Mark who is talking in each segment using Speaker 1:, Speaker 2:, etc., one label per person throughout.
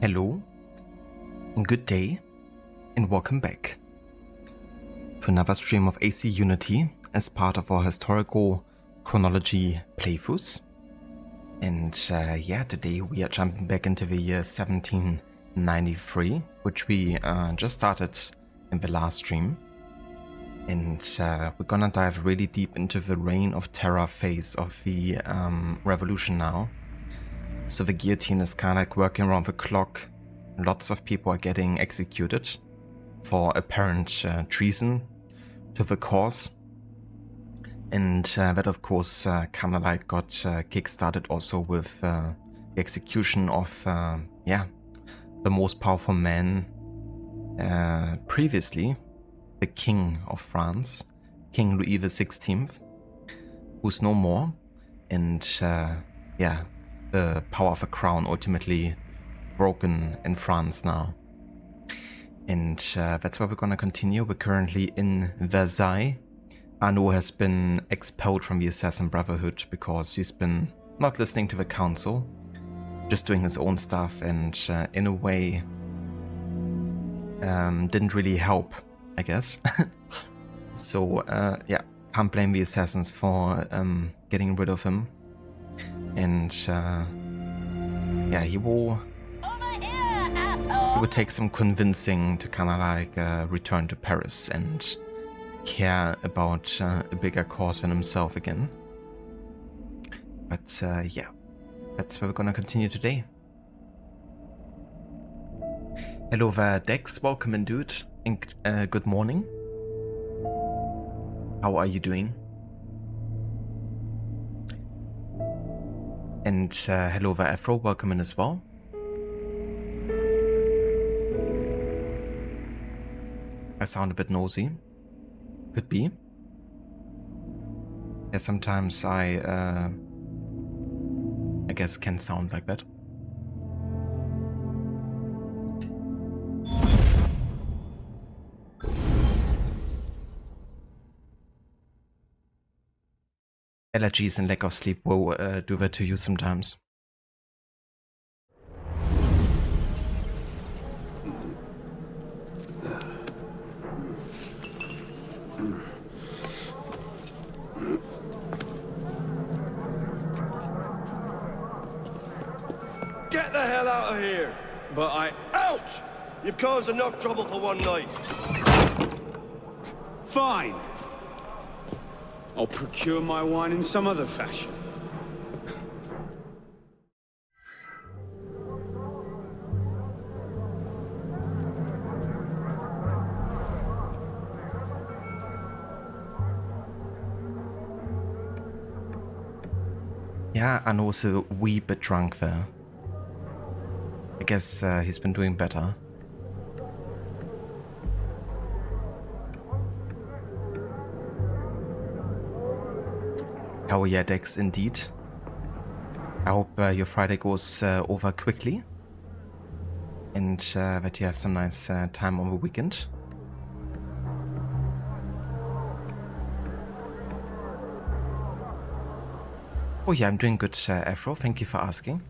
Speaker 1: Hello, and good day, and welcome back to another stream of AC Unity as part of our historical chronology playthroughs. And today we are jumping back into the year 1793, which we just started in the last stream. And we're gonna dive really deep into the reign of terror phase of the revolution now. So the guillotine is kind of like working around the clock. Lots of people are getting executed for apparent treason to the cause. And that of course kind of like got kick-started also with the execution of the most powerful man previously, the King of France, King Louis XVI, who's no more. And the power of the crown ultimately broken in France now. And that's where we're gonna continue. We're currently in Versailles. Arnaud has been expelled from the Assassin Brotherhood because he's been not listening to the council, just doing his own stuff, and in a way didn't really help, I guess. So can't blame the assassins for getting rid of him. And he will take some convincing to kind of like return to Paris and care about a bigger cause than himself again. But that's where we're gonna continue today. Hello there, Dex. Welcome in, dude. And good morning. How are you doing? And hello there, Afro. Welcome in as well. I sound a bit nosy. Could be. Yeah, sometimes I guess can sound like that. Allergies and lack of sleep will do that to you sometimes.
Speaker 2: Get the hell out of here!
Speaker 3: But
Speaker 2: Ouch! You've caused enough trouble for one night.
Speaker 3: Fine. I'll procure my wine in some other fashion.
Speaker 1: Yeah, and also a wee bit drunk there. I guess he's been doing better. Hell yeah, Dex, indeed. I hope your Friday goes over quickly. And that you have some nice time on the weekend. Oh yeah, I'm doing good, Afro. Thank you for asking.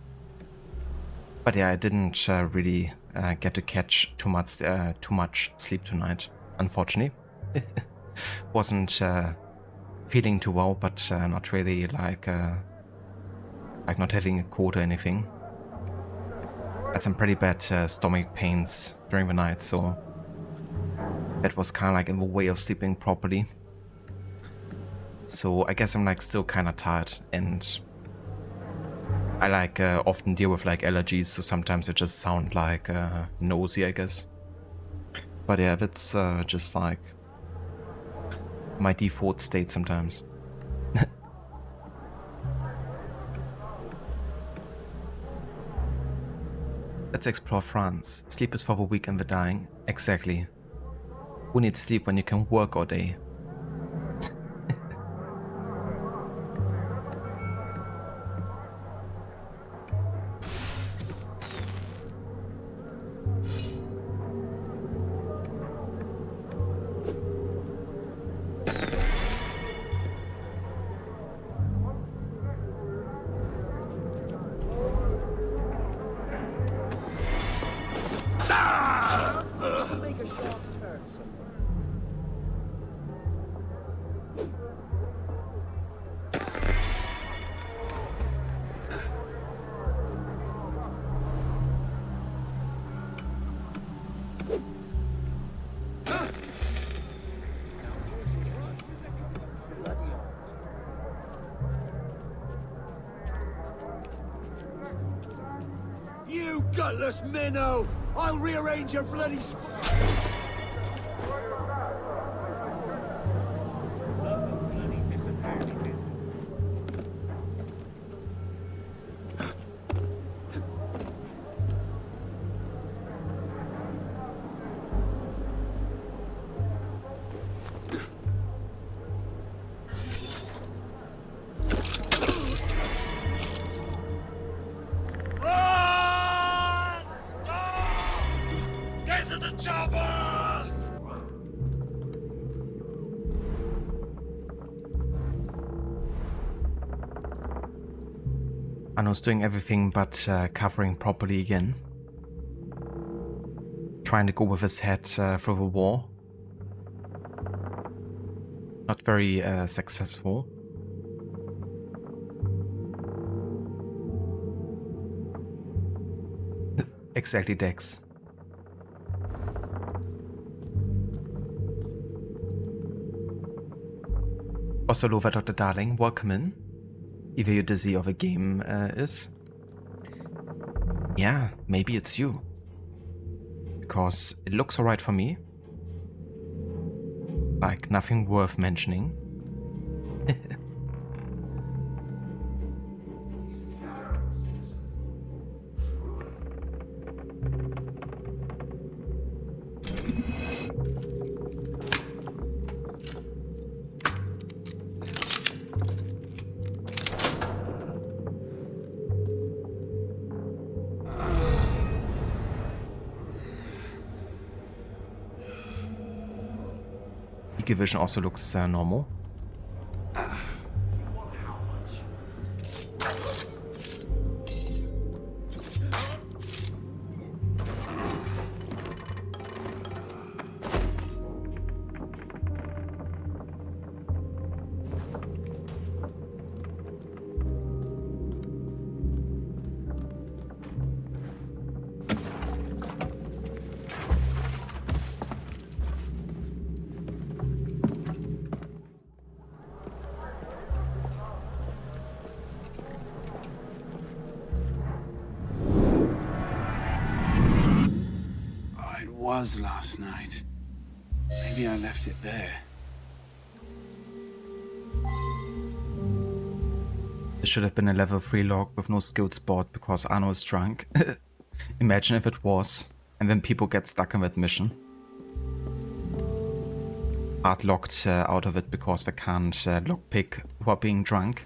Speaker 1: But yeah, I didn't really get to catch too much sleep tonight, unfortunately. Wasn't feeling too well, but not really like not having a cold or anything. Had some pretty bad stomach pains during the night, so that was kind of like in the way of sleeping properly. So I guess I'm like still kind of tired, and I like often deal with like allergies, so sometimes it just sound like nosy, I guess. But yeah, that's just like my default state sometimes. Let's explore France. Sleep is for the weak and the dying. Exactly. Who needs sleep when you can work all day?
Speaker 2: gutless minnow! I'll rearrange your bloody
Speaker 1: Anno's doing everything but covering properly again. Trying to go with his head through the wall. Not very successful. Exactly, Dex. Also, Louvre, Dr. Darling, welcome in. Either you're dizzy or the game is. Yeah, maybe it's you. Because it looks alright for me. Like, nothing worth mentioning. Vision also looks normal.
Speaker 3: Was last night. Maybe I left it there.
Speaker 1: It should have been a level 3 log with no skill spot because Arno is drunk. Imagine if it was, and then people get stuck in that mission. Art locked out of it because they can't lockpick while being drunk.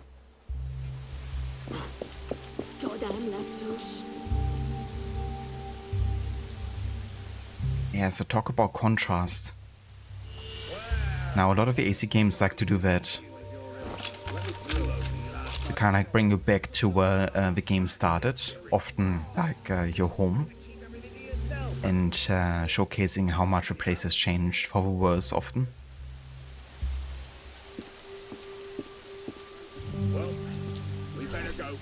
Speaker 1: Yeah, so talk about contrast. Now, a lot of the AC games like to do that. To kind of like bring you back to where the game started, often like your home. And showcasing how much the place has changed for the worse often.
Speaker 2: Well, we better go.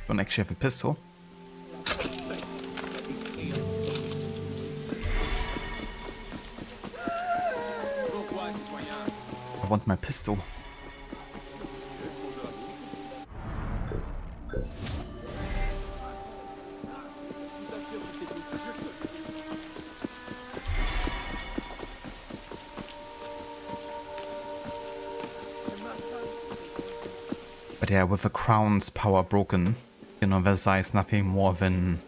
Speaker 1: Don't actually have a pistol. I want my pistol. But yeah, with the crown's power broken, you know, Versailles is nothing more than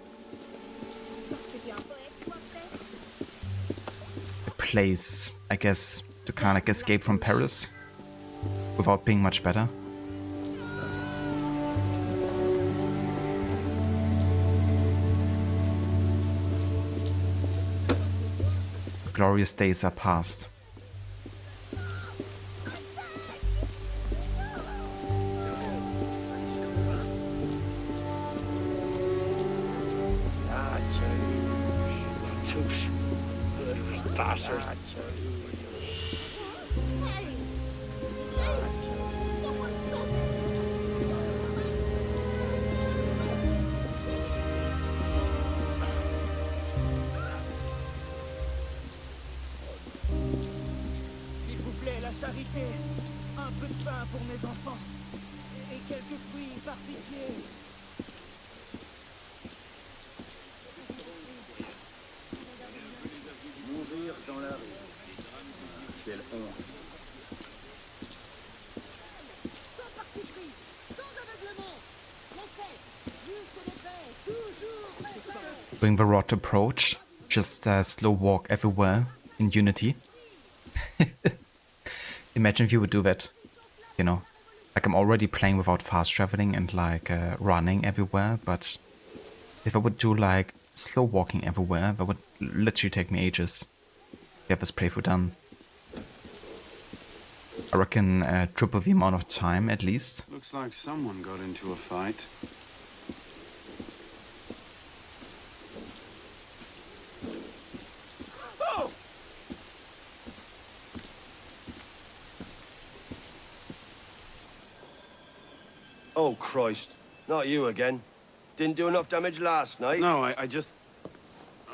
Speaker 1: a place, I guess, to kind of escape from Paris without being much better. The glorious days are past.
Speaker 2: Bastard.
Speaker 4: S'il vous plaît, la charité. Un peu de pain pour mes enfants. Et
Speaker 2: quelques fruits, par pitié.
Speaker 4: Mourir dans la rue. Quelle honte.
Speaker 5: Sans parti pris, sans aveuglement. Les faits, juste les faits, toujours les faits.
Speaker 1: Doing the rot approach, just slow walk everywhere in unity. Imagine if you would do that, you know. Like, I'm already playing without fast traveling and like running everywhere, but if I would do like slow walking everywhere, that would literally take me ages. Get this playthrough done. I reckon triple the amount of time at least.
Speaker 3: Looks like someone got into a fight.
Speaker 2: Oh, Christ. Not you again. Didn't do enough damage last night.
Speaker 3: No, I just...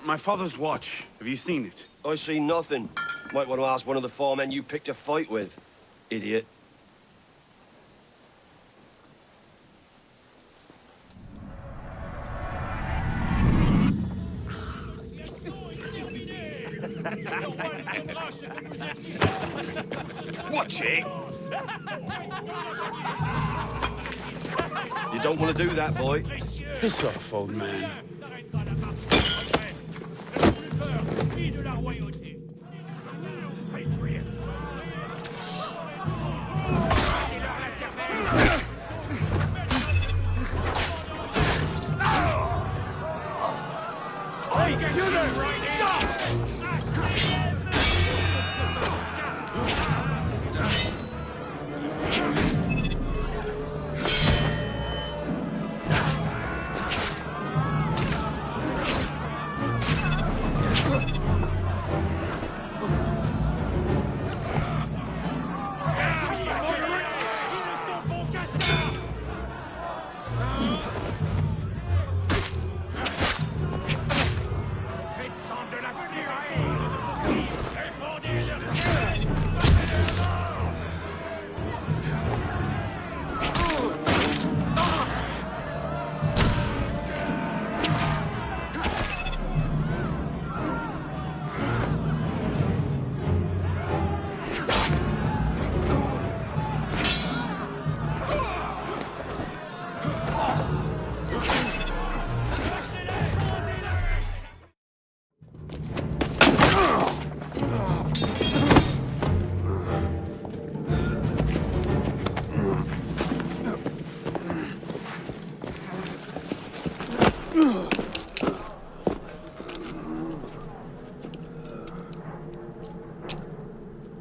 Speaker 3: My father's watch. Have you seen it?
Speaker 2: I see nothing. Might want to ask one of the four men you picked a fight with. Idiot.
Speaker 3: Watch it!
Speaker 2: You don't want to do that, boy.
Speaker 3: Piss off, old man.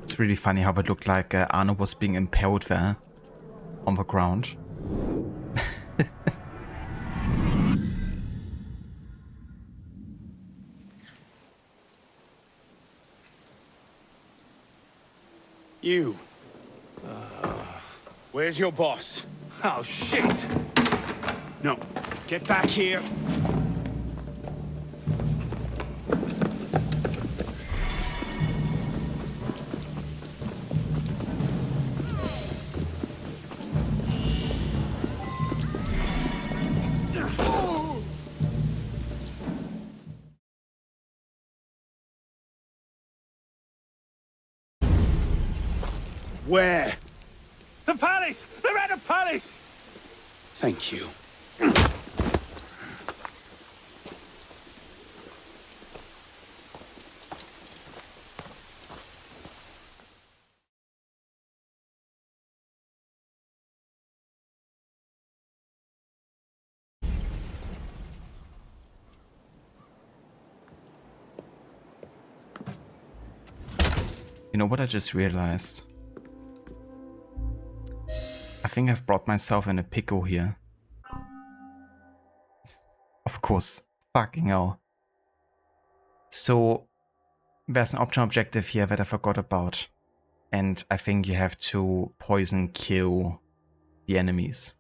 Speaker 1: It's really funny how it looked like Arno was being impaled there on the ground.
Speaker 3: You. Where's your boss?
Speaker 6: Oh, shit!
Speaker 3: No. Get back here. Where?
Speaker 6: The palace! They're at the palace!
Speaker 3: Thank you.
Speaker 1: You know what I just realized? I think I've brought myself in a pickle here. Of course. Fucking hell. So, there's an optional objective here that I forgot about. And I think you have to poison kill the enemies.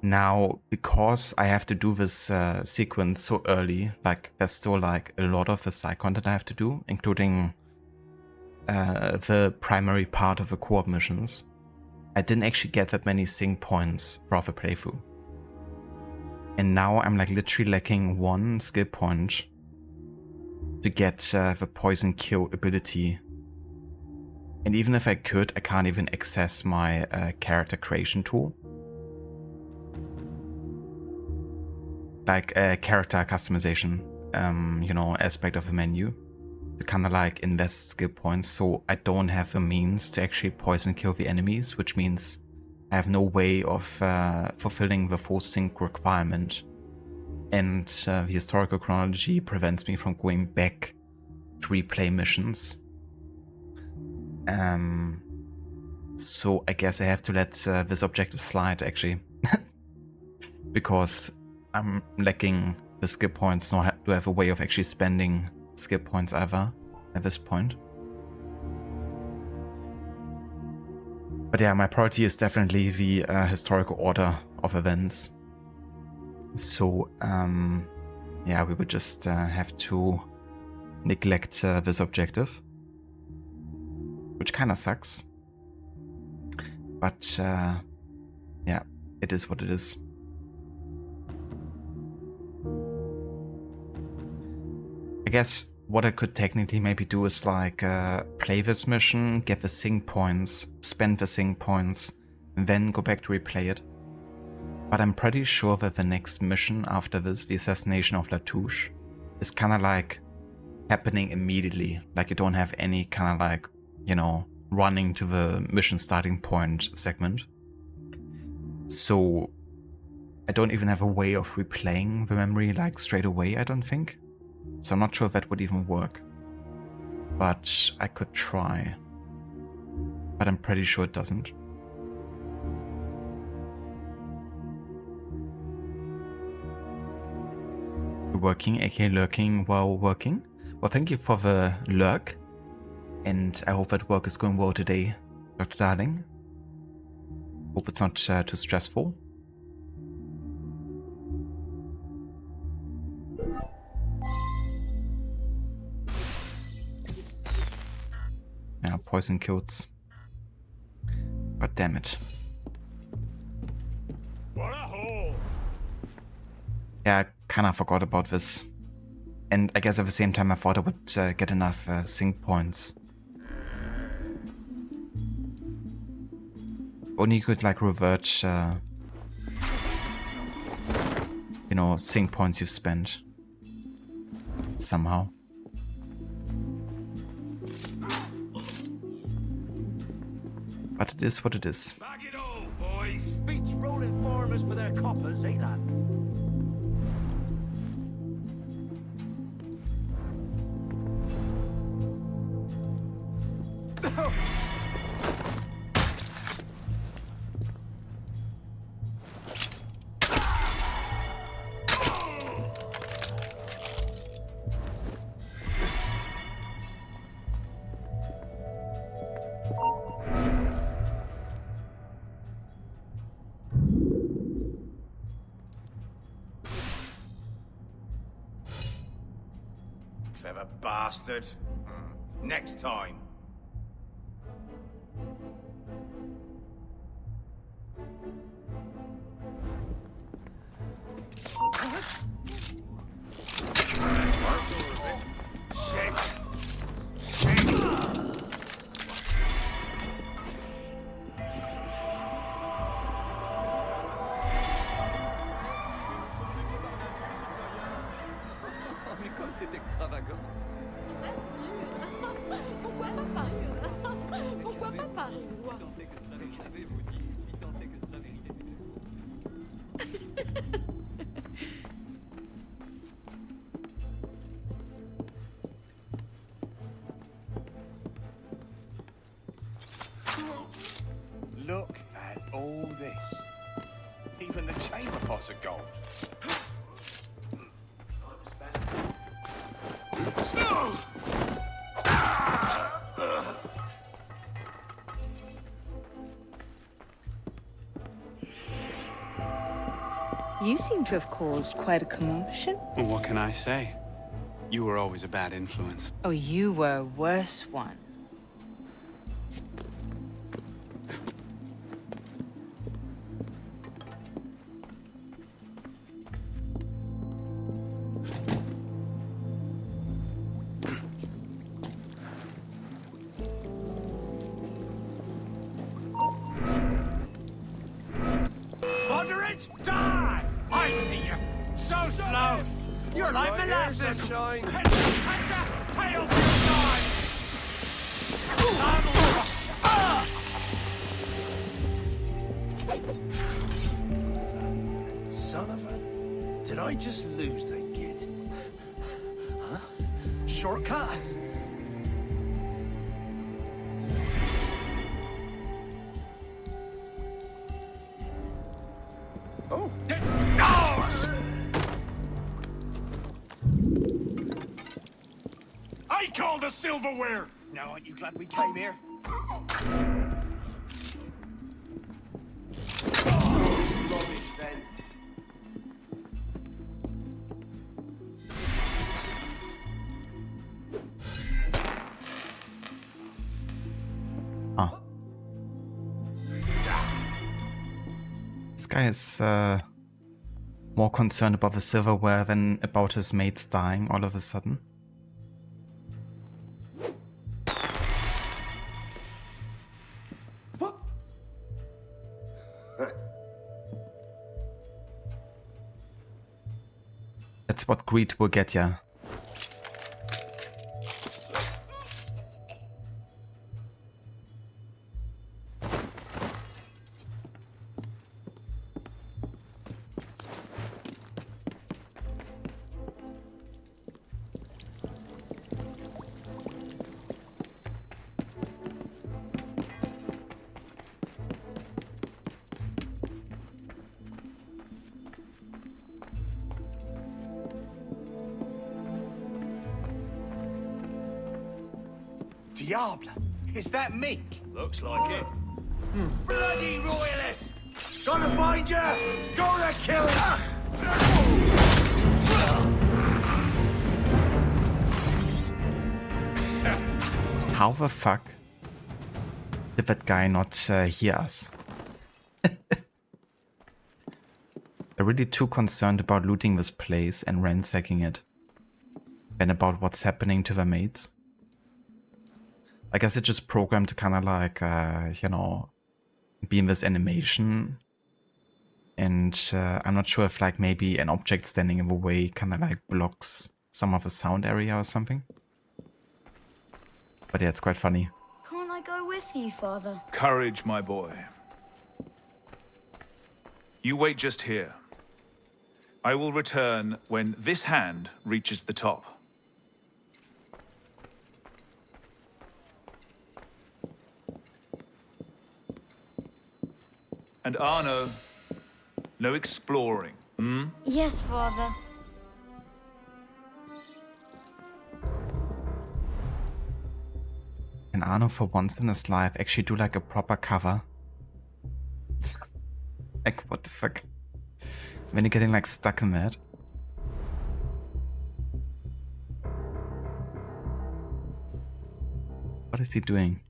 Speaker 1: Now, because I have to do this sequence so early, like there's still like a lot of the side content I have to do, including the primary part of the co-op missions. I didn't actually get that many sync points throughout the playthrough. And now I'm like literally lacking 1 skill point to get the poison kill ability. And even if I could, I can't even access my character creation tool. Like character customization, you know, aspect of the menu. To kind of like invest skill points, so I don't have the means to actually poison kill the enemies, which means I have no way of fulfilling the full sync requirement. And the historical chronology prevents me from going back to replay missions. So I guess I have to let this objective slide actually. Because I'm lacking the skill points, nor do I have a way of actually spending skill points either at this point. But yeah, my priority is definitely the historical order of events. So yeah, we would just have to neglect this objective, which kind of sucks. But yeah, it is what it is. I guess what I could technically maybe do is like play this mission, get the sync points, spend the sync points, and then go back to replay it. But I'm pretty sure that the next mission after this, the Assassination of Latouche, is kind of like happening immediately. Like you don't have any kind of like, you know, running to the mission starting point segment. So I don't even have a way of replaying the memory like straight away, I don't think. So I'm not sure if that would even work. But I could try. But I'm pretty sure it doesn't. Working, aka lurking while working. Well, thank you for the lurk. And I hope that work is going well today, Dr. Darling. Hope it's not too stressful. Yeah, poison kills. God damn it.
Speaker 6: What a hole!
Speaker 1: Yeah, I kind of forgot about this. And I guess at the same time I thought I would get enough sync points. Only you could like revert, you know, sync points you've spent. Somehow. But it is what it is.
Speaker 6: Bag it all, boys!
Speaker 4: Beats rolling foreigners for their coppers, eh, lad?
Speaker 7: Clever bastard. Next time.
Speaker 4: Mais comme c'est extravagant.
Speaker 5: Pourquoi pas Paris? Pourquoi pas Paris?
Speaker 7: Look at all this. Even the chamber pots are gold.
Speaker 8: You seem to have caused quite a commotion.
Speaker 3: Well, what can I say? You were always a bad influence.
Speaker 8: Oh, you were a worse one.
Speaker 6: it! Die! I see you! So slow! You're like
Speaker 2: Right here,
Speaker 6: molasses!
Speaker 2: sunshine.
Speaker 6: Tail to your side!
Speaker 4: Son of a... Did I just lose the kid? Huh? Shortcut?
Speaker 6: Oh! I call the silverware!
Speaker 7: Now, aren't you glad we came here?
Speaker 2: Rubbish then.
Speaker 1: Ah. This guy is more concerned about the silverware than about his mates dying all of a sudden. That's what greed will get ya.
Speaker 7: Diable! Is that Mink?
Speaker 2: Looks like it.
Speaker 6: Bloody royalist! Gonna find you! Gonna kill you!
Speaker 1: How the fuck did that guy not hear us? They're really too concerned about looting this place and ransacking it than about what's happening to their mates. I guess it's just programmed to kind of like, you know, be in this animation. And I'm not sure if like maybe an object standing in the way kind of like blocks some of the sound area or something. But yeah, it's quite funny.
Speaker 9: Can't I go with you, Father?
Speaker 10: Courage, my boy. You wait just here. I will return when this hand reaches the top. And Arno, no exploring, hmm?
Speaker 9: Yes, Father.
Speaker 1: Can Arno for once in his life actually do like a proper cover? Like what the fuck? When you're getting like stuck in that? What is he doing?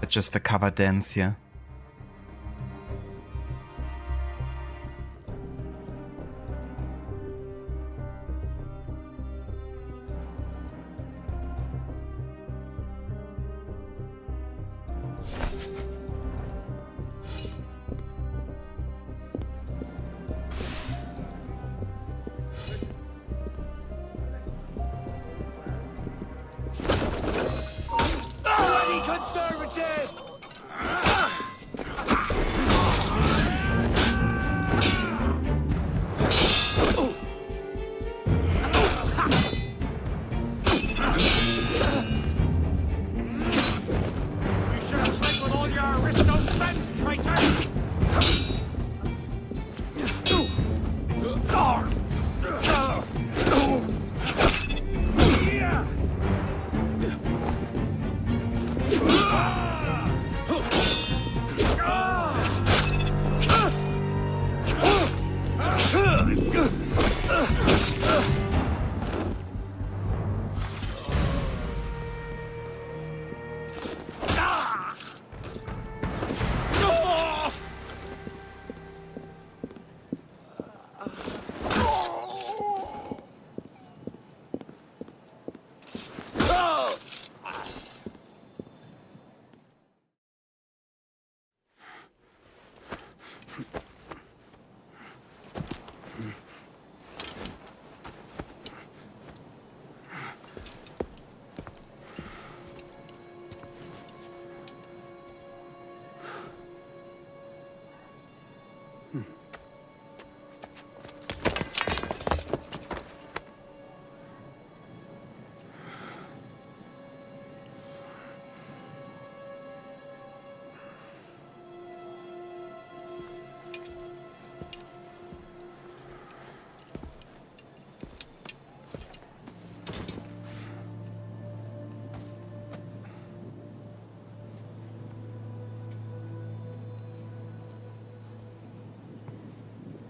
Speaker 1: It's just the cover dance here.
Speaker 6: Bloody conservative! You should have played with all your aristo friends, traitor!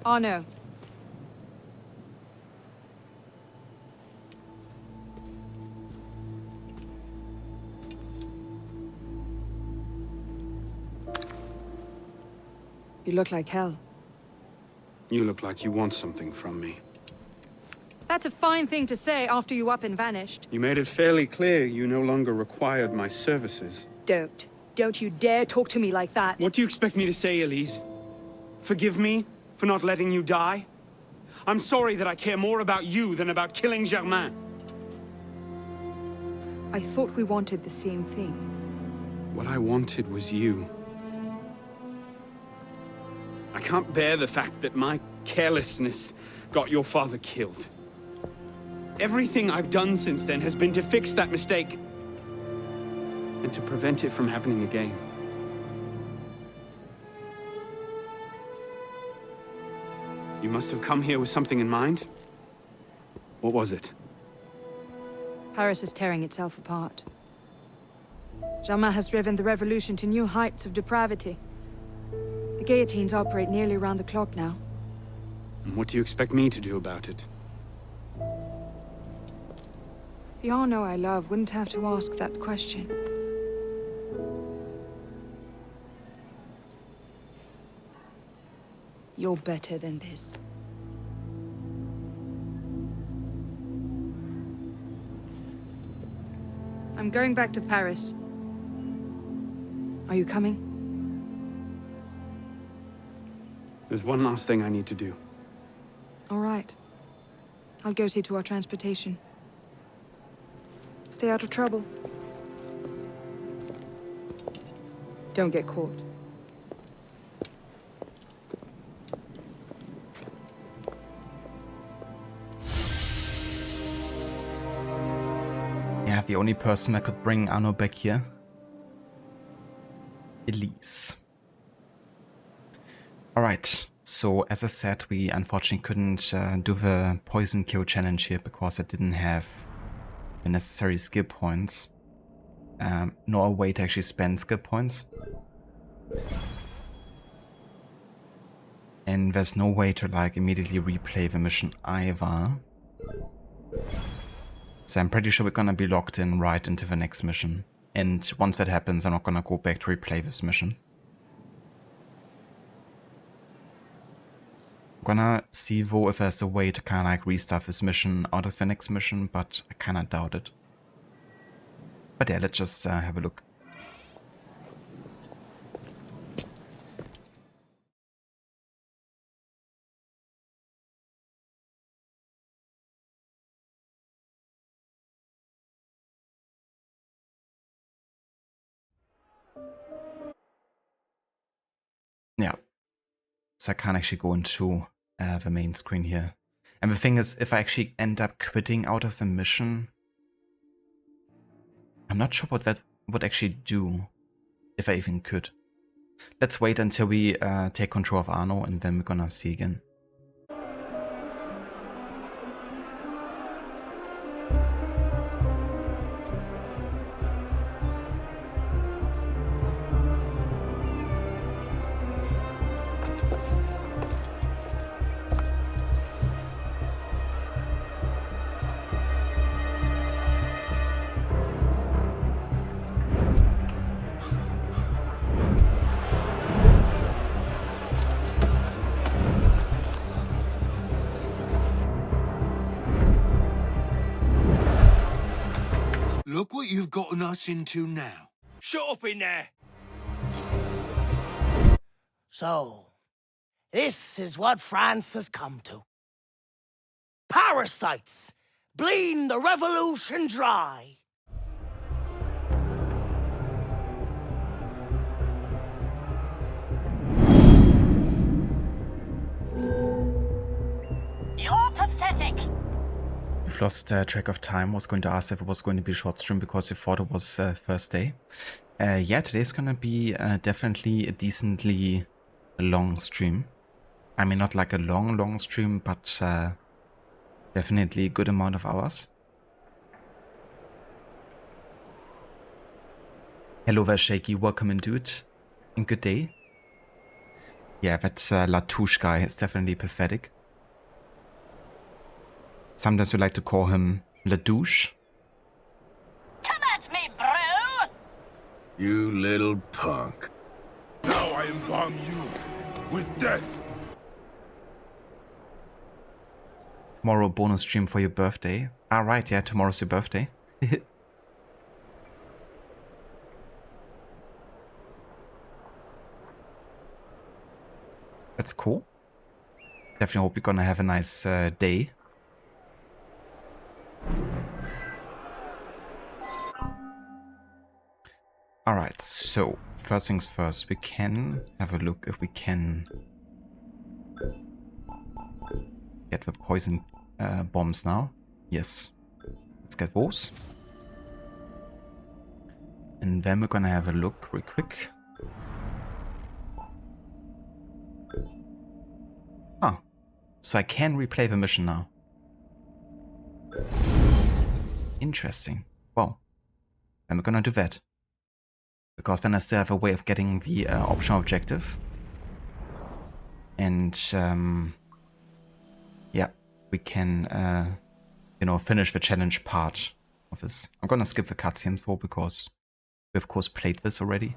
Speaker 5: Arno. You look like hell.
Speaker 3: You look like you want something from me.
Speaker 5: That's a fine thing to say after you up and vanished.
Speaker 3: You made it fairly clear you no longer required my services.
Speaker 5: Don't. Don't you dare talk to me like that.
Speaker 3: What do you expect me to say, Elise? Forgive me for not letting you die? I'm sorry that I care more about you than about killing Germain.
Speaker 5: I thought we wanted the same thing.
Speaker 3: What I wanted was you. I can't bear the fact that my carelessness got your father killed. Everything I've done since then has been to fix that mistake and to prevent it from happening again. You must have come here with something in mind. What was it?
Speaker 5: Paris is tearing itself apart. Germain has driven the revolution to new heights of depravity. The guillotines operate nearly around the clock now.
Speaker 3: And what do you expect me to do about it?
Speaker 5: The Arno I love wouldn't have to ask that question. You're better than this. I'm going back to Paris. Are you coming?
Speaker 3: There's one last thing I need to do.
Speaker 5: All right. I'll go see to our transportation. Stay out of trouble. Don't get caught.
Speaker 1: Yeah, the only person that could bring Arno back here. Elise. Alright, so as I said, we unfortunately couldn't do the poison kill challenge here because I didn't have the necessary skill points. Nor a way to actually spend skill points. And there's no way to like immediately replay the mission either. So I'm pretty sure we're gonna be locked in right into the next mission. And once that happens, I'm not gonna go back to replay this mission. I'm gonna see though if there's a way to kinda like restart this mission out of the next mission, but I kinda doubt it. But yeah, let's just have a look. Yeah, so I can't actually go into the main screen here. And the thing is, if I actually end up quitting out of the mission, I'm not sure what that would actually do, if I even could. Let's wait until we take control of Arno and then we're gonna see again.
Speaker 6: Look what you've gotten us into now.
Speaker 2: Shut up in there!
Speaker 4: So, this is what France has come to. Parasites, bleeding the revolution dry.
Speaker 5: You're pathetic.
Speaker 1: We've lost track of time. I was going to ask if it was going to be a short stream because we thought it was Thursday. Yeah, today's gonna be definitely a decently long stream. I mean, not like a long stream, but definitely a good amount of hours. Hello there, Shaky. Welcome in, dude. And good day. Yeah, that Latouche guy is definitely pathetic. Sometimes we like to call him Ladouche.
Speaker 11: Come at me, bro!
Speaker 6: You little punk.
Speaker 7: Now I embalm you with death.
Speaker 1: Tomorrow bonus stream for your birthday. Ah, right, yeah, tomorrow's your birthday. That's cool. Definitely hope you're gonna have a nice day. Alright, so first things first, we can have a look if we can get the poison bombs now. Yes, let's get those. And then we're gonna have a look real quick. Ah, so I can replay the mission now. Interesting. Well, then we're gonna do that. Because then I still have a way of getting the optional objective. And, yeah, we can, you know, finish the challenge part of this. I'm gonna skip the cutscenes though, because we of course played this already.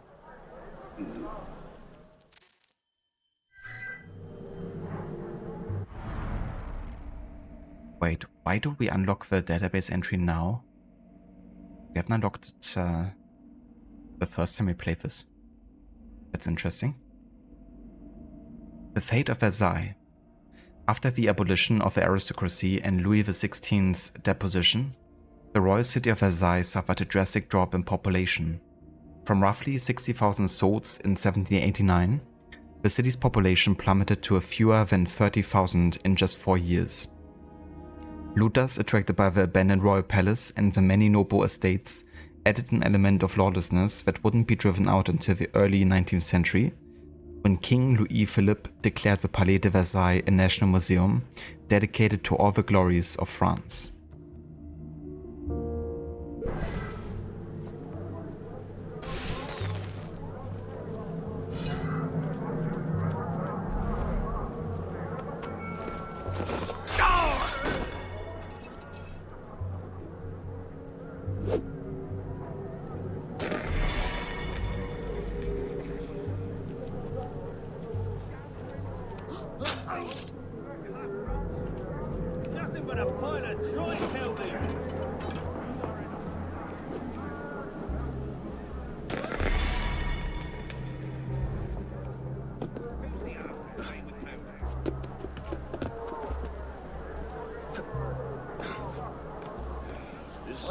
Speaker 1: Wait, why do we unlock the database entry now? We haven't unlocked it the first time we played this. That's interesting. The fate of Versailles. After the abolition of the aristocracy and Louis XVI's deposition, the royal city of Versailles suffered a drastic drop in population. From roughly 60,000 souls in 1789, the city's population plummeted to fewer than 30,000 in just 4 years. Looters attracted by the abandoned royal palace and the many noble estates added an element of lawlessness that wouldn't be driven out until the early 19th century, when King Louis Philippe declared the Palais de Versailles a national museum dedicated to all the glories of France.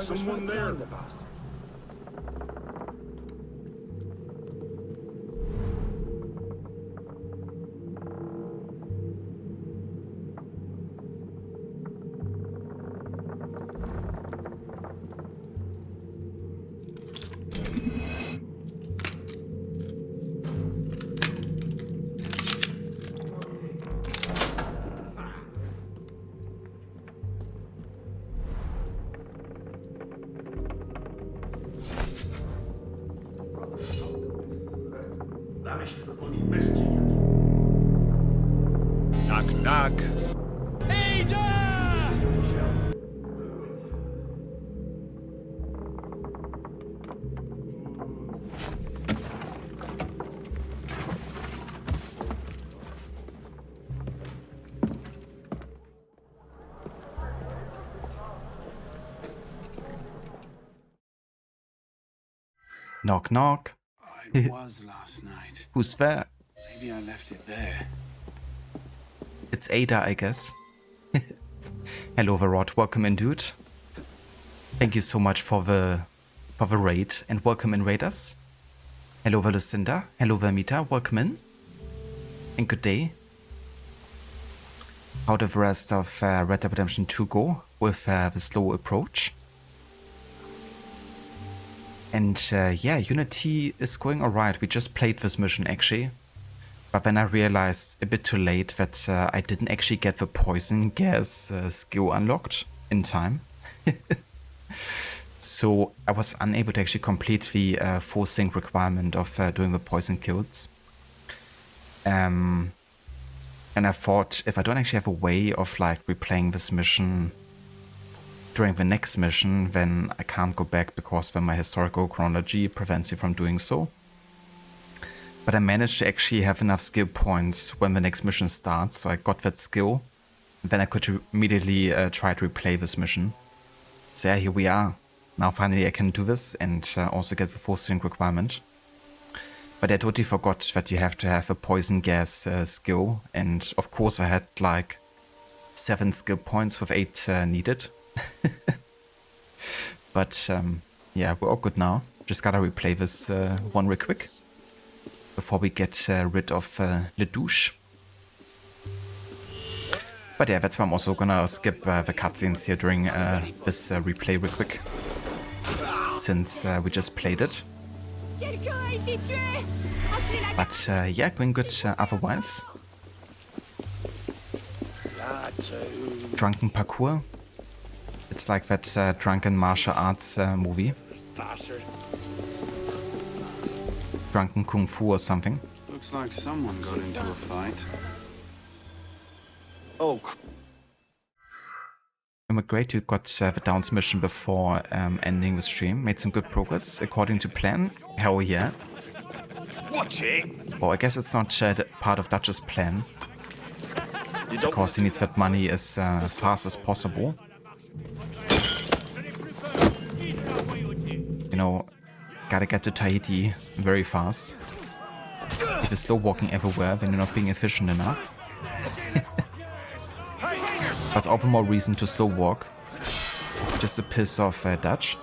Speaker 6: Someone there.
Speaker 7: Knock, knock.
Speaker 1: Knock knock.
Speaker 3: It was last night.
Speaker 1: Who's there?
Speaker 3: Maybe I left it there.
Speaker 1: It's Ada, I guess. Hello, Verrot. Welcome in, dude. Thank you so much for the raid, and welcome in, raiders. Hello, Lucinda. Hello, Vermita. Welcome in. And good day. How did the rest of Red Dead Redemption 2 go with the slow approach? And yeah, Unity is going alright. We just played this mission actually. But then I realized a bit too late that I didn't actually get the poison gas skill unlocked in time. So I was unable to actually complete the full sync requirement of doing the poison kills. And I thought, if I don't actually have a way of like replaying this mission during the next mission, then I can't go back because then my historical chronology prevents me from doing so. But I managed to actually have enough skill points when the next mission starts, so I got that skill. And then I could immediately try to replay this mission. So yeah, here we are. Now finally I can do this and also get the forcing requirement. But I totally forgot that you have to have a poison gas skill. And of course I had like 7 skill points with 8 needed. But yeah, we're all good now. Just gotta replay this one real quick before we get rid of Le Douche. But yeah, that's why I'm also gonna skip the cutscenes here during this replay real quick, since we just played it. But yeah, going good otherwise. Drunken Parkour. It's like that drunken martial arts movie. Drunken Kung Fu or something.
Speaker 3: Looks like someone got into a fight.
Speaker 2: Oh,
Speaker 1: Great, you got the Downs mission before ending the stream. Made some good progress according to plan. Hell yeah.
Speaker 7: Watch it.
Speaker 1: Well, I guess it's not part of Dutch's plan, because he needs that money as fast as possible. You know, gotta get to Tahiti very fast. If you're still walking everywhere, then you're not being efficient enough. That's all the more reason to still walk, just to piss off Dutch.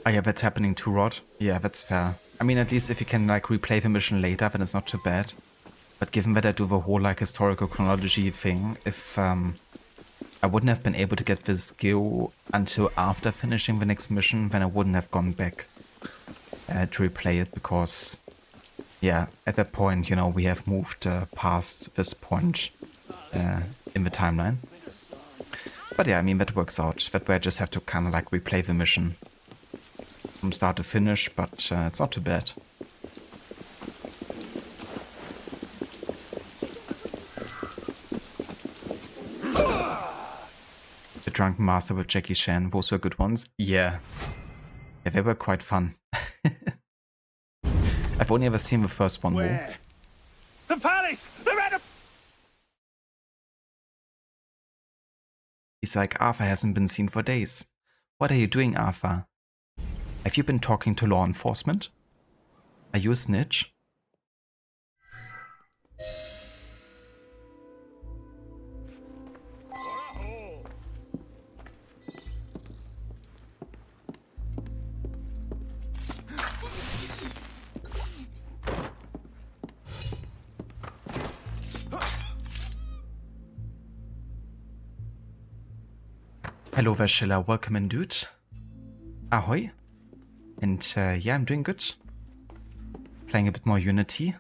Speaker 1: Oh yeah, that's happening too, Rod. Yeah, that's fair. I mean, at least if you can like replay the mission later, then it's not too bad. But given that I do the whole like historical chronology thing, if I wouldn't have been able to get this skill until after finishing the next mission, then I wouldn't have gone back to replay it, because yeah, at that point, you know, we have moved past this point in the timeline. But yeah, I mean, that works out. That way I just have to kind of like replay the mission from start to finish, but it's not too bad. The Drunken Master with Jackie Chan, those were good ones. Yeah, they were quite fun. I've only ever seen the first one though.
Speaker 6: The palace! They're at a...
Speaker 1: He's like, Arthur hasn't been seen for days. What are you doing, Arthur? Have you been talking to law enforcement? Are you a snitch? Hello there, Schiller. Welcome in, dude. Ahoy. And yeah, I'm doing good. Playing a bit more Unity.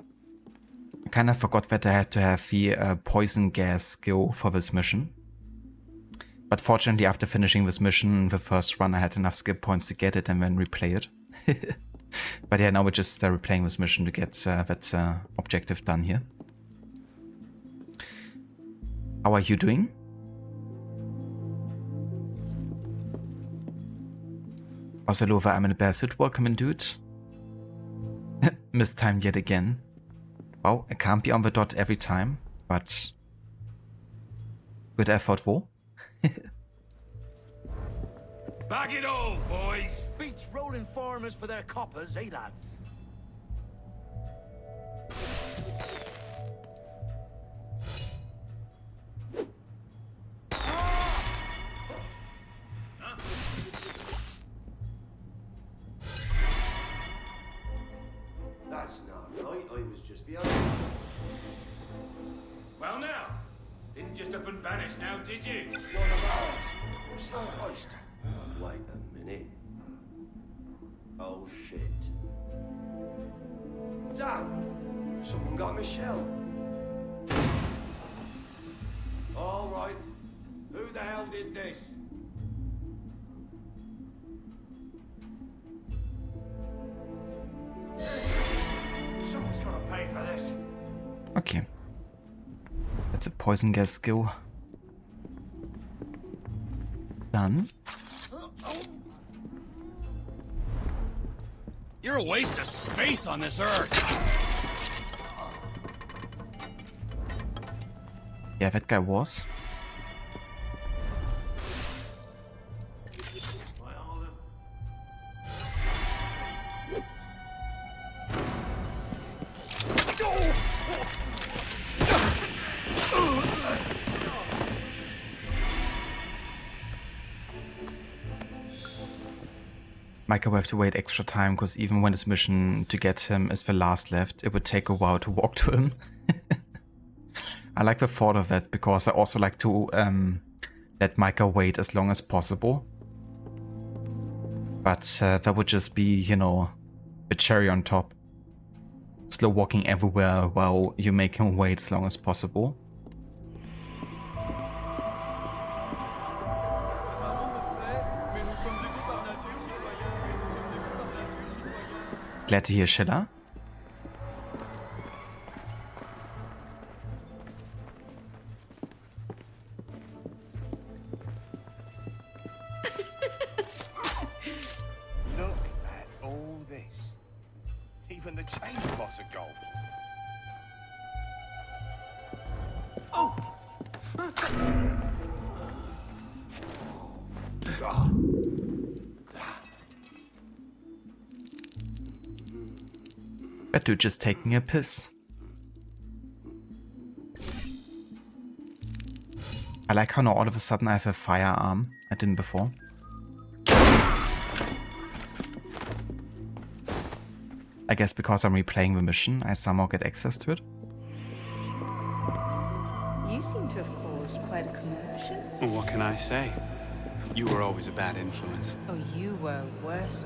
Speaker 1: I kind of forgot that I had to have the poison gas skill for this mission. But fortunately, after finishing this mission, the first run, I had enough skill points to get it and then replay it. But yeah, now we're just replaying this mission to get that objective done here. How are you doing? Osalova, I'm in a bear suit. Welcome in, dude. Mistimed yet again. Wow, I can't be on the dot every time, but Good effort, wo?
Speaker 6: Bag it all, boys! Beats rolling farmers for their coppers, eh, lads?
Speaker 2: That's not right. I was just behind.
Speaker 6: Well now, didn't just up and vanish now, did you?
Speaker 2: One of ours. So Christ. Wait a minute. Oh shit. Damn! Someone got Michelle. All right. Who the hell did this?
Speaker 6: Someone's gonna pay for this.
Speaker 1: Okay. Let's a poison gas go. Dann.
Speaker 6: You're a waste of space on this earth.
Speaker 1: Yeah, that guy was. Micah will have to wait extra time, because even when this mission to get him is the last left, it would take a while to walk to him. I like the thought of that, because I also like to let Micah wait as long as possible. But that would just be, you know, a cherry on top. Slow walking everywhere while you make him wait as long as possible. Glad to hear Schiller.
Speaker 7: Look at all this. Even the chamber boss of gold.
Speaker 1: That dude just taking a piss. I like how now all of a sudden I have a firearm. I didn't before. I guess because I'm replaying the mission, I somehow get access to it.
Speaker 8: You seem to have caused quite a commotion.
Speaker 3: Well, what can I say? You were always a bad influence.
Speaker 8: Oh, you were worse.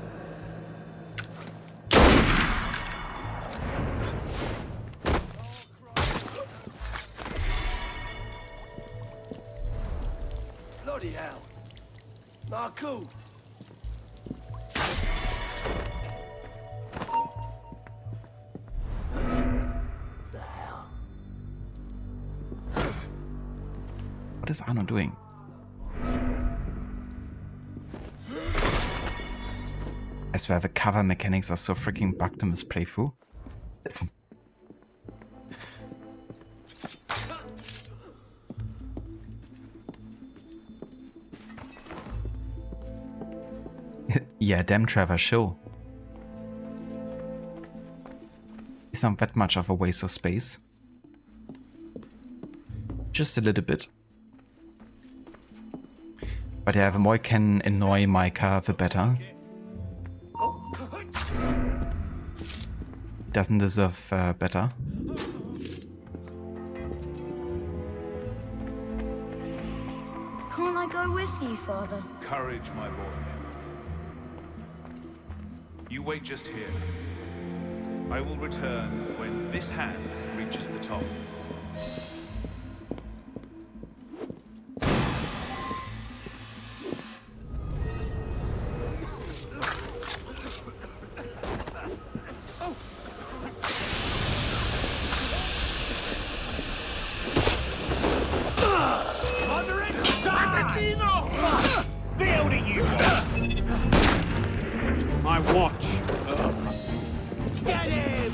Speaker 2: Bloody hell. Not cool. The hell?
Speaker 1: What is Arno doing? I swear the cover mechanics are so freaking bugged in this playthrough. Yeah, damn Trevor, show. It's not that much of a waste of space. Just a little bit. But yeah, the more I can annoy Micah, the better. Doesn't deserve better.
Speaker 9: Can't I go with you, Father?
Speaker 10: Courage, my boy. You wait just here. I will return when this hand reaches the top.
Speaker 6: The hell do you want?
Speaker 3: My watch.
Speaker 6: Get him!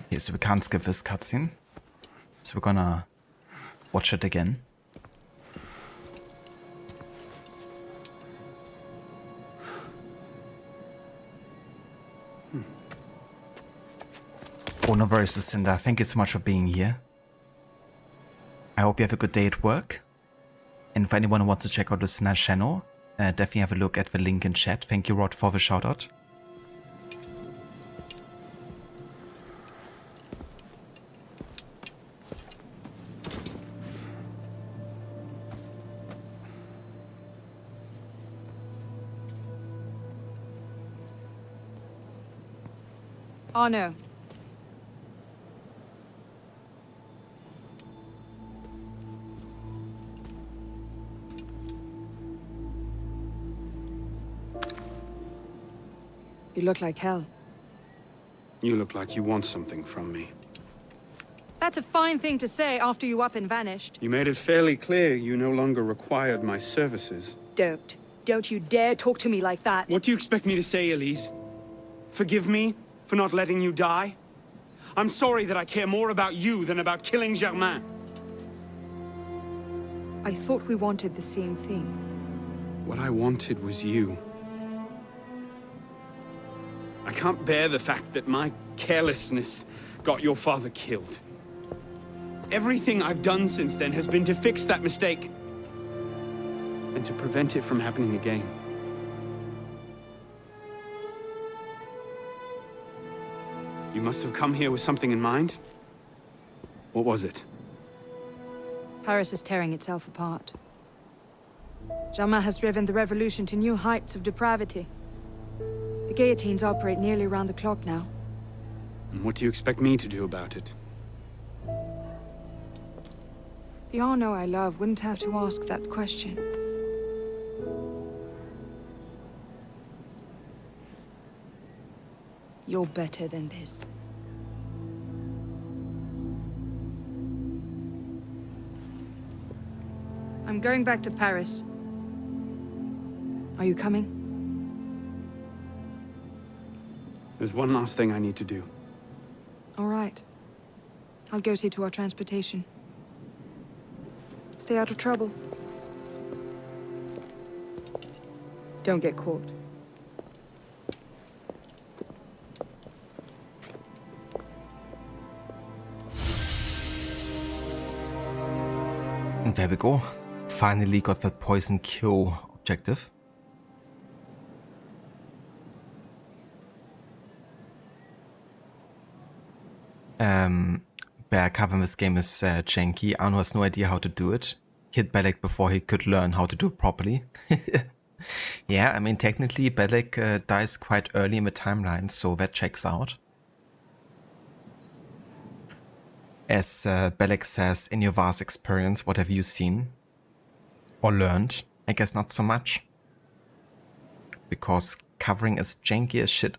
Speaker 1: Okay, so we can't skip this cutscene. So we're gonna watch it again. Oh, no worries, Lucinda. Thank you so much for being here. I hope you have a good day at work. And for anyone who wants to check out Lucinda's channel, definitely have a look at the link in chat. Thank you, Rod, for the shoutout.
Speaker 5: Arno. You look like hell.
Speaker 3: You look like you want something from me.
Speaker 5: That's a fine thing to say after you up and vanished.
Speaker 3: You made it fairly clear you no longer required my services.
Speaker 5: Don't. Don't you dare talk to me like that.
Speaker 3: What do you expect me to say, Elise? Forgive me for not letting you die? I'm sorry that I care more about you than about killing Germain.
Speaker 5: I thought we wanted the same thing.
Speaker 3: What I wanted was you. I can't bear the fact that my carelessness got your father killed. Everything I've done since then has been to fix that mistake and to prevent it from happening again. You must have come here with something in mind. What was it?
Speaker 5: Paris is tearing itself apart. Germain has driven the revolution to new heights of depravity. The guillotines operate nearly around the clock now.
Speaker 3: And what do you expect me to do about it?
Speaker 5: The Arno I love wouldn't have to ask that question. You're better than this. I'm going back to Paris. Are you coming?
Speaker 3: There's one last thing I need to do.
Speaker 5: All right. I'll go see to our transportation. Stay out of trouble. Don't get caught.
Speaker 1: And there we go. Finally got that poison kill objective. Bear cover in this game is janky. Arno has no idea how to do it. Hit Belek before he could learn how to do it properly. Yeah, I mean, technically Belek dies quite early in the timeline, so that checks out. As Belek says, in your vast experience, what have you seen? Or learned? I guess not so much. Because covering is janky as shit.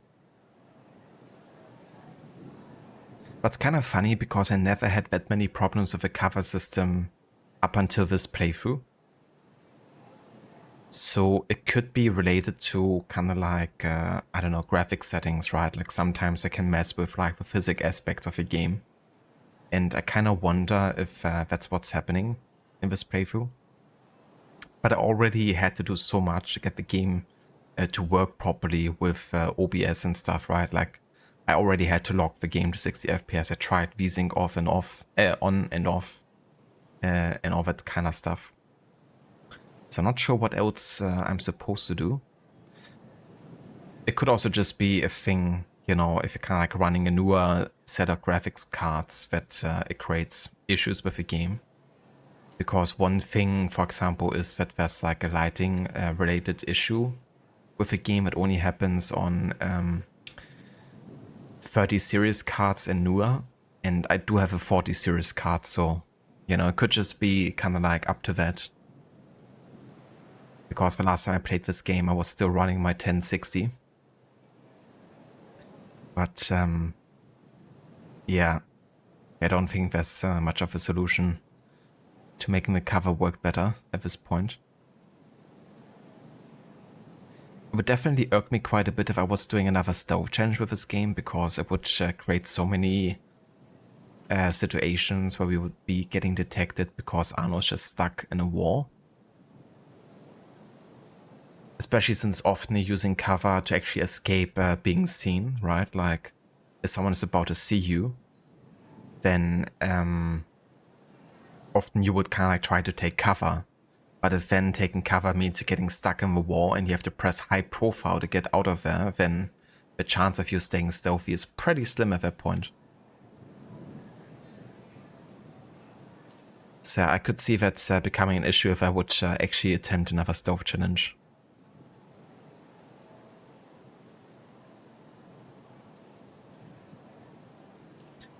Speaker 1: But it's kind of funny because I never had that many problems with the cover system up until this playthrough. So it could be related to kind of like, I don't know, graphic settings, right? Like sometimes they can mess with like the physics aspects of the game. And I kind of wonder if that's what's happening in this playthrough. But I already had to do so much to get the game to work properly with OBS and stuff, right? Like I already had to lock the game to 60 FPS. I tried VSync off and off, on and off, and all that kind of stuff. So I'm not sure what else I'm supposed to do. It could also just be a thing, you know, if you're kind of like running a newer set of graphics cards that it creates issues with the game. Because one thing, for example, is that there's like a lighting related issue with the game. It only happens on 30 series cards and newer. And I do have a 40 series card, so, you know, it could just be kind of like up to that. Because the last time I played this game, I was still running my 1060. But, yeah, I don't think there's much of a solution to making the cover work better at this point. It would definitely irk me quite a bit if I was doing another stealth challenge with this game, because it would create so many situations where we would be getting detected because Arno's just stuck in a wall. Especially since often you're using cover to actually escape being seen, right? Like, if someone is about to see you, then often you would kind of like try to take cover. But if then taking cover means you're getting stuck in the wall and you have to press high profile to get out of there, then the chance of you staying stealthy is pretty slim at that point. So I could see that becoming an issue if I would actually attempt another stealth challenge.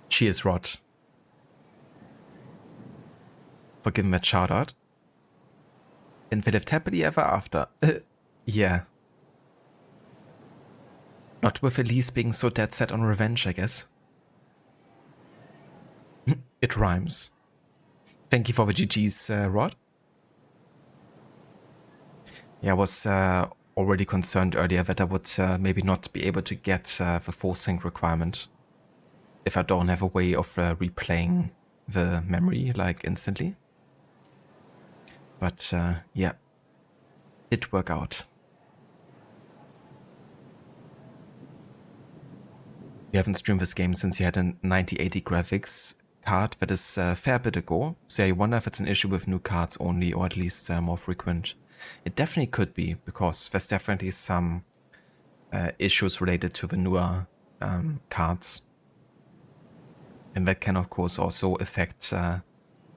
Speaker 1: Cheers, Rod. For giving that shout out. And we lived happily ever after. Yeah. Not with Elise being so dead set on revenge, I guess. It rhymes. Thank you for the GG's, Rod. Yeah, I was already concerned earlier that I would maybe not be able to get the full sync requirement if I don't have a way of replaying the memory, like, instantly. But, yeah, it worked out. You haven't streamed this game since you had a 9080 graphics card. That is a fair bit ago. So yeah, you wonder if it's an issue with new cards only, or at least more frequent. It definitely could be, because there's definitely some issues related to the newer cards. And that can, of course, also affect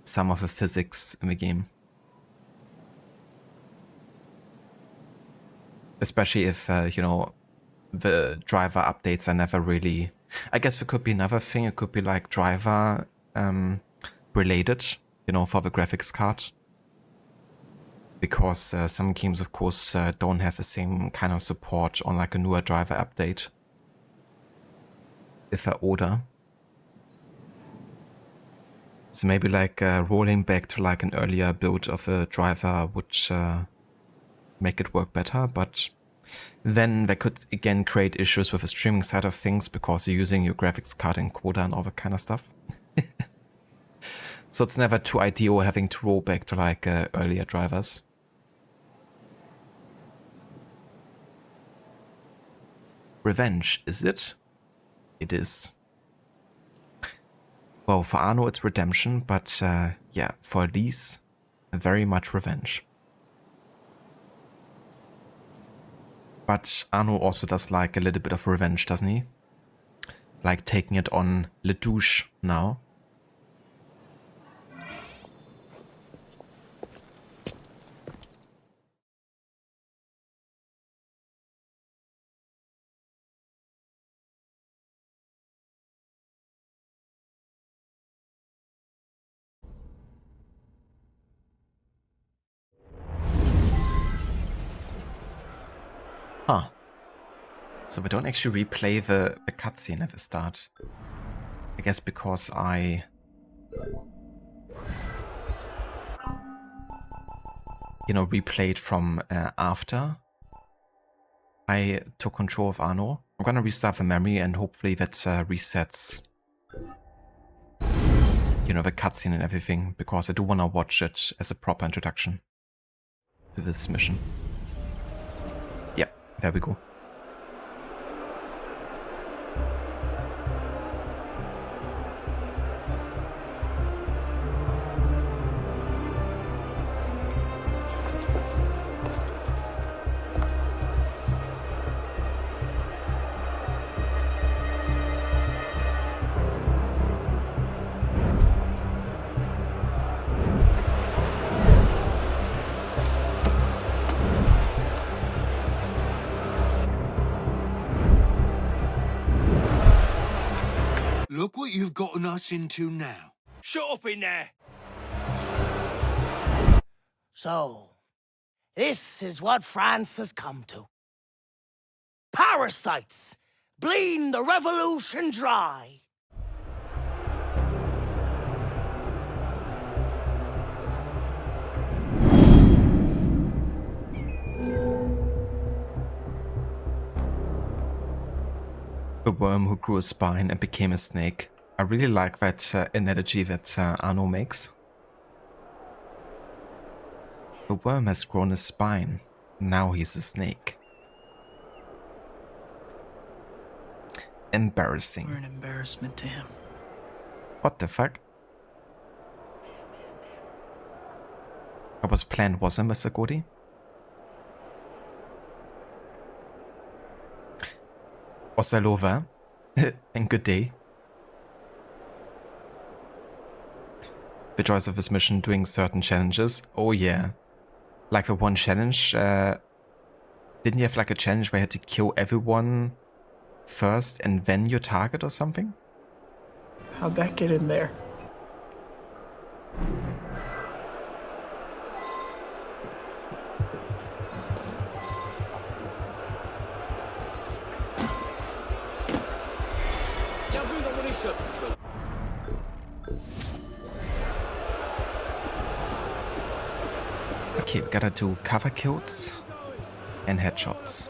Speaker 1: some of the physics in the game. Especially if, you know, the driver updates are never really... I guess there could be another thing. It could be like driver related, you know, for the graphics card. Because some games, of course, don't have the same kind of support on like a newer driver update. If I order. So maybe like rolling back to like an earlier build of a driver would make it work better, but then that could again create issues with the streaming side of things because you're using your graphics card encoder and all that kind of stuff. So it's never too ideal having to roll back to like earlier drivers. Revenge, is it? It is. Well, for Arno it's redemption, but yeah, for Elise, very much revenge. But Arno also does like a little bit of revenge, doesn't he? Like taking it on Le Douche now. Huh. So we don't actually replay the cutscene at the start. I guess because I... you know, replayed from after I took control of Arno. I'm gonna restart the memory and hopefully that resets, you know, the cutscene and everything, because I do wanna watch it as a proper introduction to this mission. Yeah, there we go.
Speaker 6: Look what you've gotten us into now.
Speaker 4: Shut up in there!
Speaker 12: So, this is what France has come to. Parasites, bleeding the revolution dry.
Speaker 1: The worm who grew a spine and became a snake. I really like that analogy that Arno makes. The worm has grown a spine. Now he's a snake. Embarrassing.
Speaker 4: We're an embarrassment to him.
Speaker 1: What the fuck? What was planned, wasn't Mr. Gordy? Osalova. And good day. The choice of his mission doing certain challenges. Oh yeah. Like the one challenge, didn't you have like a challenge where you had to kill everyone first and then your target or something?
Speaker 4: How'd that get in there?
Speaker 1: Okay, we gotta do cover kills and headshots.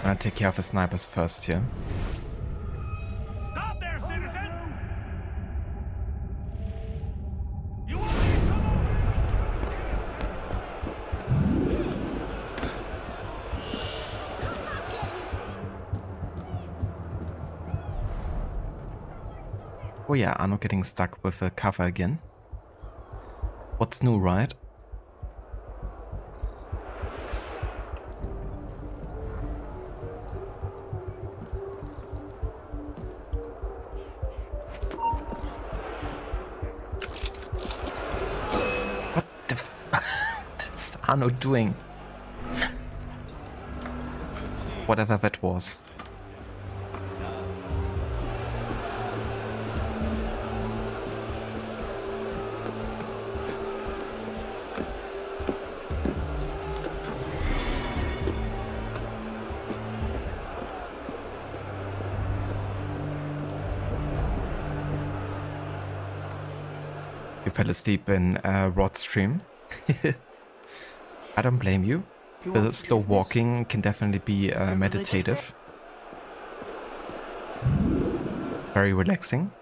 Speaker 1: I'm gonna take care of the snipers first here.
Speaker 6: Stop there, citizen! You want me to come
Speaker 1: Oh yeah, Arno getting stuck with a cover again. What's new, right? What's Arno doing? Whatever that was. You fell asleep in Rod's stream. I don't blame you. The slow walking can definitely be meditative. Very relaxing.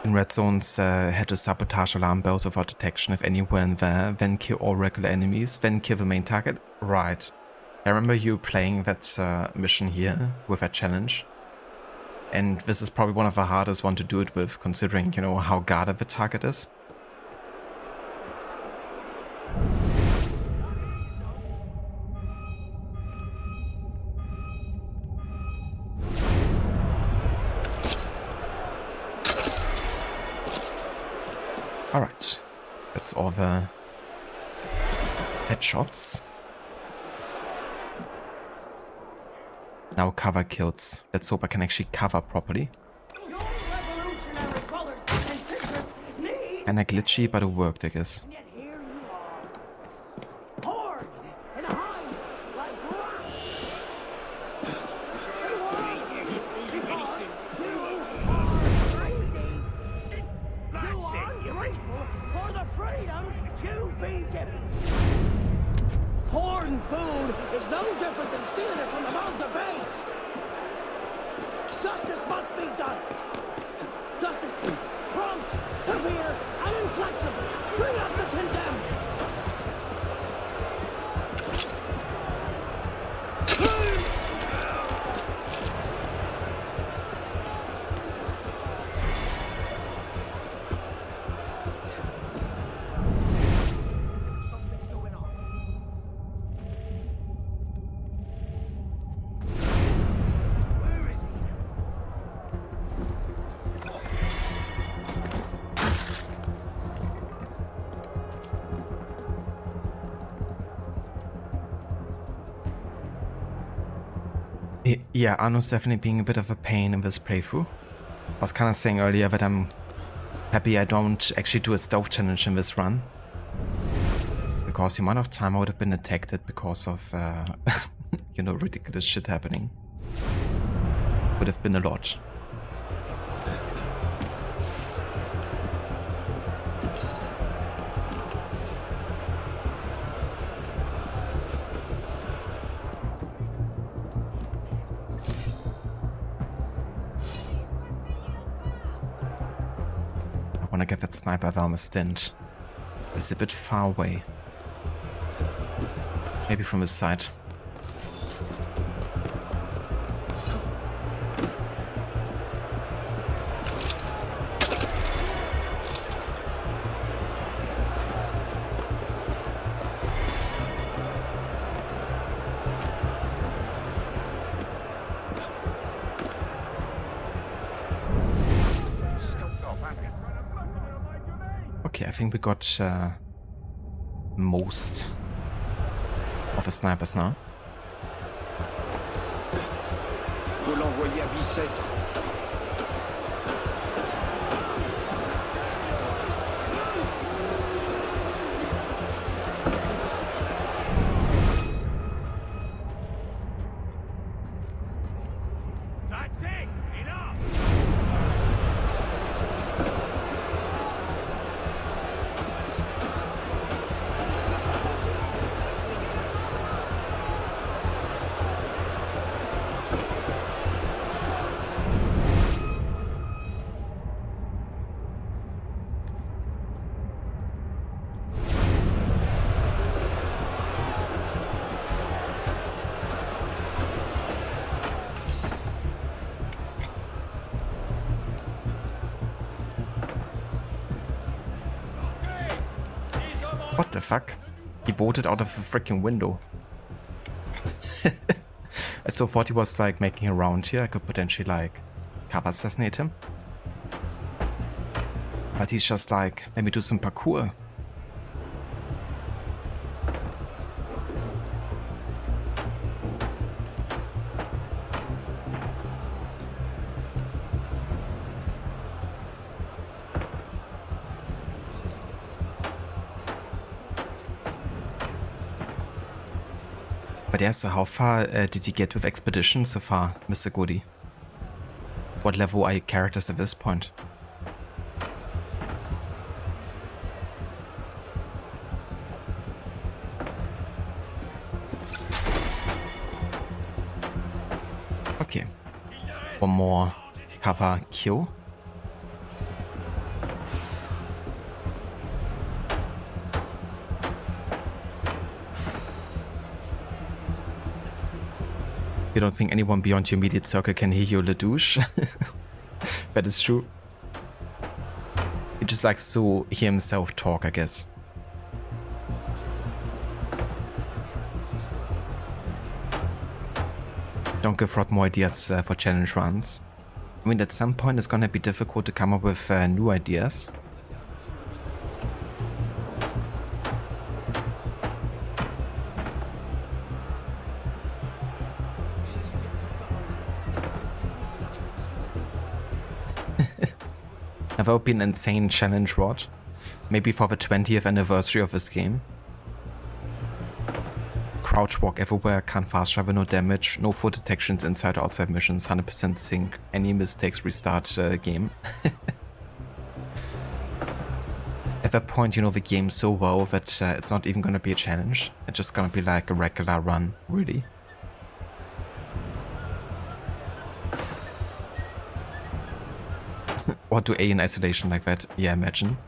Speaker 1: In red zones, had to sabotage alarm bells without detection if anywhere in there, then kill all regular enemies, then kill the main target. Right. I remember you playing that mission here with that challenge. And this is probably one of the hardest one to do it with, considering, you know, how guarded the target is. Alright, that's all the headshots. Now cover kills. Let's hope I can actually cover properly. Kinda glitchy, but it worked, I guess.
Speaker 6: Hoarding food is no different than stealing it from the mouths of babes. Justice must be done. Justice, prompt, severe, and inflexible. Bring up the condemned.
Speaker 1: Yeah, Arno's definitely being a bit of a pain in this playthrough. I was kind of saying earlier that I'm happy I don't actually do a stealth challenge in this run. Because the amount of time I would have been attacked because of, you know, ridiculous shit happening would have been a lot. I want to get that sniper Valma stint. It's a bit far away. Maybe from his side. Okay, I think we got most of the snipers now.
Speaker 2: Faut l'envoyer à Bicêtre.
Speaker 1: What the fuck? He voted out of a freaking window. I so thought he was like making a round here. I could potentially like cover assassinate him. But he's just like, let me do some parkour. But yeah, so how far did you get with Expedition so far, Mr. Goody? What level are your characters at this point? Okay. One more cover kill. You don't think anyone beyond your immediate circle can hear you, Le Douche? That is true. He just likes to hear himself talk, I guess. Don't give Rod more ideas for challenge runs. I mean, at some point it's gonna be difficult to come up with new ideas. That would be an insane challenge, Rod. Maybe for the 20th anniversary of this game. Crouch walk everywhere, can't fast travel, no damage, no foot detections inside or outside missions, 100% sync, any mistakes restart game. At that point, you know the game so well that it's not even gonna be a challenge. It's just gonna be like a regular run, really. Or do A in isolation like that? Yeah, imagine.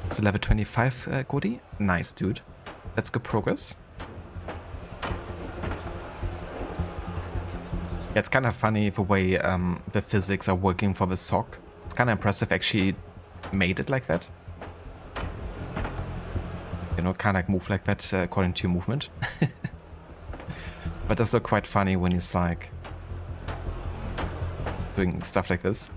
Speaker 1: So level 25, Cody. Nice, dude. That's good progress. Yeah, it's kind of funny the way the physics are working for the sock. It's kind of impressive actually made it like that. You know, kind of like move like that according to your movement. But also quite funny when he's like doing stuff like this.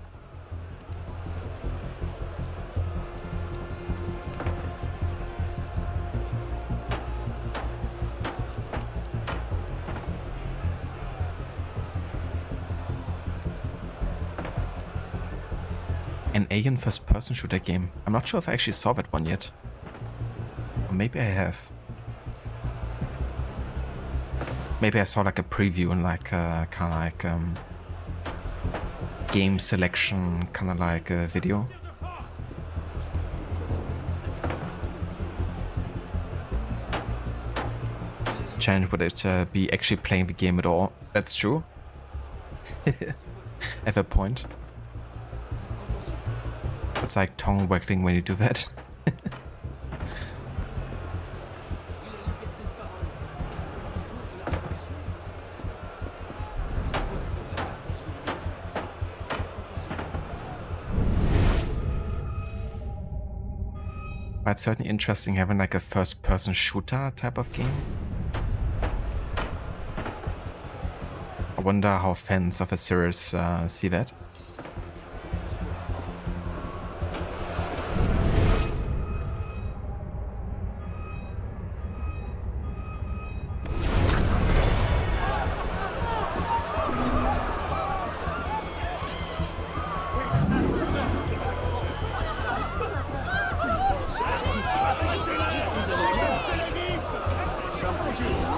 Speaker 1: An alien first-person shooter game. I'm not sure if I actually saw that one yet. Or maybe I have. Maybe I saw like a preview and like kind of like game selection kind of like a video. Challenge would it be actually playing the game at all? That's true. At that point. It's like tongue waggling when you do that. But it's certainly interesting having like a first-person shooter type of game. I wonder how fans of a series see that.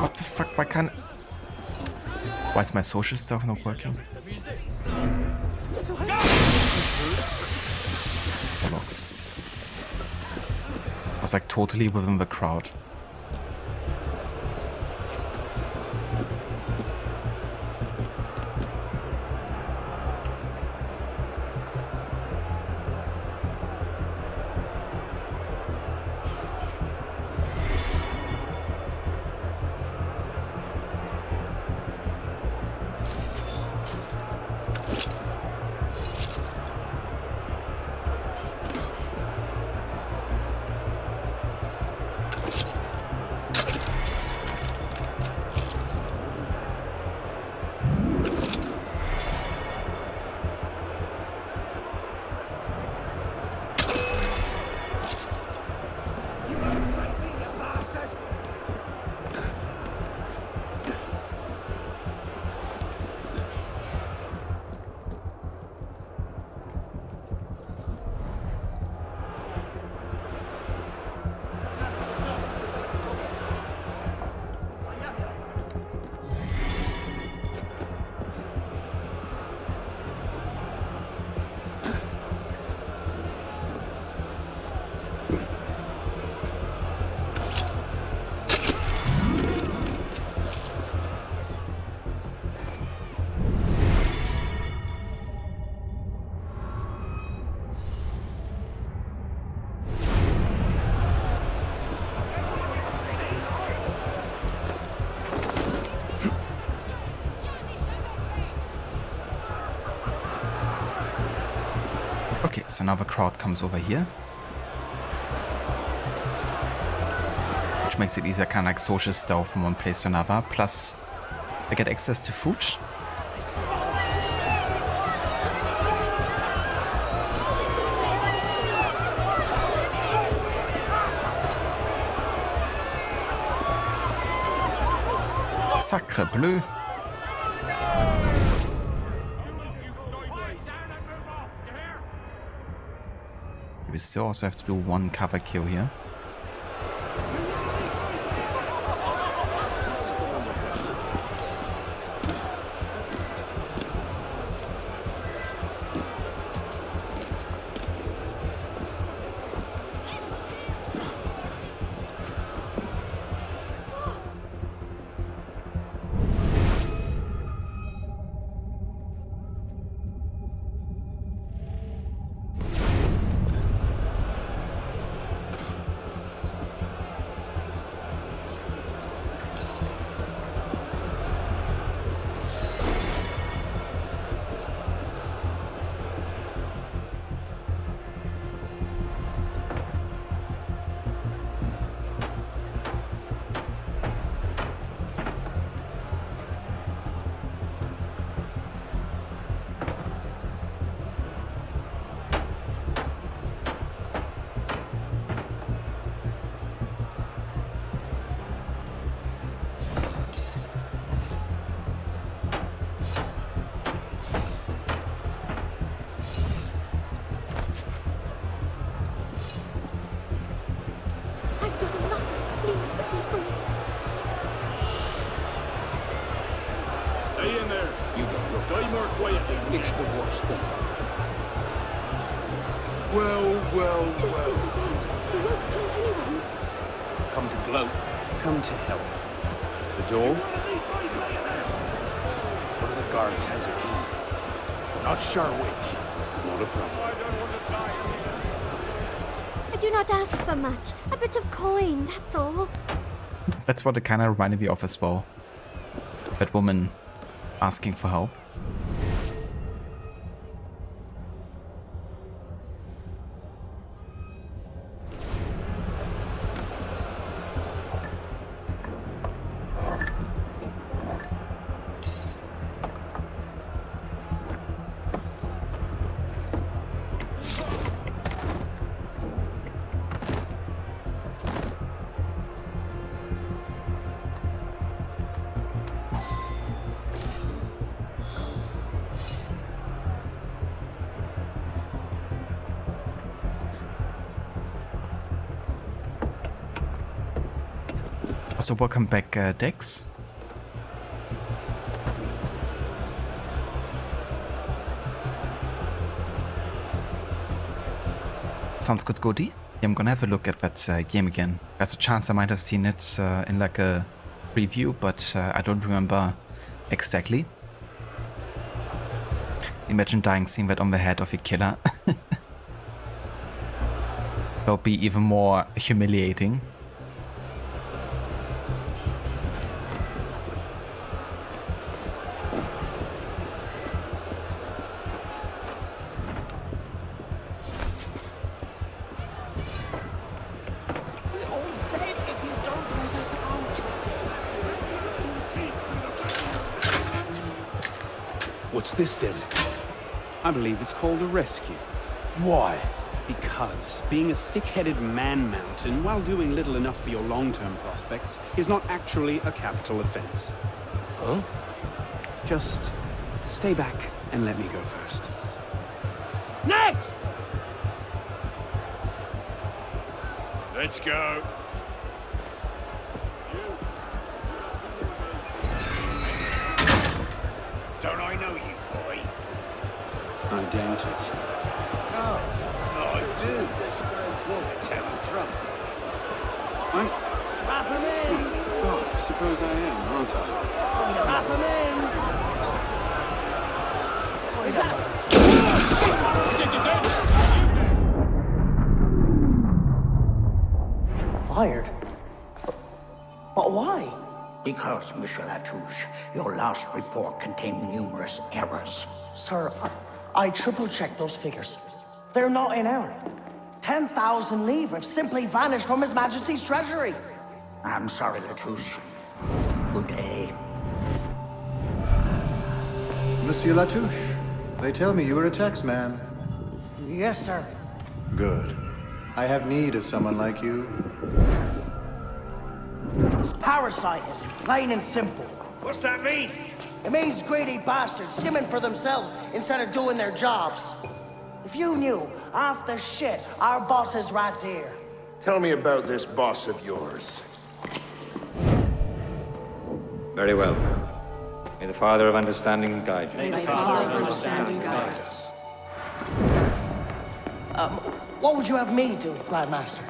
Speaker 1: What the fuck? Why can't... Why is my social stuff not working? Bollocks. I was like totally within the crowd. Okay, so now the crowd comes over here. Which makes it easier, kind of like social stuff from one place to another. Plus, I get access to food. Sacre bleu. We still also have to do one cover kill here.
Speaker 6: It's the worst thing.
Speaker 3: Well.
Speaker 9: Just leave us out. We won't tell anyone.
Speaker 6: Come to gloat.
Speaker 3: Come to help. The door?
Speaker 6: One of the guards has a key. Not sure which.
Speaker 3: Not a problem.
Speaker 9: I do not ask for much. A bit of coin, that's all.
Speaker 1: That's what it kind of reminded me of as well. That woman asking for help. So welcome back, Dex. Sounds good, Goody. I'm gonna have a look at that game again. There's a chance I might have seen it in like a preview, but I don't remember exactly. Imagine dying seeing that on the head of your killer. That would be even more humiliating.
Speaker 6: What's this then?
Speaker 3: I believe it's called a rescue.
Speaker 6: Why?
Speaker 3: Because being a thick-headed man-mountain while doing little enough for your long-term prospects is not actually a capital offense.
Speaker 6: Huh?
Speaker 3: Just stay back and let me go first.
Speaker 6: Next!
Speaker 10: Let's go. Don't I know you, boy?
Speaker 3: I doubt it.
Speaker 2: No, I do. Tell him Trump.
Speaker 3: I'm...
Speaker 12: Strap him in!
Speaker 3: Oh, I suppose I am, aren't I?
Speaker 12: Strap him in! Is that... Fired? But why?
Speaker 13: Because, Monsieur Latouche, your last report contained numerous errors.
Speaker 12: Sir, I triple-checked those figures. They're not in error. 10,000 livres have simply vanished from His Majesty's treasury.
Speaker 13: I'm sorry, Latouche. Good day.
Speaker 14: Monsieur Latouche, they tell me you were a taxman.
Speaker 12: Yes, sir.
Speaker 14: Good. I have need of someone like you.
Speaker 12: It's parasitism, plain and simple.
Speaker 6: What's that mean?
Speaker 12: It means greedy bastards skimming for themselves instead of doing their jobs. If you knew half the shit our boss's rats here.
Speaker 2: Tell me about this boss of yours.
Speaker 15: Very well. May the Father of Understanding guide you.
Speaker 12: May the Father of Understanding guide us. What would you have me do, Grand Master?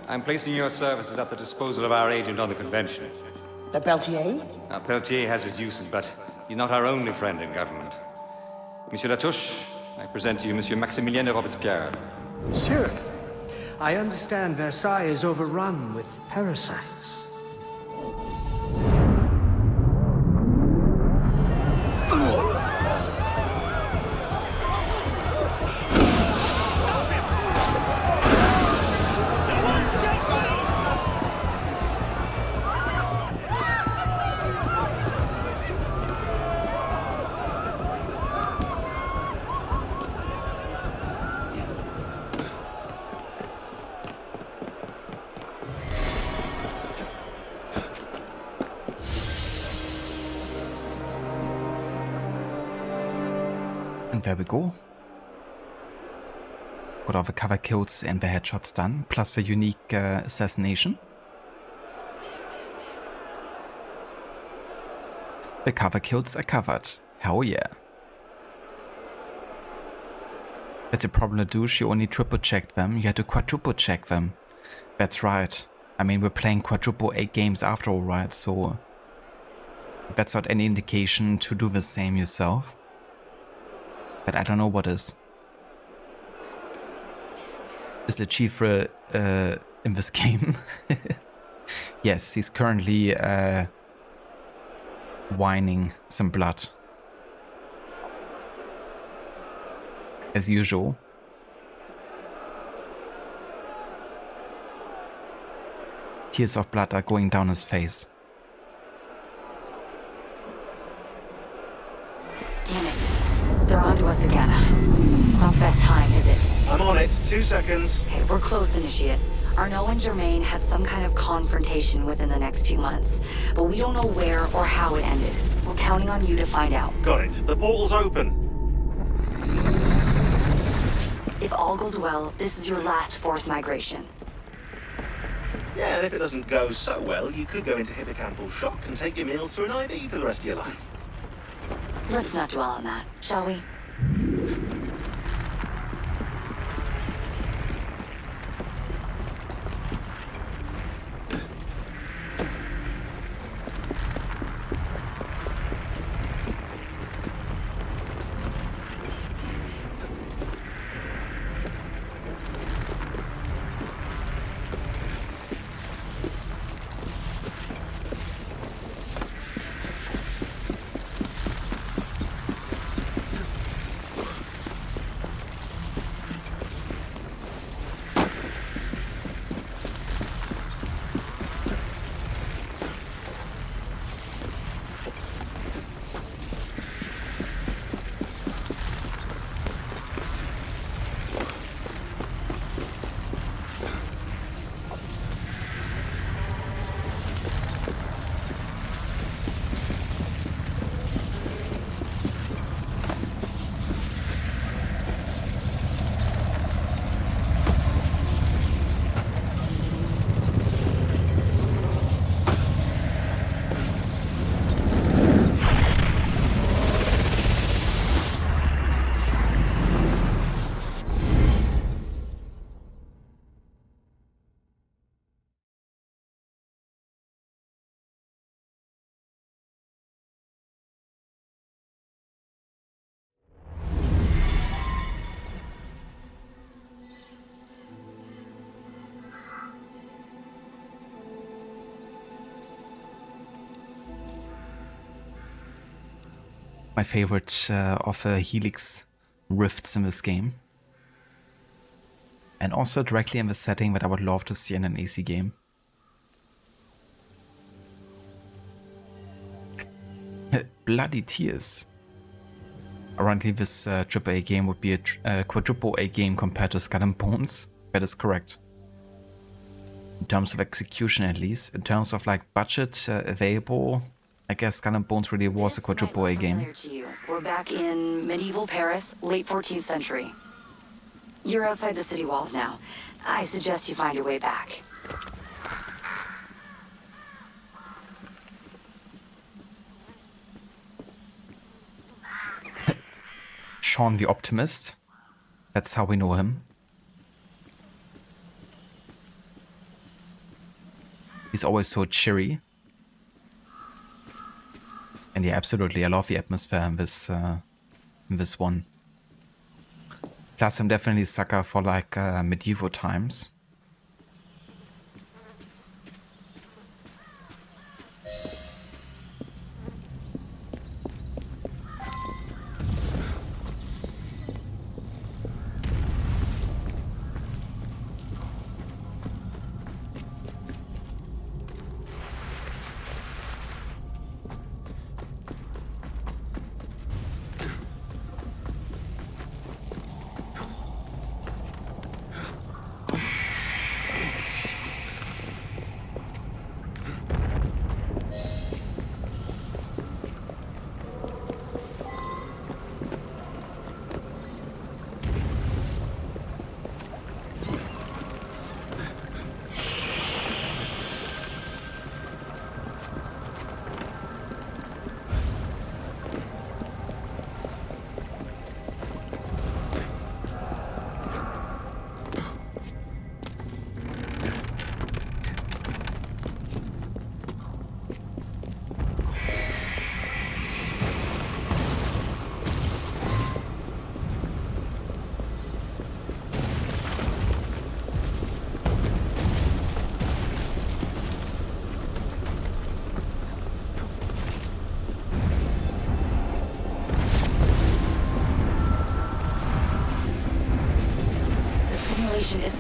Speaker 15: I'm placing your services at the disposal of our agent on the convention.
Speaker 12: The Peltier?
Speaker 15: Now, Peltier has his uses, but he's not our only friend in government. Monsieur Latouche, I present to you Monsieur Maximilien de Robespierre.
Speaker 6: Monsieur, I understand Versailles is overrun with parasites.
Speaker 1: And there we go. Got all the cover kills and the headshots done, plus the unique assassination. The cover kills are covered. Hell yeah. That's a problem, Latouche. You only triple checked them. You had to quadruple check them. That's right. I mean, we're playing quadruple A games after all, right? So if that's not any indication to do the same yourself. But I don't know what is. Is the chief in this game? Yes, he's currently whining some blood. As usual. Tears of blood are going down his face.
Speaker 16: Damn it. They're onto us again. It's not the best time, is it?
Speaker 4: I'm on it. 2 seconds.
Speaker 16: Okay, we're close, Initiate. Arnaud and Germain had some kind of confrontation within the next few months, but we don't know where or how it ended. We're counting on you to find out.
Speaker 4: Got it. The portal's open.
Speaker 16: If all goes well, this is your last forced migration.
Speaker 4: Yeah, and if it doesn't go so well, you could go into hippocampal shock and take your meals through an IV for the rest of your life.
Speaker 16: Let's not dwell on that, shall we?
Speaker 1: My favorite of the Helix rifts in this game. And also directly in the setting that I would love to see in an AC game. Bloody tears. Apparently this AAA game would be a quadruple A game compared to Skull and Bones. That is correct. In terms of execution at least. In terms of like budget available, I guess Skull and Bones really was a quadruple A game.
Speaker 16: We're back in medieval Paris, late 14th century. You're outside the city walls now. I suggest you find your way back.
Speaker 1: Sean the Optimist. That's how we know him. He's always so cheery. And yeah, absolutely, I love the atmosphere in this one. Plus, I'm definitely a sucker for like medieval times.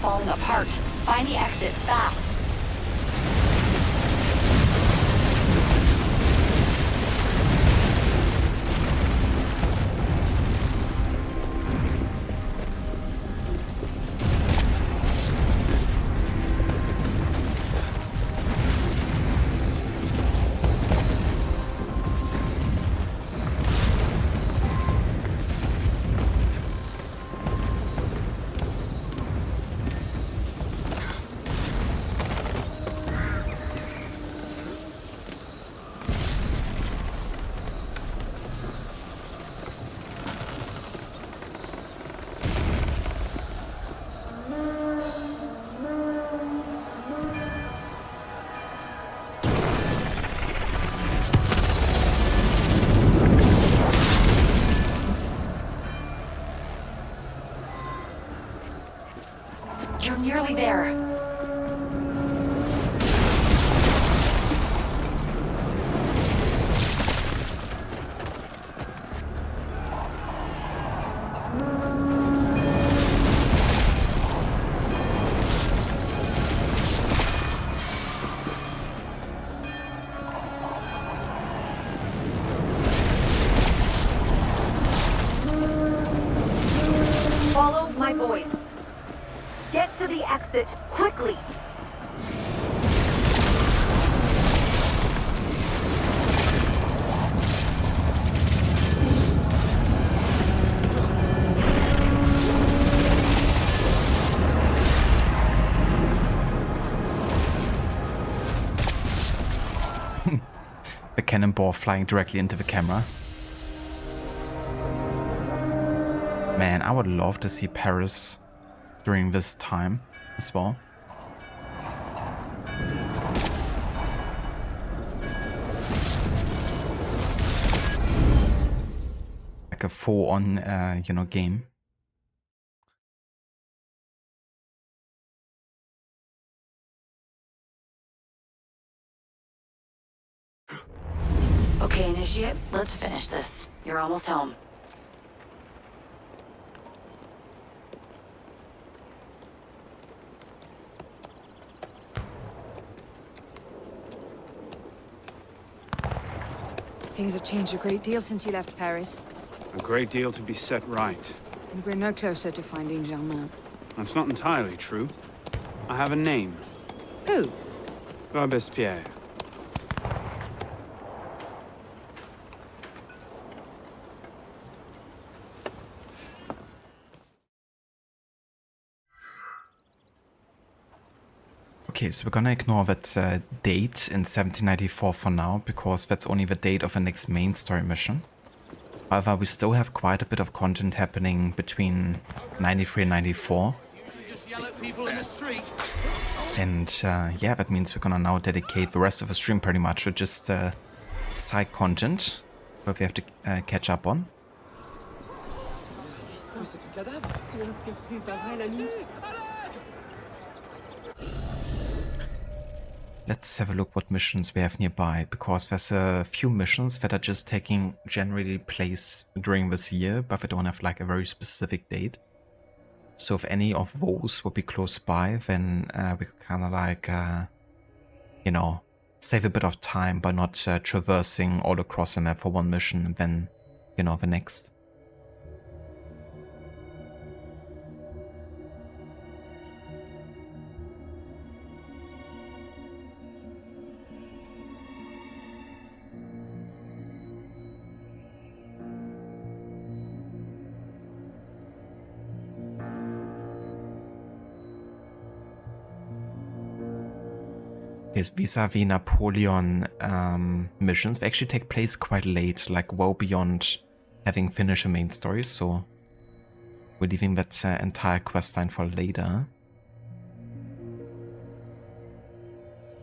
Speaker 16: falling apart. Find the exit, fast. You're nearly there. Follow my voice. Get to the exit, quickly!
Speaker 1: The cannonball flying directly into the camera. Man, I would love to see Paris during this time as well. Like a full-on, game.
Speaker 16: Okay, Initiate, let's finish this. You're almost home.
Speaker 5: Things have changed a great deal since you left Paris,
Speaker 3: A great deal to be set right.
Speaker 5: and we're no closer to finding Germain.
Speaker 3: That's not entirely true. I have a name.
Speaker 5: Who?
Speaker 3: Robespierre.
Speaker 1: Okay, so we're gonna ignore that date in 1794 for now, because that's only the date of the next main story mission. However, we still have quite a bit of content happening between 93 and 94. And yeah, that means we're gonna now dedicate the rest of the stream pretty much to just side content that we have to catch up on. Let's have a look what missions we have nearby, because there's a few missions that are just taking generally place during this year, but they don't have like a very specific date. So if any of those would be close by, then we could kind of like, save a bit of time by not traversing all across the map for one mission and then, the next. Vis-a-vis Napoleon missions, they actually take place quite late, like well beyond having finished the main story, so we're leaving that entire questline for later.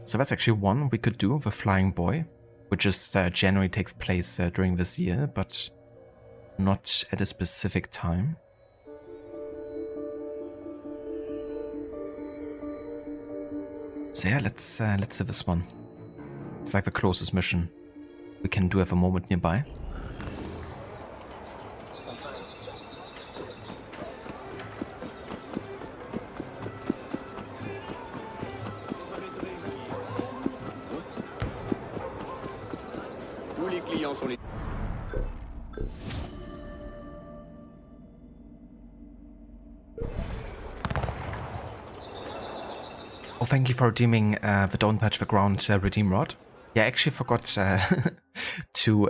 Speaker 1: So that's actually one we could do, the Flying Boy, which is generally takes place during this year, but not at a specific time. So yeah, let's do this one. It's like the closest mission we can do at the moment nearby.
Speaker 6: Tous les clients sont les...
Speaker 1: Oh, thank you for redeeming the Don't Touch the Ground redeem rod. Yeah, I actually forgot to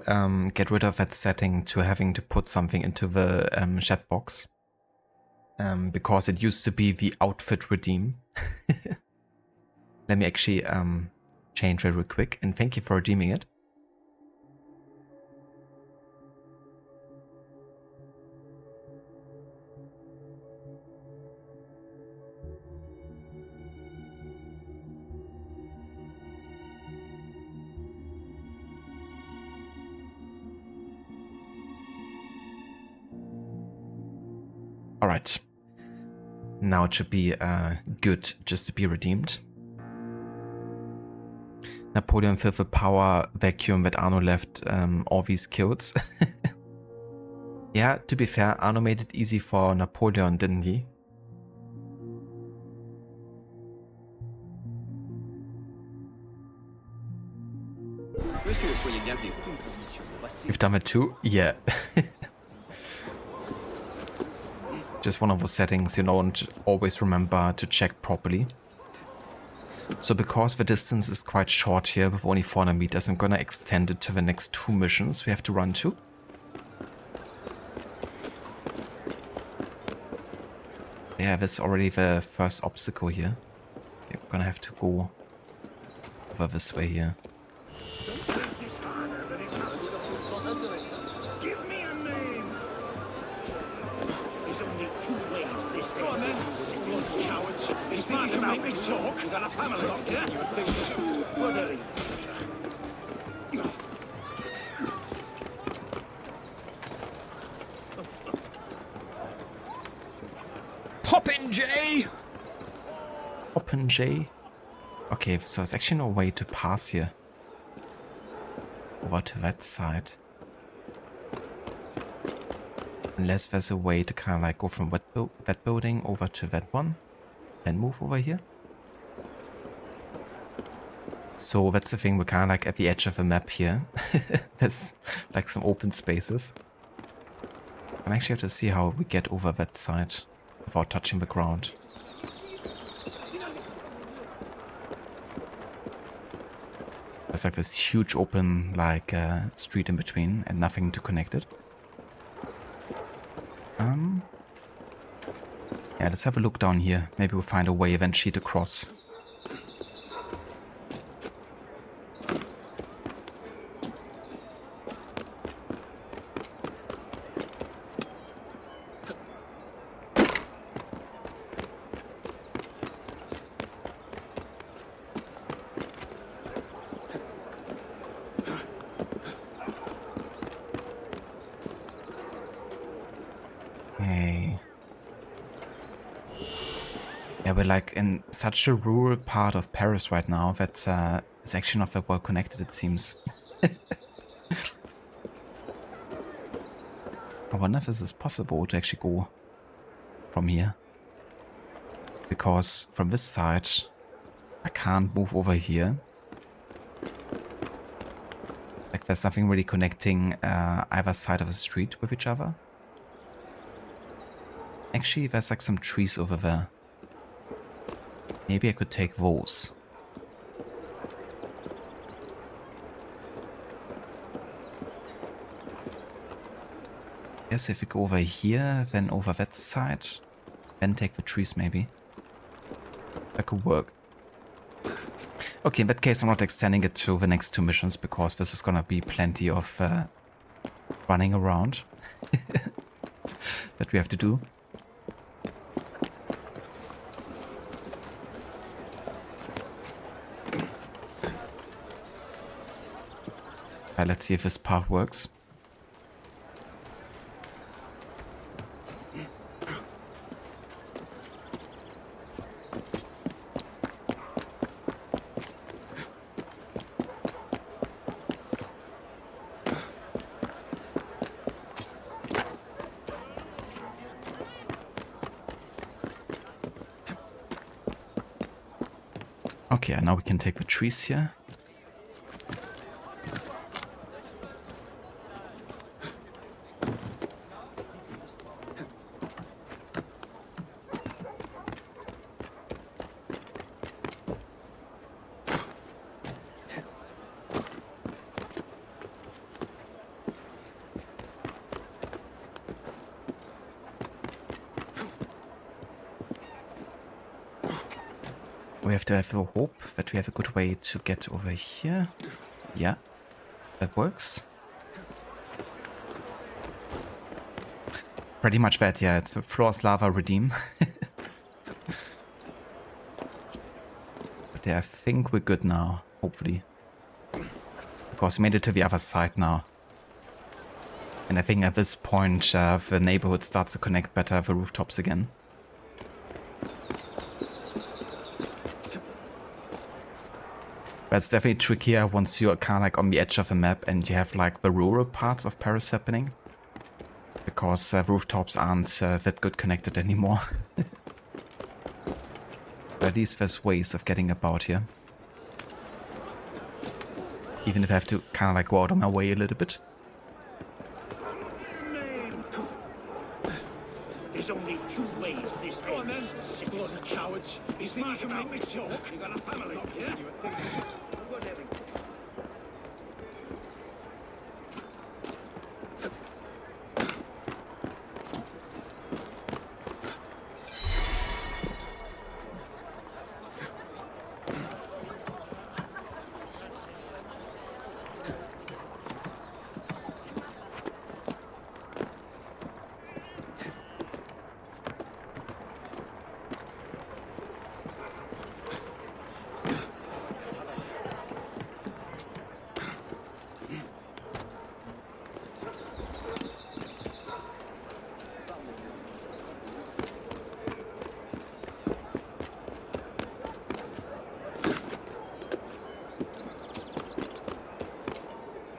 Speaker 1: get rid of that setting to having to put something into the chat box. Because it used to be the outfit redeem. Let me actually change it real quick, and thank you for redeeming it. Alright. Now it should be good just to be redeemed. Napoleon filled the power vacuum that Arno left all these kills. Yeah, to be fair, Arno made it easy for Napoleon, didn't he?
Speaker 6: Monsieur, soyez bienvenus.
Speaker 1: You've done it too? Yeah. Just one of those settings you don't always remember to check properly. So because the distance is quite short here with only 400 meters, I'm gonna extend it to the next 2 missions we have to run to. Yeah, that's already the first obstacle here. We're gonna have to go over this way here.
Speaker 6: Talk. You got a family, yeah? You think so? What are you?
Speaker 4: Poppin' J!
Speaker 1: Poppin' J? Okay, so there's actually no way to pass here. Over to that side. Unless there's a way to kind of like go from that building over to that one. Then move over here. So that's the thing, we're kind of like at the edge of the map here. There's like some open spaces. I actually have to see how we get over that side without touching the ground. There's like this huge open like street in between and nothing to connect it. Yeah, let's have a look down here. Maybe we'll find a way eventually to cross. Yeah, we're like in such a rural part of Paris right now that it's actually not that well connected, it seems. I wonder if this is possible to actually go from here. Because from this side, I can't move over here. Like there's nothing really connecting either side of the street with each other. Actually, there's like some trees over there. Maybe I could take those. Yes, if we go over here, then over that side, then take the trees maybe. That could work. Okay, in that case I'm not extending it to the next 2 missions because this is gonna be plenty of running around that we have to do. Let's see if this path works. Okay, now we can take the trees here. We have to have a hope that we have a good way to get over here. Yeah, that works. Pretty much that, yeah, it's a floor's lava redeem. But yeah, I think we're good now, hopefully. Because we made it to the other side now. And I think at this point the neighborhood starts to connect better, the rooftops again. But it's definitely trickier once you're kind of like on the edge of a map and you have like the rural parts of Paris happening. Because rooftops aren't that good connected anymore. But at least there's ways of getting about here. Even if I have to kind of like go out of my way a little bit.
Speaker 6: There's only two ways this Go on then, bloody cowards. You think you can make me talk? You got a family, yeah? You think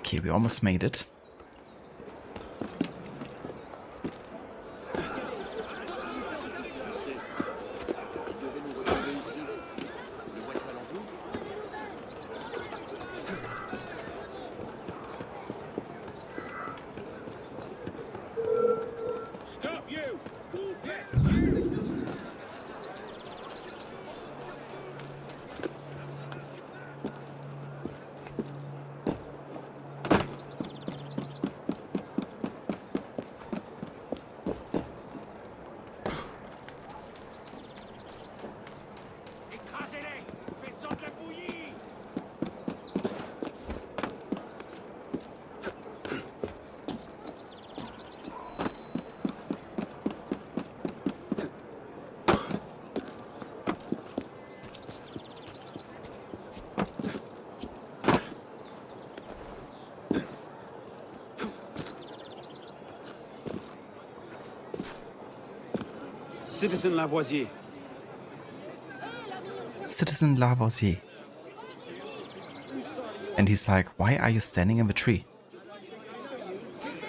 Speaker 1: Okay, we almost made it.
Speaker 6: Stop you!
Speaker 3: Citizen Lavoisier.
Speaker 1: Citizen Lavoisier. And he's like, why are you standing in the tree?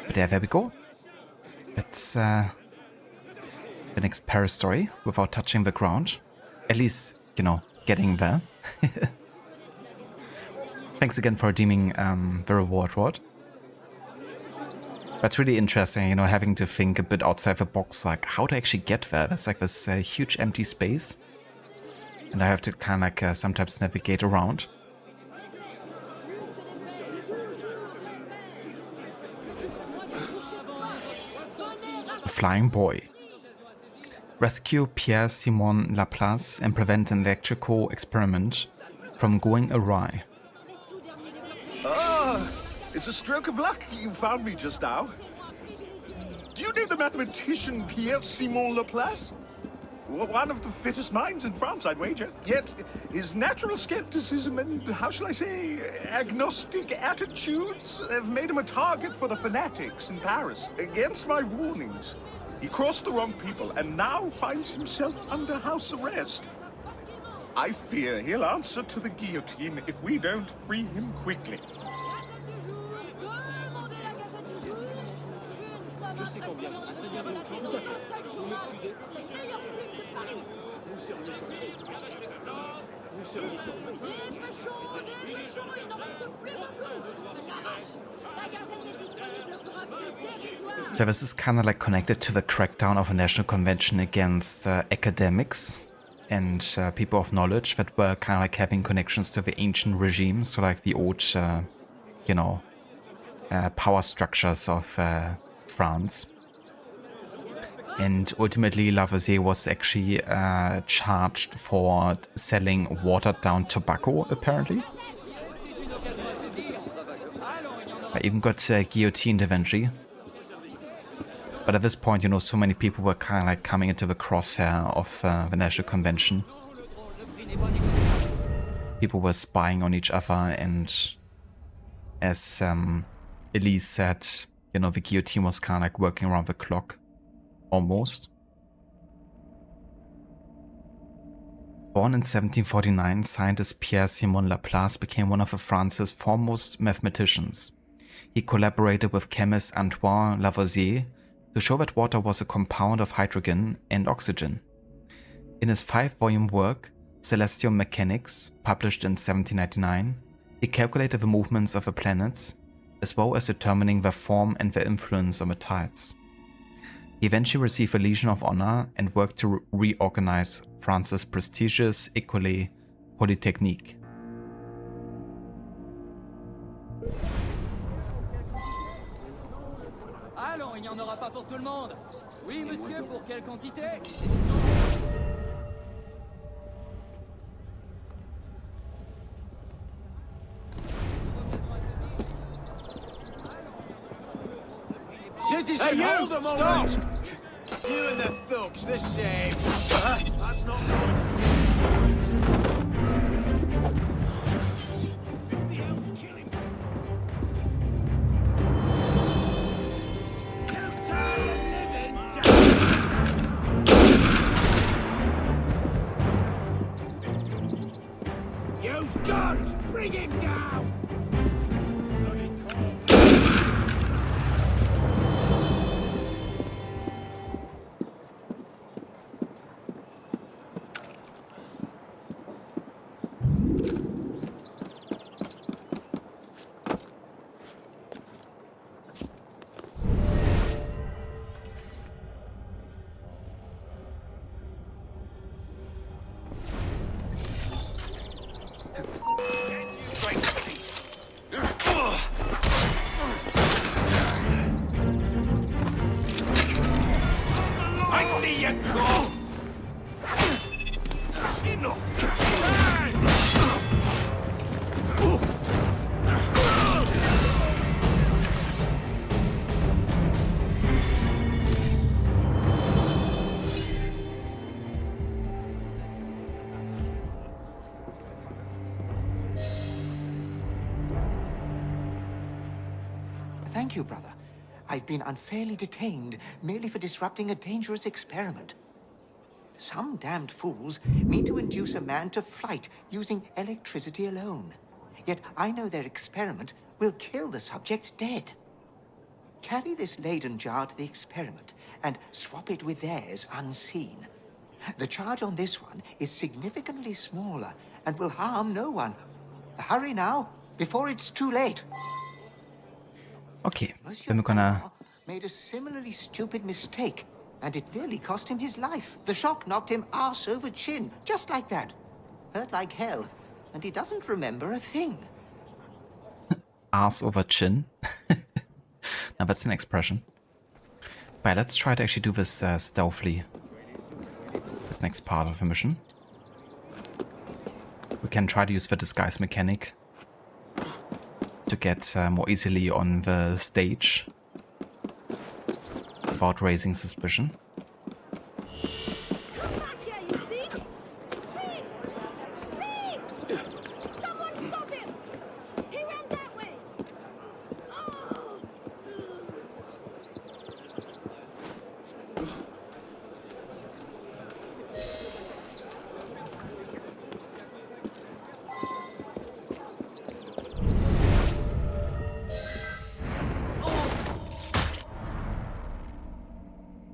Speaker 1: But yeah, there we go. That's the next Paris story without touching the ground. At least, you know, getting there. Thanks again for redeeming the reward, Rod. That's really interesting, you know, having to think a bit outside the box, like how to actually get there. There's like this huge empty space. And I have to kind of like sometimes navigate around. A flying boy. Rescue Pierre-Simon Laplace and prevent an electrical experiment from going awry.
Speaker 7: It's a stroke of luck you found me just now. Do you know the mathematician Pierre-Simon Laplace? One of the fittest minds in France, I'd wager. Yet his natural skepticism and, how shall I say, agnostic attitudes have made him a target for the fanatics in Paris. Against my warnings, he crossed the wrong people and now finds himself under house arrest. I fear he'll answer to the guillotine if we don't free him quickly.
Speaker 1: So this is kind of like connected to the crackdown of a national convention against academics and people of knowledge that were kind of like having connections to the ancient regime, so like the old, you know, power structures of France. And ultimately, Lavoisier was actually charged for selling watered down tobacco, apparently. I even got guillotined eventually. But at this point, you know, so many people were kind of like coming into the crosshair of the National Convention. People were spying on each other, and as Elise said, you know, the guillotine was kind of like working around the clock, almost. Born in 1749, scientist Pierre-Simon Laplace became one of France's foremost mathematicians. He collaborated with chemist Antoine Lavoisier to show that water was a compound of hydrogen and oxygen. In his 5-volume work, Celestial Mechanics, published in 1799, he calculated the movements of the planets, as well as determining their form and their influence on the tides. He eventually received the Legion of Honor and worked to reorganize France's prestigious École Polytechnique.
Speaker 6: Allons, il n'y en aura pas pour tout le monde. Oui, monsieur, pour quelle quantité?
Speaker 4: Citizen,
Speaker 6: Hey, you!
Speaker 4: hold a moment!
Speaker 6: Stop!
Speaker 4: You and the thugs, the same. That's not good.
Speaker 6: Use guns! Bring him down!
Speaker 4: I see you go!
Speaker 17: Thank you, brother. I've been unfairly detained merely for disrupting a dangerous experiment. Some damned fools mean to induce a man to flight using electricity alone. Yet I know their experiment will kill the subject dead. Carry this Leyden jar to the experiment and swap it with theirs unseen. The charge on this one is significantly smaller and will harm no one. Hurry now, before it's too late.
Speaker 1: Okay, then we're gonna...
Speaker 17: made a similarly stupid mistake, and it nearly cost him his life. The shock knocked him arse over chin, just like that. Hurt like hell, and he doesn't remember a thing.
Speaker 1: Arse over chin? Now that's an expression. But let's try to actually do this stealthily. This next part of the mission. We can try to use the disguise mechanic to get more easily on the stage without raising suspicion.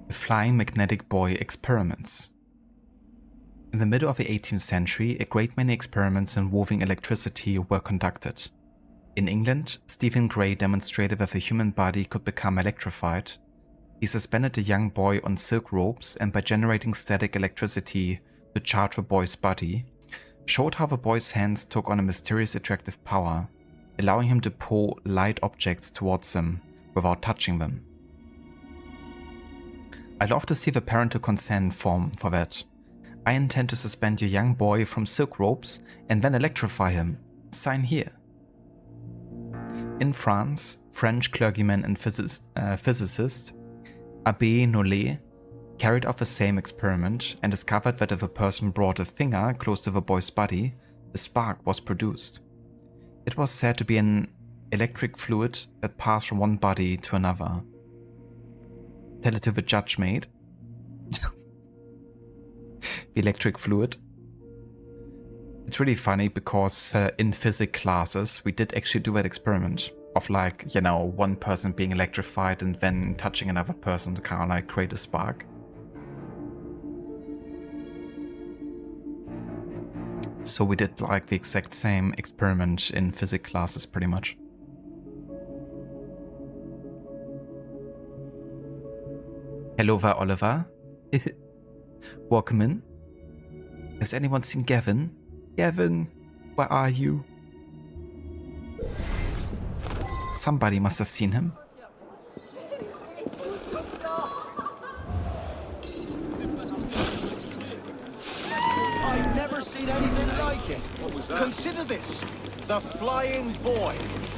Speaker 1: Flying magnetic buoy experiments. In the middle of the 18th century, a great many experiments involving electricity were conducted. In England, Stephen Gray demonstrated that the human body could become electrified. He suspended a young boy on silk ropes and by generating static electricity to charge the boy's body, showed how the boy's hands took on a mysterious attractive power, allowing him to pull light objects towards him without touching them. I'd love to see the parental consent form for that. I intend to suspend your young boy from silk ropes and then electrify him. Sign here. In France, French clergyman and physicist Abbé Nollet carried out the same experiment and discovered that if a person brought a finger close to the boy's body, a spark was produced. It was said to be an electric fluid that passed from one body to another. Tell it to the judge, mate. The electric fluid. It's really funny because in physics classes we did actually do that experiment of like, you know, one person being electrified and then touching another person to kind of like create a spark. So we did like the exact same experiment in physics classes pretty much. Hello there, Oliver. Welcome in. Has anyone seen Gavin? Gavin, where are you? Somebody must have seen him.
Speaker 4: I've never seen anything like it. Consider this. The flying boy.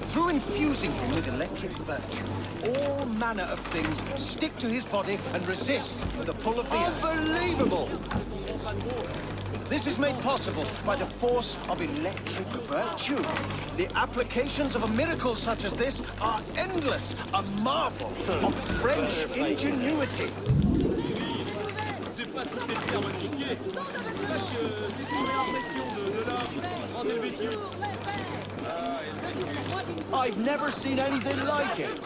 Speaker 4: Through infusing him with electric virtue, all manner of things stick to his body and resist the pull of the earth. Unbelievable! This is made possible by the force of electric virtue. The applications of a miracle such as this are endless, a marvel of French ingenuity. I've never seen anything like it.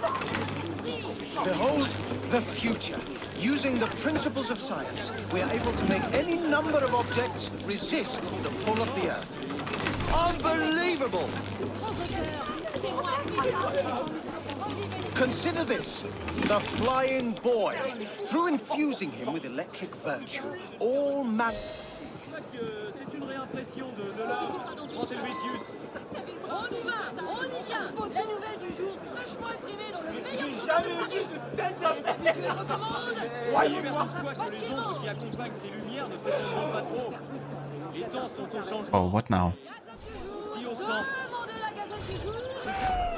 Speaker 4: Behold the future. Using the principles of science, we are able to make any number of objects resist the pull of the earth. Unbelievable! Consider this. The flying boy. Through infusing him with electric virtue, all man...
Speaker 6: C'est une réimpression de l'art. Grand Helvétius. On y va, on y vient. La nouvelle du jour, fraîchement imprimée dans le meilleur... J'ai jamais vu de telles affaires. Croyez-moi que les ombres qui accompagnent ces lumières ne s'étendront pas trop. Les temps sont au changement.
Speaker 1: Oh, what now?
Speaker 6: Si on sent... la gazette du jour.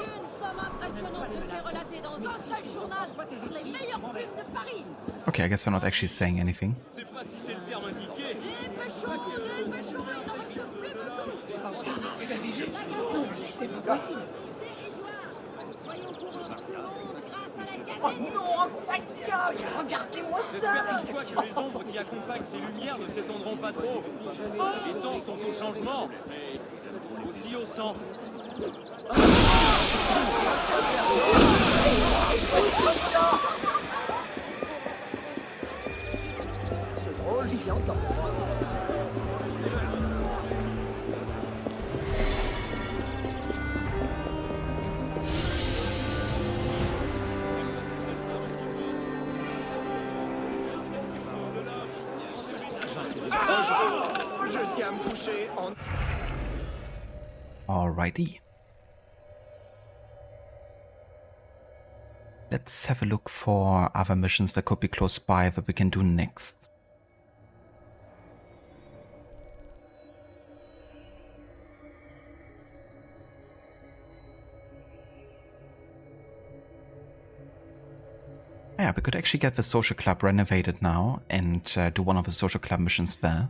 Speaker 6: Une somme impressionnante de faits relatés dans un seul journal sur les meilleures plumes de Paris.
Speaker 1: Okay, I guess we're not actually saying anything.
Speaker 6: Je sais pas si c'est le terme indiqué. Dépêchons, il n'en reste plus beaucoup. C'est pas possible. Soyez au courant par tout le monde grâce à la gazette. Oh non, incroyable! Regardez-moi ça! J'espère qu'il soit que les ombres qui accompagnent ces lumières ne s'étendront pas trop. Les temps sont au changement, mais aussi au sang.
Speaker 4: C'est drôle, s'y entend. Je tiens à me coucher en...
Speaker 1: Alrighty. Let's have a look for other missions that could be close by that we can do next. Yeah, we could actually get the social club renovated now and do one of the social club missions there.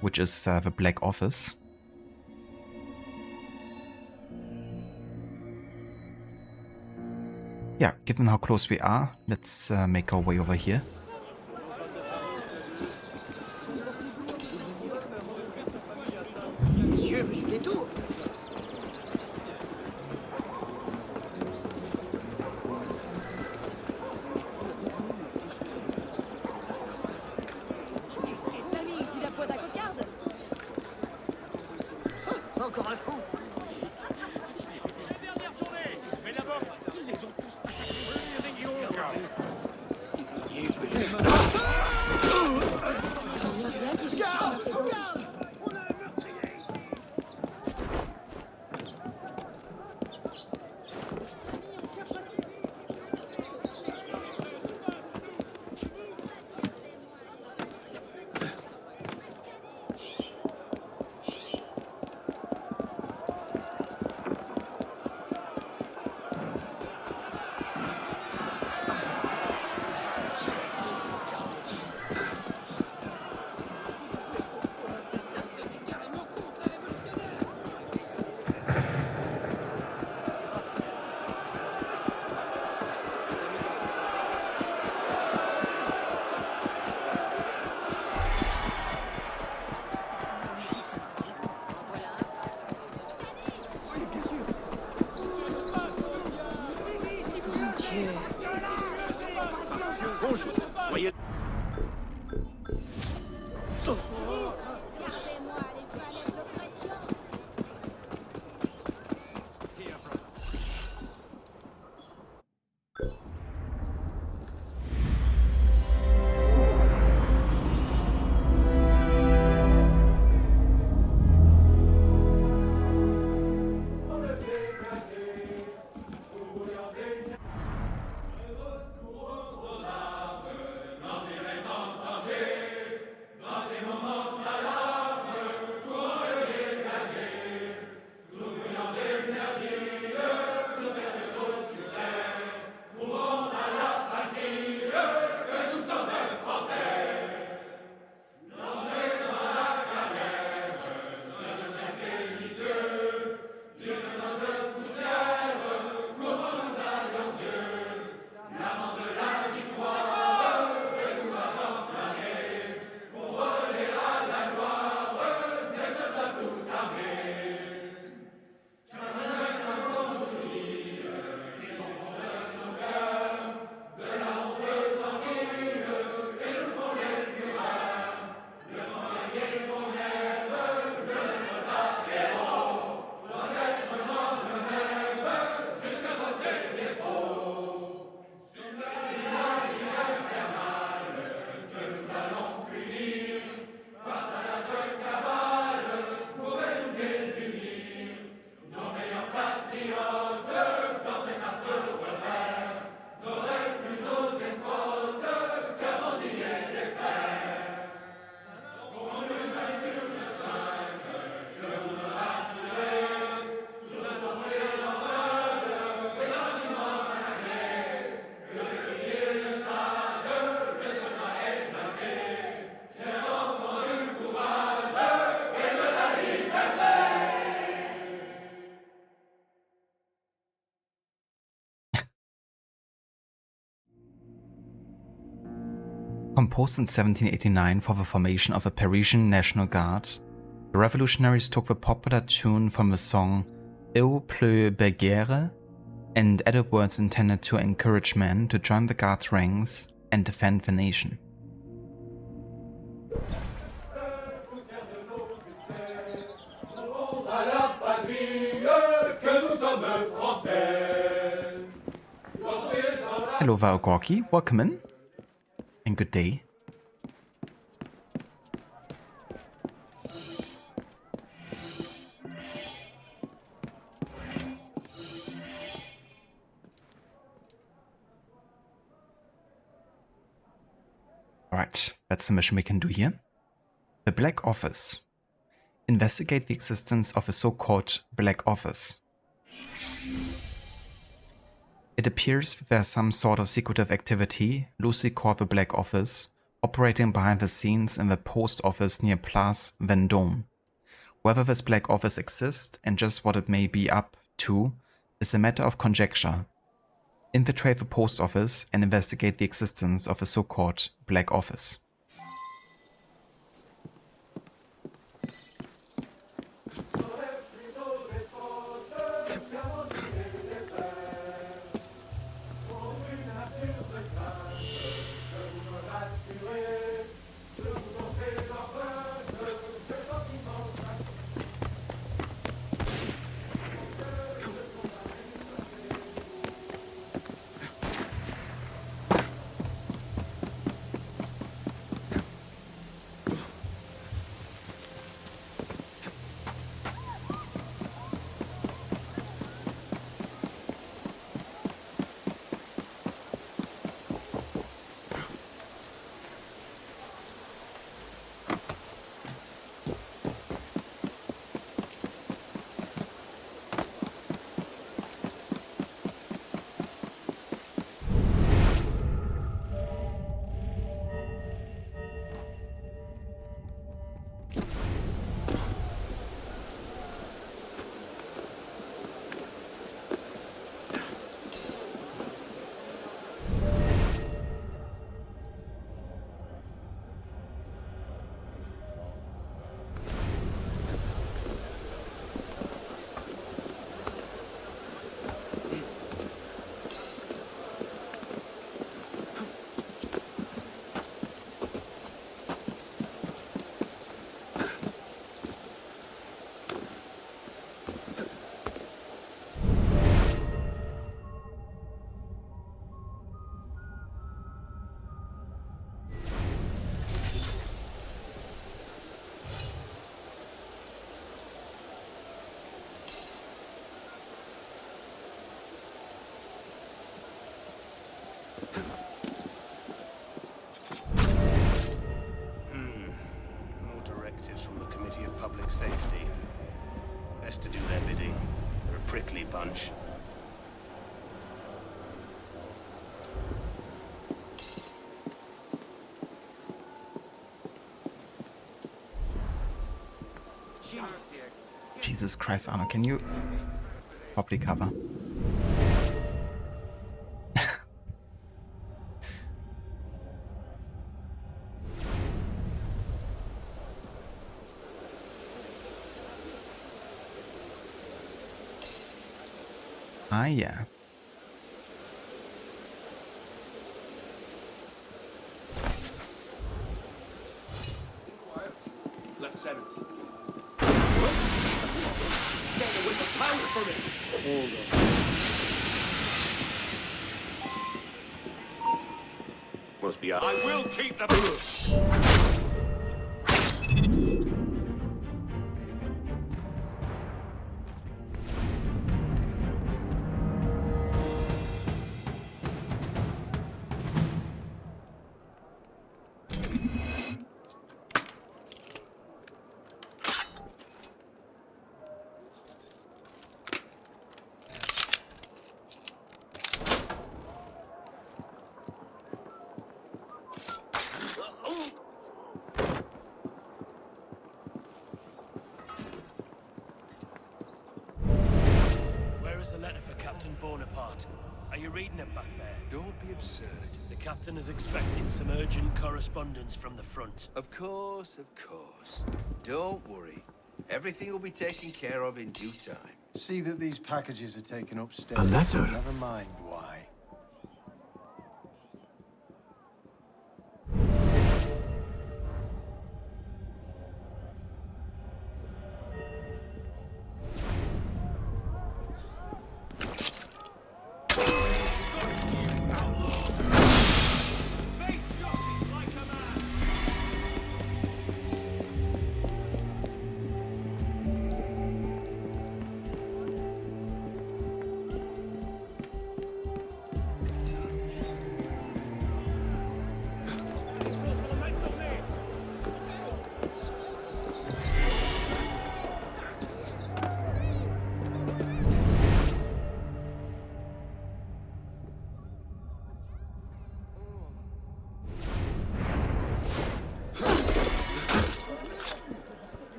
Speaker 1: Which is the Black Office. Yeah, given how close we are, let's make our way over here.
Speaker 4: Monsieur, monsieur Détour. Encore un fou. Dieu. Bonjour, soyez...
Speaker 1: Composed in 1789 for the formation of the Parisian National Guard, the revolutionaries took the popular tune from the song Il pleut bergère and added words intended to encourage men to join the Guard's ranks and defend the nation. Hello Vaogorki, welcome in, and good day. Alright, that's the mission we can do here. The Black Office. Investigate the existence of a so-called Black Office. It appears that there's some sort of secretive activity, loosely called the Black Office, operating behind the scenes in the post office near Place Vendôme. Whether this Black Office exists and just what it may be up to is a matter of conjecture. Infiltrate the post office and investigate the existence of a so-called Black Office.
Speaker 4: Latouche.
Speaker 1: Jesus Christ, Arno, can you probably cover? Ah, yeah.
Speaker 4: Lieutenant. Getting with the pound for it. Hold on. Must be I will keep the
Speaker 6: The letter for Captain Bonaparte. Are you reading it back there?
Speaker 4: Don't be absurd.
Speaker 6: The captain is expecting some urgent correspondence from the front.
Speaker 2: Of course, of course. Don't worry. Everything will be taken care of in due time.
Speaker 14: See that these packages are taken upstairs.
Speaker 2: A letter?
Speaker 14: Never mind why.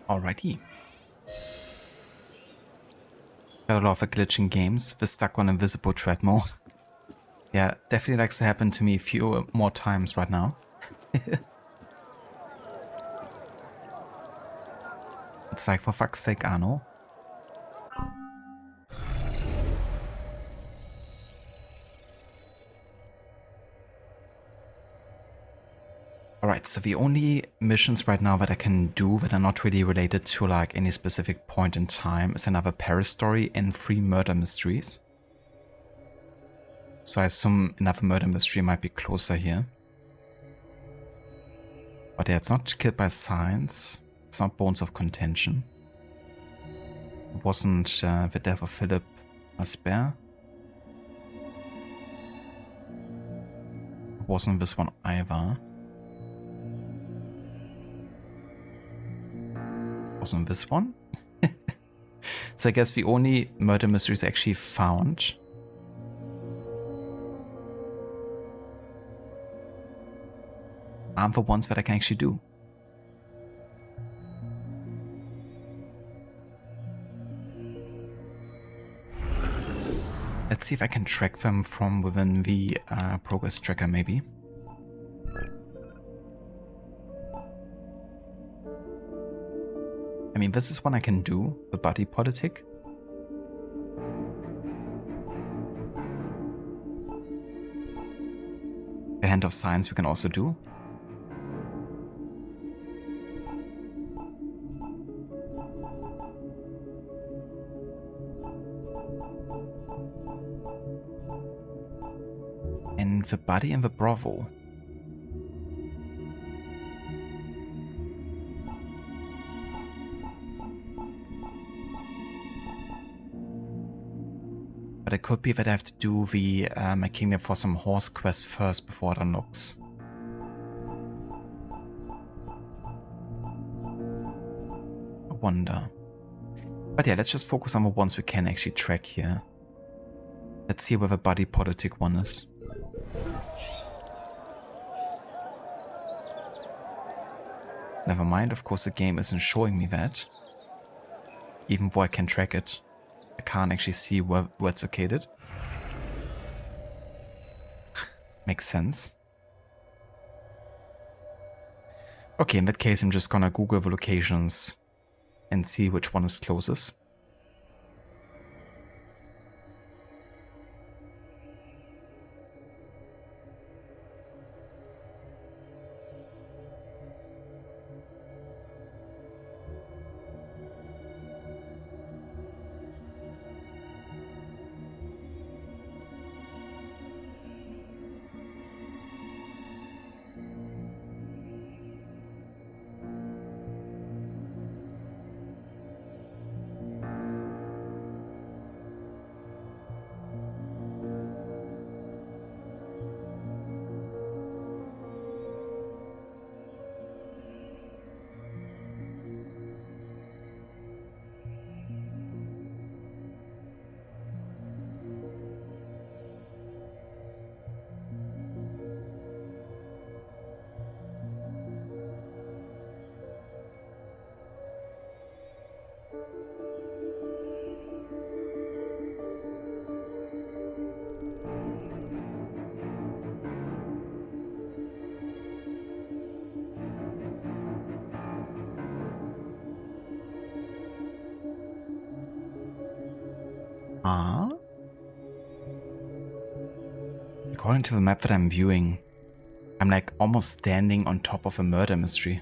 Speaker 1: Alrighty. Got a lot of glitching games. We're stuck on invisible treadmill. Yeah, definitely likes to happen to me a few more times right now. It's like, for fuck's sake, Arno. Alright, so the only missions right now that I can do that are not really related to like any specific point in time is another Paris story and 3 murder mysteries. So I assume another murder mystery might be closer here. But yeah, it's not Killed by Science. It's not Bones of Contention. It wasn't the death of Philip Asper. It wasn't this one either. Wasn't this one? So I guess the only murder mysteries I actually found aren't the ones that I can actually do. Let's see if I can track them from within the progress tracker maybe. I mean, this is one I can do, the Body Politic. The Hand of Science we can also do. And the Body and the Bravo. But it could be that I have to do the my kingdom for some horse quest first before it unlocks. I wonder. But yeah, let's just focus on the ones we can actually track here. Let's see where the Body Politic one is. Never mind, of course the game isn't showing me that. Even though I can track it. I can't actually see where it's located. Makes sense. Okay, in that case I'm just gonna Google the locations and see which one is closest. According to the map that I'm viewing, I'm like almost standing on top of a murder mystery.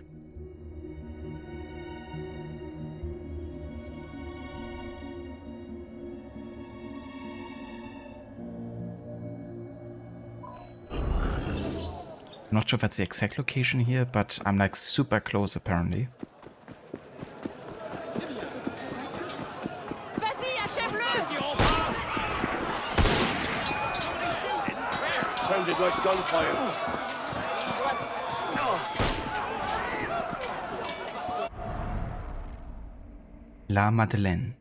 Speaker 1: I'm not sure if that's the exact location here, but I'm like super close apparently.
Speaker 2: Sounded like gunfire.
Speaker 1: La Madeleine.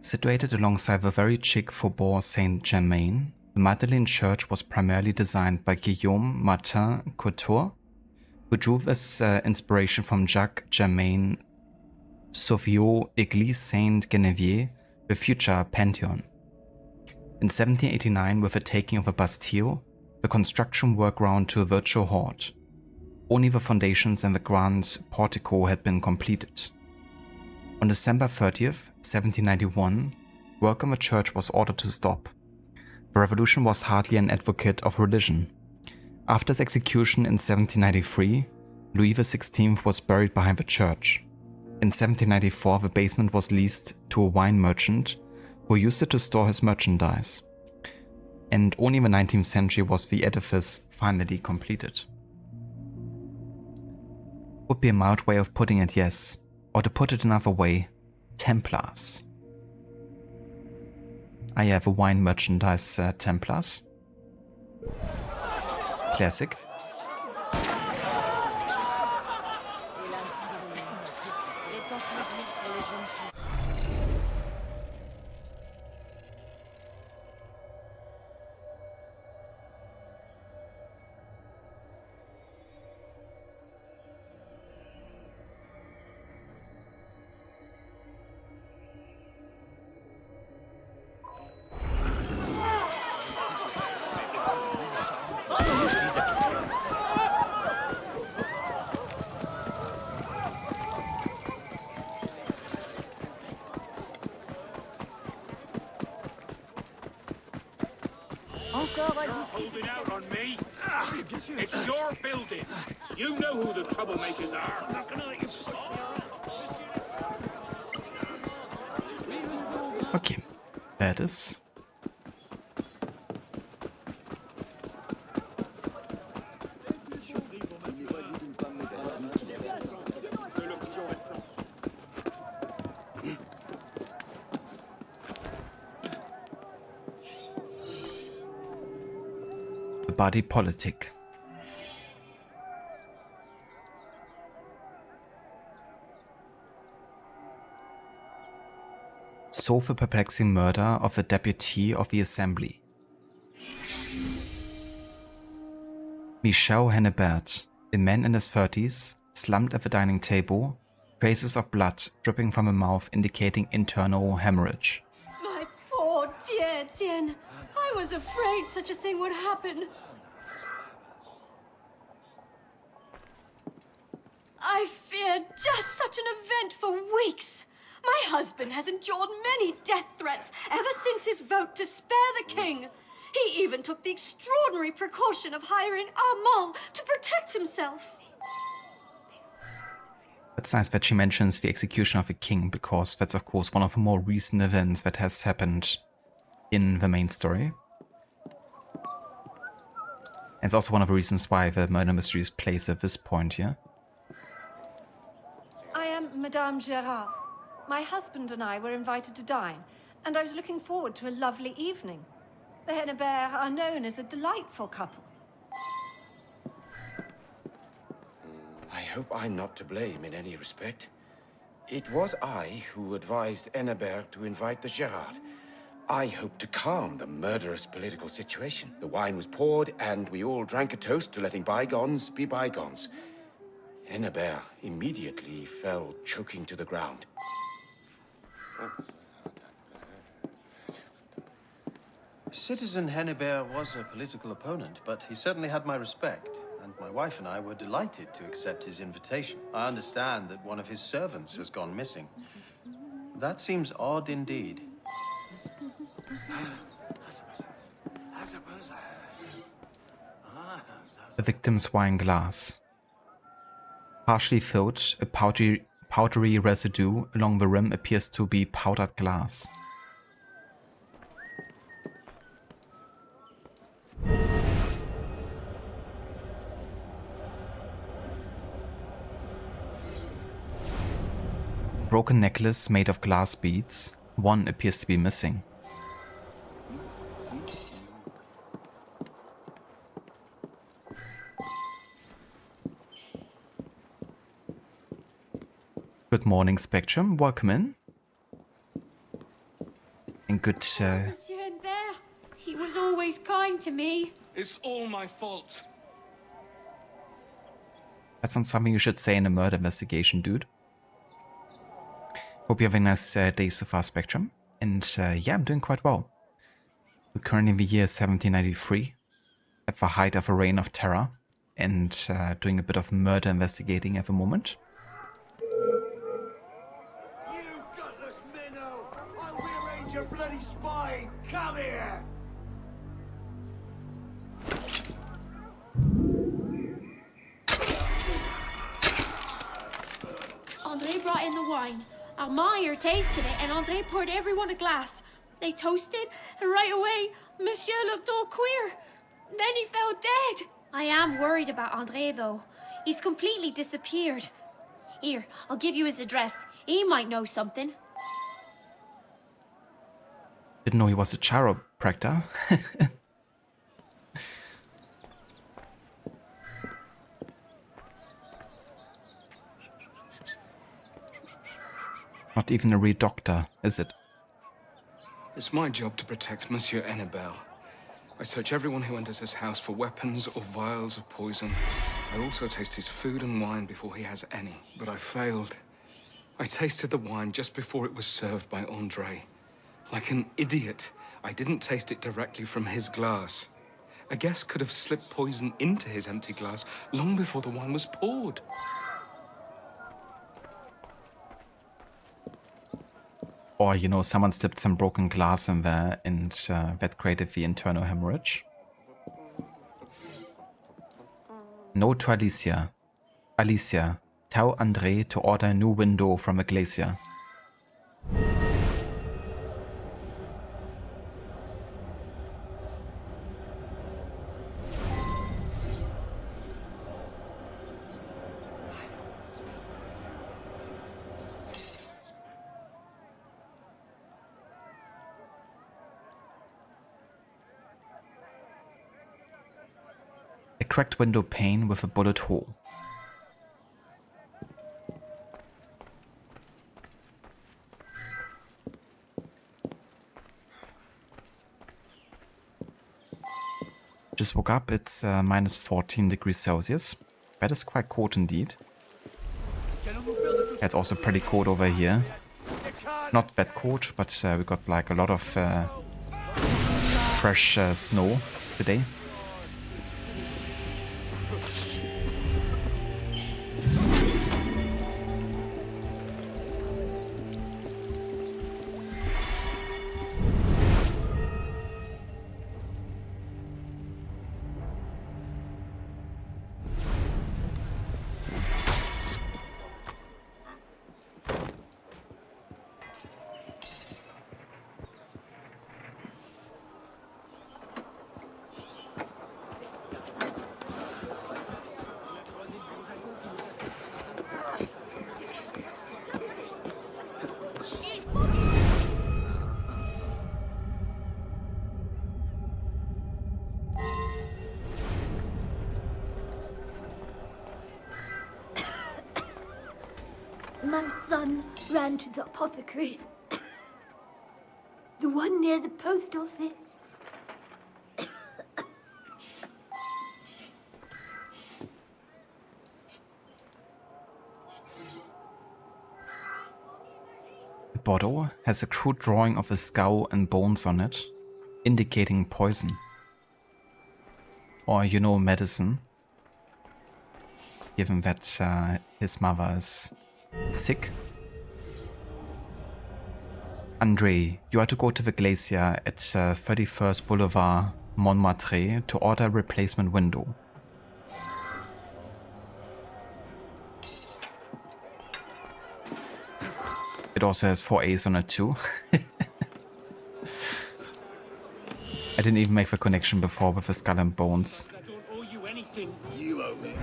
Speaker 1: Situated alongside the very chic Faubourg Saint-Germain, the Madeleine Church was primarily designed by Guillaume Martin Couture, who drew this inspiration from Jacques Germain Sauvio's Église Sainte-Geneviève, the future Pantheon. In 1789, with the taking of the Bastille, the construction work ground to a virtual halt. Only the foundations and the grand portico had been completed. On December 30th, 1791, work on the church was ordered to stop. The revolution was hardly an advocate of religion. After his execution in 1793, Louis XVI was buried behind the church. In 1794, the basement was leased to a wine merchant who used it to store his merchandise. And only in the 19th century was the edifice finally completed. Would be a mild way of putting it, yes. Or to put it another way, Templars. I have a wine merchandise Templars. Classic.
Speaker 6: Holding out on me? It's your building. You know who the troublemakers are. I'm not gonna let you push me around.
Speaker 1: Okay, that is. Body Politic. Solve the perplexing murder of a deputy of the Assembly. Michel Hennebert, a man in his 30s, slumped at the dining table, traces of blood dripping from a mouth indicating internal hemorrhage.
Speaker 18: My poor dear Etienne. I was afraid such a thing would happen. I feared just such an event for weeks. My husband has endured many death threats ever since his vote to spare the king. He even took the extraordinary precaution of hiring Armand to protect himself.
Speaker 1: It's nice that she mentions the execution of the king, because that's of course one of the more recent events that has happened in the main story. And it's also one of the reasons why the murder mystery is placed at this point here.
Speaker 18: I am Madame Gérard. My husband and I were invited to dine, and I was looking forward to a lovely evening. The Henneberts are known as a delightful couple.
Speaker 19: I hope I'm not to blame in any respect. It was I who advised Hennebert to invite the Gérard. I hoped to calm the murderous political situation. The wine was poured, and we all drank a toast to letting bygones be bygones. Hennebert immediately fell choking to the ground.
Speaker 4: Citizen Hennebert was a political opponent, but he certainly had my respect, and my wife and I were delighted to accept his invitation. I understand that one of his servants has gone missing. That seems odd indeed.
Speaker 1: The victim's wine glass. Partially filled, a powdery residue along the rim appears to be powdered glass. Broken necklace made of glass beads. One appears to be missing. Good morning, Spectrum. Welcome in. And good,
Speaker 18: Monsieur Henbert, he was always kind to me.
Speaker 3: It's all my fault.
Speaker 1: That's not something you should say in a murder investigation, dude. Hope you're having a nice day so far, Spectrum. And yeah, I'm doing quite well. We're currently in the year 1793, at the height of a reign of terror, and doing a bit of murder investigating at the moment.
Speaker 2: Your bloody spy! Come here!
Speaker 18: André brought in the wine. Armand here tasted it, and André poured everyone a glass. They toasted, and right away, Monsieur looked all queer. Then he fell dead. I am worried about André, though. He's completely disappeared. Here, I'll give you his address. He might know something.
Speaker 1: Didn't know he was a chiropractor. Not even a real doctor, is it?
Speaker 3: It's my job to protect Monsieur Hennebert. I search everyone who enters this house for weapons or vials of poison. I also taste his food and wine before he has any, but I failed. I tasted the wine just before it was served by André. Like an idiot, I didn't taste it directly from his glass. A guest could have slipped poison into his empty glass long before the wine was poured.
Speaker 1: Or, you know, someone slipped some broken glass in there and that created the internal hemorrhage. Note to Alicia. Alicia, tell André to order a new window from a glacier. cracked window pane with a bullet hole. Just woke up, it's minus 14 degrees Celsius. That is quite cold indeed. It's also pretty cold over here. Not that cold, but we got like a lot of fresh snow today.
Speaker 20: My son ran to the apothecary. The one near the post office.
Speaker 1: The bottle has a crude drawing of a skull and bones on it, indicating poison. Or, you know, medicine. Given that his mother is sick. Andre, you are to go to the glacier at 31st Boulevard, Montmartre, to order a replacement window. It also has 4 A's on it too. I didn't even make the connection before with the skull and bones.
Speaker 6: I don't owe you anything. You owe me.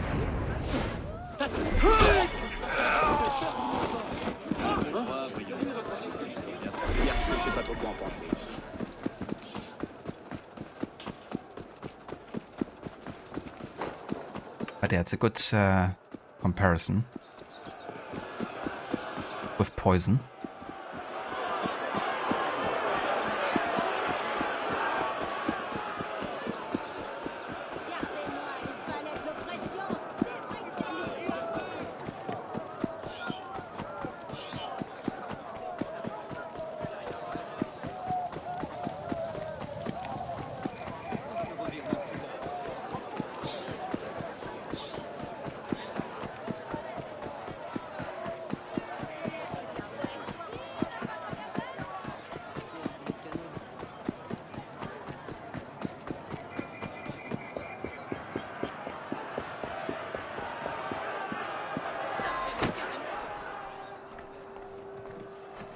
Speaker 1: But yeah, it's a good comparison with poison.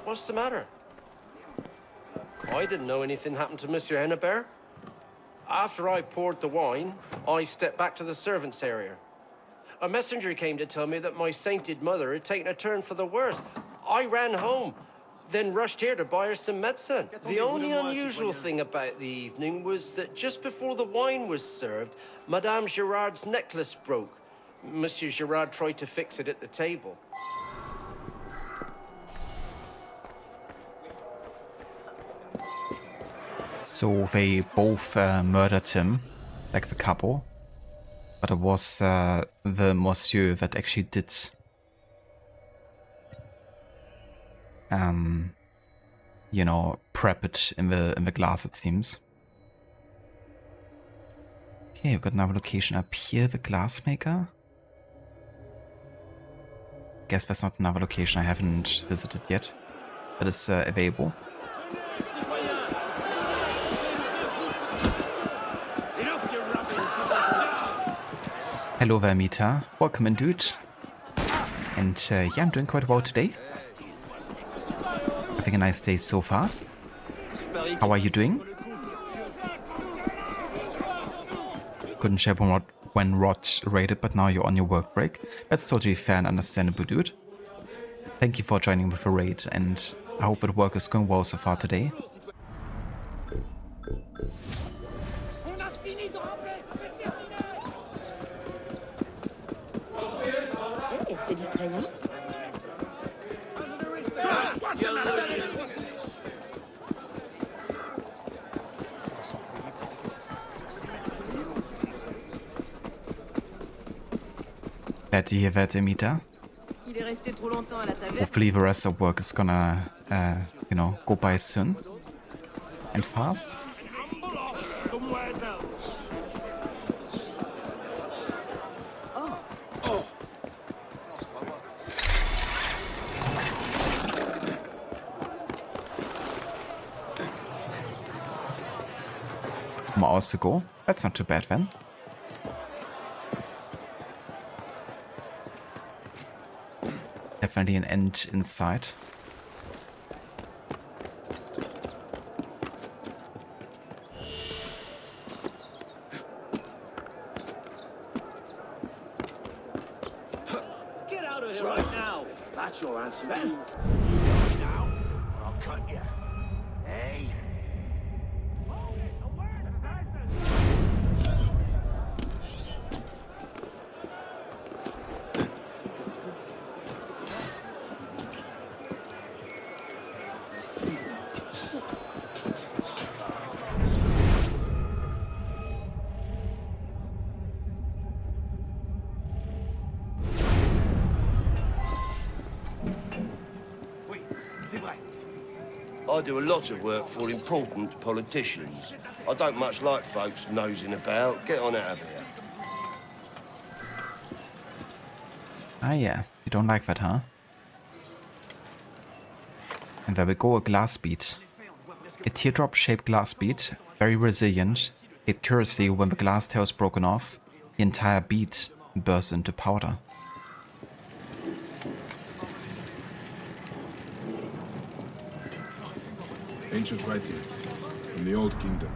Speaker 2: What's the matter? I didn't know anything happened to Monsieur Hennebert. After I poured the wine, I stepped back to the servants' area. A messenger came to tell me that my sainted mother had taken a turn for the worse. I ran home, then rushed here to buy her some medicine. The only unusual thing about the evening was that just before the wine was served, Madame Girard's necklace broke. Monsieur Girard tried to fix it at the table.
Speaker 1: So they both murdered him, like the couple, but it was the monsieur that actually did, you know, prep it in the glass, it seems. Okay, we've got another location up here, the glassmaker. Guess that's not another location I haven't visited yet, but it's available. Hello there, Mita. Welcome in, dude. And yeah, I'm doing quite well today. Having a nice day so far. How are you doing? Couldn't share when Rod raided, but now you're on your work break. That's totally fair and understandable, dude. Thank you for joining with a raid, and I hope that work is going well so far today.
Speaker 8: crayon?
Speaker 1: Glad to hear that, Amita.
Speaker 6: Il est resté trop longtemps à la taverne.
Speaker 1: Hopefully the rest of work is gonna, you know, go by soon. And fast. More hours to go. That's not too bad then. Definitely an end in sight.
Speaker 6: Get out of here right now!
Speaker 4: That's your answer then. Now, or I'll cut you. Hey?
Speaker 21: I do a lot of work for important politicians. I don't much like folks nosing about. Get on out of here.
Speaker 1: Ah yeah, you don't like that, huh? And there we go, a glass bead. A teardrop-shaped glass bead, very resilient. Yet curiously, when the glass tail is broken off, the entire bead bursts into powder.
Speaker 22: Ancient writing from the Old Kingdom.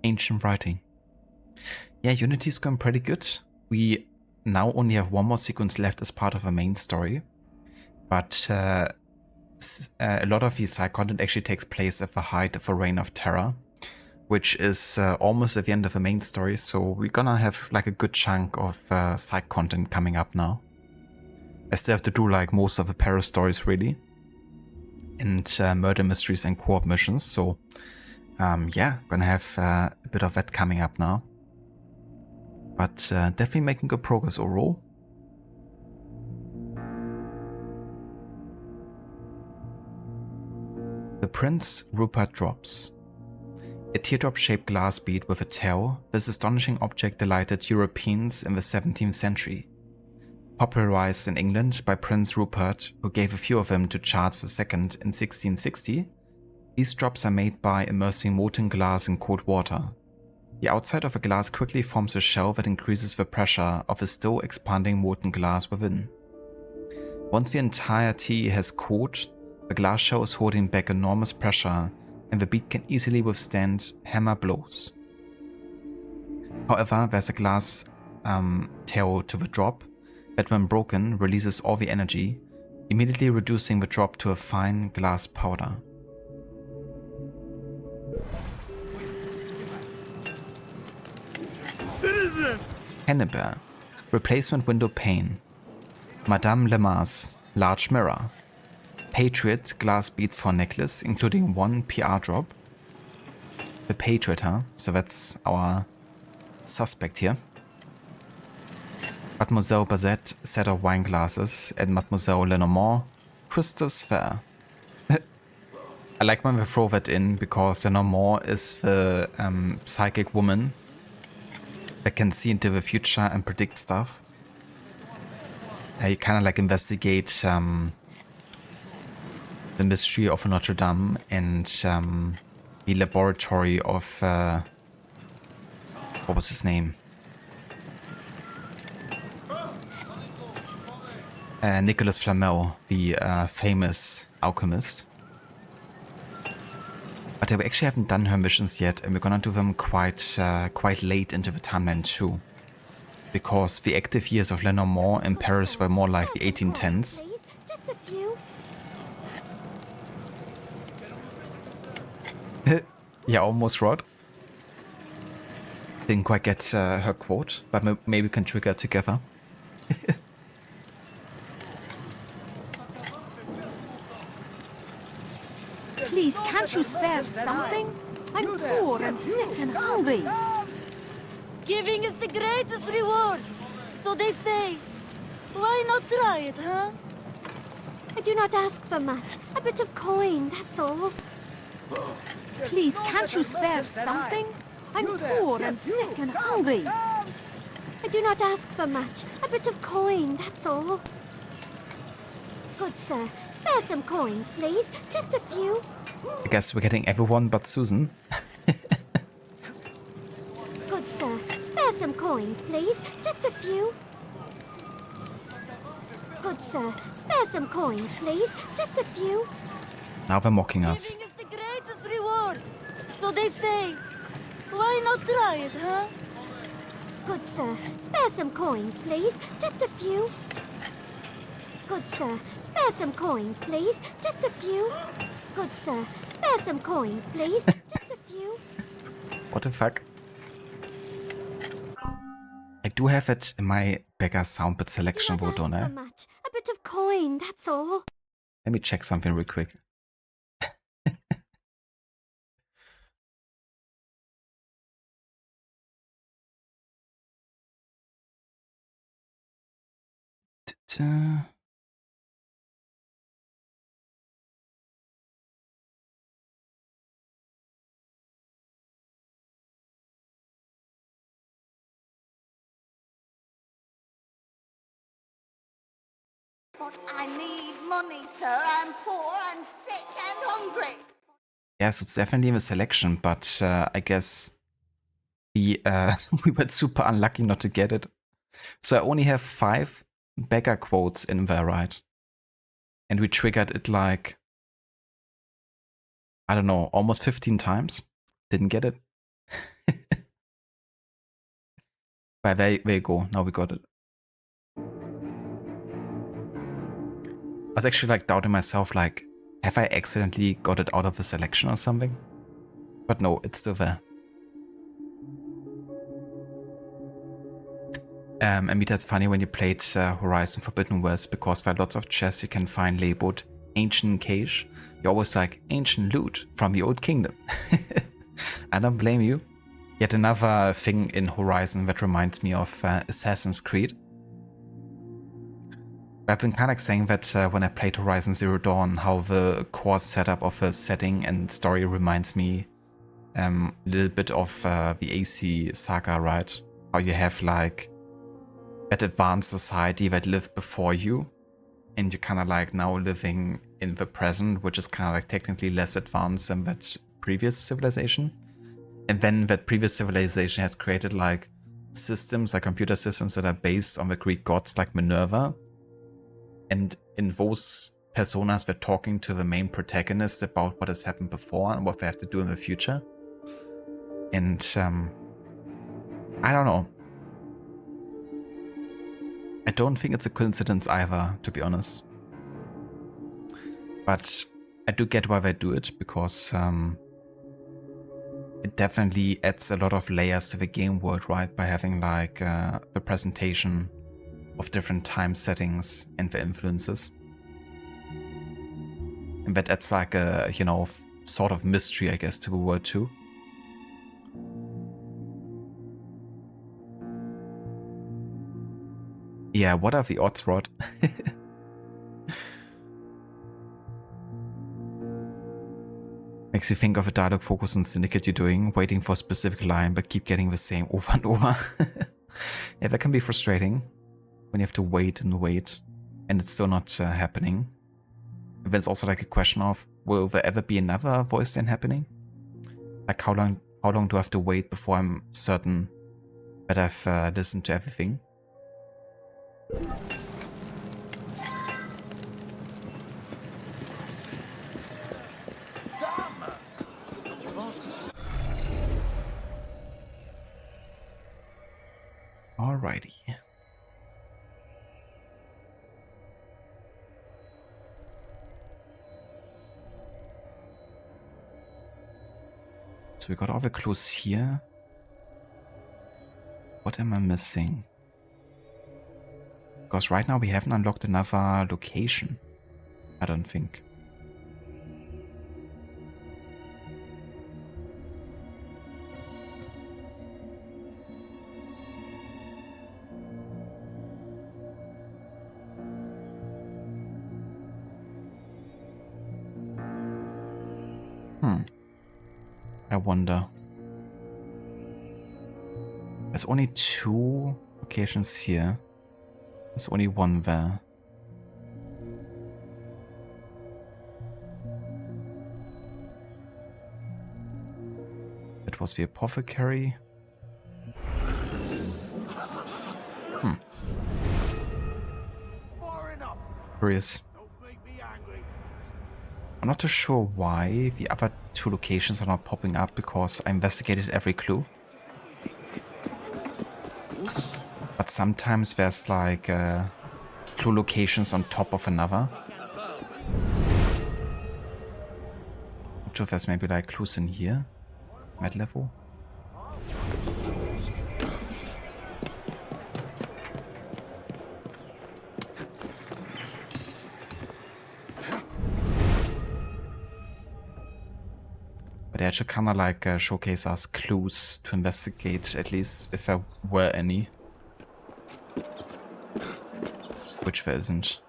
Speaker 1: Ancient writing. Yeah, Unity is going pretty good. We now only have one more sequence left as part of a main story. But a lot of the side content actually takes place at the height of the Reign of Terror, which is almost at the end of the main story. So we're gonna have like a good chunk of side content coming up now. I still have to do like most of the Paris stories really, and murder mysteries and co-op missions. So yeah, gonna have a bit of that coming up now. But definitely making good progress overall. The Prince Rupert drops. A teardrop-shaped glass bead with a tail, this astonishing object delighted Europeans in the 17th century. Popularized in England by Prince Rupert, who gave a few of them to Charles II in 1660, these drops are made by immersing molten glass in cold water. The outside of a glass quickly forms a shell that increases the pressure of the still expanding molten glass within. Once the entirety has cooled, the glass shell is holding back enormous pressure and the bead can easily withstand hammer blows. However, there's a glass tail to the drop that when broken releases all the energy, immediately reducing the drop to a fine glass powder.
Speaker 22: Citizen!
Speaker 1: Hannibal, replacement window pane. Madame Lemar's large mirror. Patriot glass beads for necklace, including one PR drop. The Patriot, huh? So that's our suspect here. Mademoiselle Bazette set of wine glasses, and Mademoiselle Lenormand crystal sphere. I like when we throw that in because Lenormand is the psychic woman that can see into the future and predict stuff. You kind of like investigate the mystery of Notre Dame and the laboratory of what was his name? Nicolas Flamel, the famous alchemist. But we actually haven't done her missions yet, and we're gonna do them quite late into the timeline too. Because the active years of Lenormand in Paris were more like the 1810s.
Speaker 9: Just a few.
Speaker 1: Yeah, almost right. Didn't quite get her quote, but maybe we can trigger it together.
Speaker 10: Please, can't you spare something? I'm poor and sick and hungry.
Speaker 20: Giving is the greatest reward, so they say. Why not try it, huh?
Speaker 9: I do not ask for much. A bit of coin, that's all.
Speaker 10: Please, can't you spare something? I'm poor and sick and hungry.
Speaker 9: I do not ask for much. A bit of coin, that's all. Good sir, spare some coins, please. Just a few.
Speaker 1: I guess we're getting everyone but Susan.
Speaker 9: Good sir, spare some coins, please. Just a few. Good sir, spare some coins, please. Just a few.
Speaker 1: Now they're mocking us.
Speaker 20: Giving is the greatest reward, so they say. Why not try it, huh?
Speaker 9: Good sir, spare some coins, please. Just a few. Good sir, spare some coins, please. Just a few. Good sir, spare some coins, please. Just a few.
Speaker 1: What the fuck? I do have it in my beggar soundbit selection, though, don't I?
Speaker 9: Much. A bit of coin, that's all.
Speaker 1: Let me check something real quick.
Speaker 10: But I need money, sir. I'm poor and sick and hungry.
Speaker 1: Yes, it's definitely in the selection, but I guess we were super unlucky not to get it. So I only have 5 beggar quotes in there, right? And we triggered it like, I don't know, almost 15 times. Didn't get it. But there you go. Now we got it. I was actually like doubting myself, like, have I accidentally got it out of the selection or something? But no, it's still there. And that's funny when you played Horizon Forbidden West, because there are lots of chests you can find labeled Ancient Cache. You're always like, ancient loot from the Old Kingdom. I don't blame you. Yet another thing in Horizon that reminds me of Assassin's Creed. I've been kind of saying that when I played Horizon Zero Dawn, how the core setup of the setting and story reminds me a little bit of the AC saga, right? How you have like that advanced society that lived before you, and you're kind of like now living in the present, which is kind of like technically less advanced than that previous civilization. And then that previous civilization has created like systems, like computer systems that are based on the Greek gods like Minerva. And in those personas, they're talking to the main protagonist about what has happened before and what they have to do in the future. And I don't know. I don't think it's a coincidence either, to be honest. But I do get why they do it, because it definitely adds a lot of layers to the game world, right? By having like the presentation of different time settings and the influences. And that adds like a, you know, sort of mystery, I guess, to the world too. Yeah, what are the odds, Rod? Makes you think of a dialogue focus on Syndicate you're doing, waiting for a specific line but keep getting the same over and over. Yeah, that can be frustrating when you have to wait and wait and it's still not happening. And then it's also like a question of, will there ever be another voice line happening? Like how long do I have to wait before I'm certain that I've listened to everything? Alrighty. So we got all the clues here. what am I missing? Because right now we haven't unlocked another location. I don't think. I wonder. There's only 2 locations here. There's only 1 there. It was the apothecary. Curious. I'm not too sure why the other 2 locations are not popping up, because I investigated every clue. But sometimes there's like clue locations on top of another. Not sure if there's maybe like clues in here. Med level. But they should kind of like showcase us clues to investigate, at least if there were any. Which there isn't.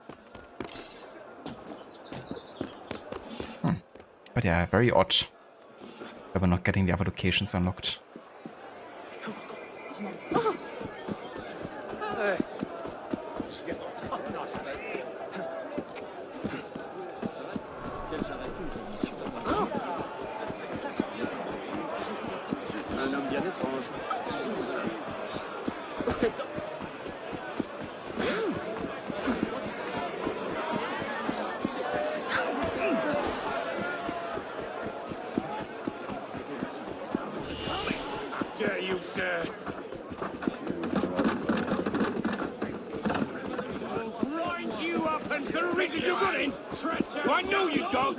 Speaker 1: But yeah, very odd that we're not getting the other locations unlocked.
Speaker 3: Un homme bien étrange. Dare you, sir? Grind you up and the reason you got in. I know you, dog.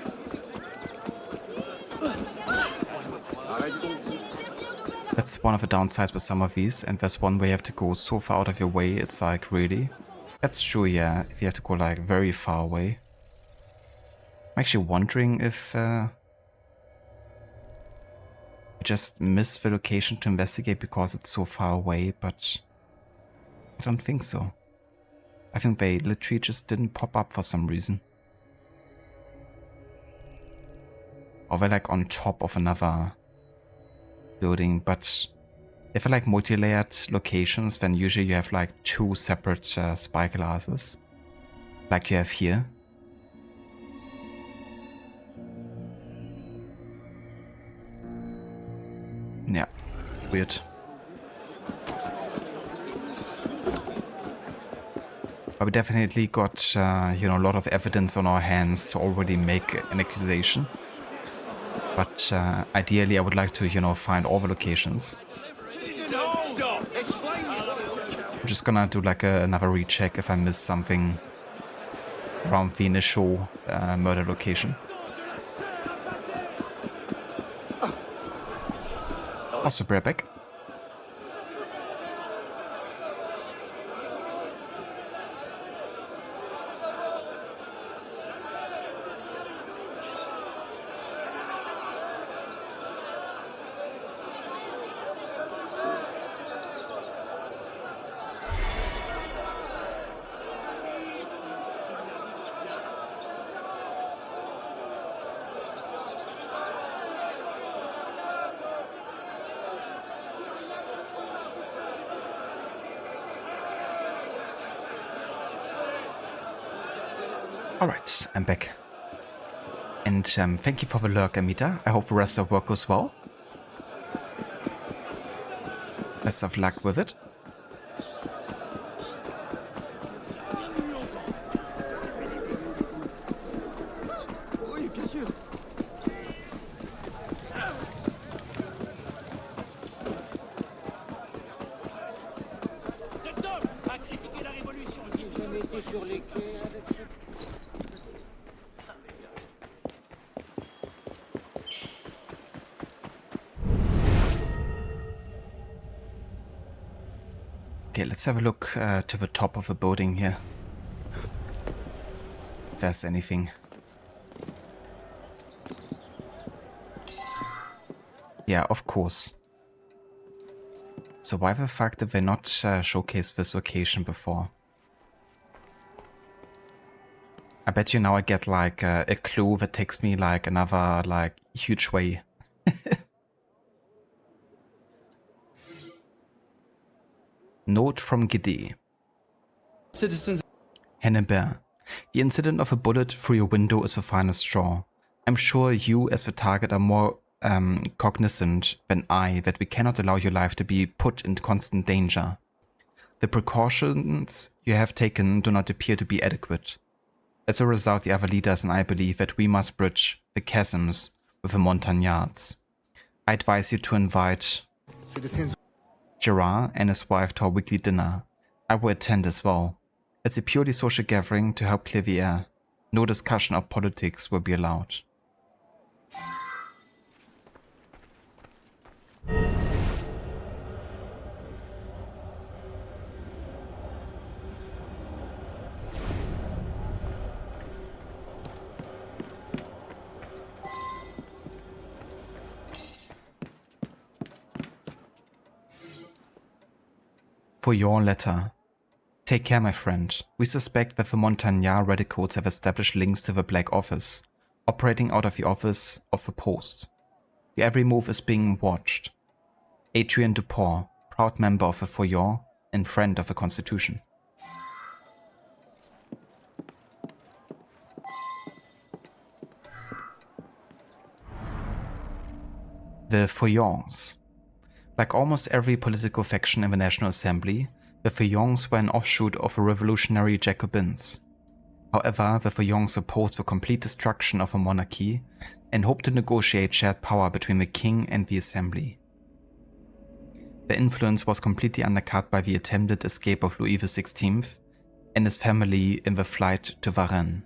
Speaker 1: That's one of the downsides with some of these, and there's one where you have to go so far out of your way, it's like, really? That's true, yeah, if you have to go like very far away. I'm actually wondering if I just missed the location to investigate because it's so far away, but I don't think so. I think they literally just didn't pop up for some reason. Or they're like on top of another building, but if I like multi-layered locations, then usually you have like 2 separate spyglasses, like you have here. Yeah, weird. But we definitely got, you know, a lot of evidence on our hands to already make an accusation. But ideally, I would like to, you know, find all the locations. I'm just gonna do like another recheck if I missed something around the initial murder location. Also, be right back. Alright, I'm back. And thank you for the lurk, Amita. I hope the rest of work goes well. Best of luck with it.
Speaker 6: Cet homme a critiqué la révolution. Il n'a jamais été sur les quais avec ce...
Speaker 1: Okay, let's have a look to the top of the building here. If there's anything. Yeah, of course. So why the fuck did they not showcase this location before? I bet you now I get like a clue that takes me like another like huge way. Note from Gide.
Speaker 11: Citizens.
Speaker 1: Hennebert, the incident of a bullet through your window is the finest straw. I'm sure you as the target are more cognizant than I that we cannot allow your life to be put in constant danger. The precautions you have taken do not appear to be adequate. As a result, the other leaders and I believe that we must bridge the chasms with the Montagnards. I advise you to invite
Speaker 14: Citizens.
Speaker 1: Gerard and his wife to our weekly dinner. I will attend as well. It's a purely social gathering to help clear the air. No discussion of politics will be allowed. For your letter. Take care, my friend. We suspect that the Montagnard radicals have established links to the Black Office, operating out of the office of the Post. Your every move is being watched. Adrien Dupont, proud member of the Feuillants and friend of the Constitution. The Feuillants. Like almost every political faction in the National Assembly, the Feuillants were an offshoot of the revolutionary Jacobins. However, the Feuillants opposed the complete destruction of the monarchy and hoped to negotiate shared power between the king and the assembly. Their influence was completely undercut by the attempted escape of Louis XVI and his family in the flight to Varennes.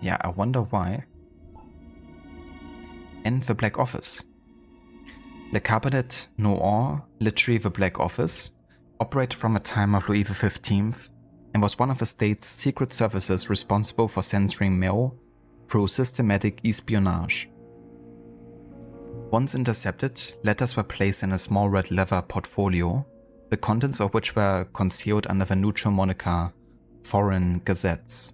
Speaker 1: Yeah, I wonder why. And the Black Office. Le Cabinet Noir, literally the Black Office, operated from a time of Louis XV and was one of the state's secret services responsible for censoring mail through systematic espionage. Once intercepted, letters were placed in a small red leather portfolio, the contents of which were concealed under the neutral moniker Foreign Gazettes.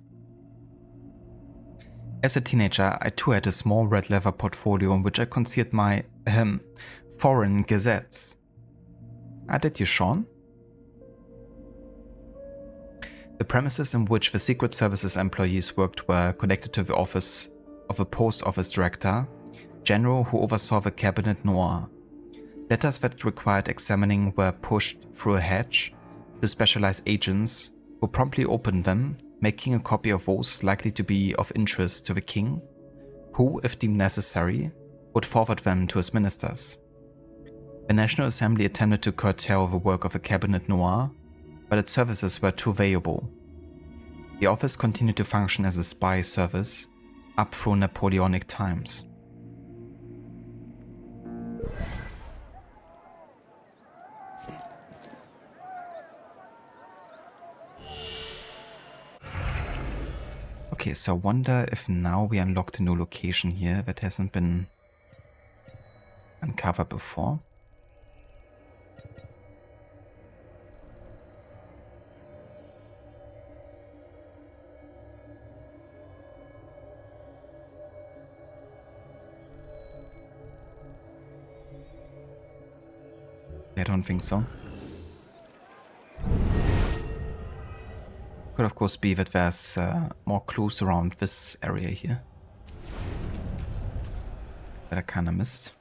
Speaker 1: As a teenager, I too had a small red leather portfolio in which I concealed my Foreign Gazettes. Did you, Sean? The premises in which the Secret Services employees worked were connected to the office of a post office director, general who oversaw the Cabinet Noir. Letters that required examining were pushed through a hatch to specialized agents who promptly opened them, making a copy of those likely to be of interest to the king, who, if deemed necessary, would forward them to his ministers. The National Assembly attempted to curtail the work of the Cabinet Noir, but its services were too valuable. The office continued to function as a spy service up through Napoleonic times. Okay, so I wonder if now we unlocked a new location here that hasn't been uncovered before. I don't think so. Could of course be that there's more clues around this area here that I kinda missed.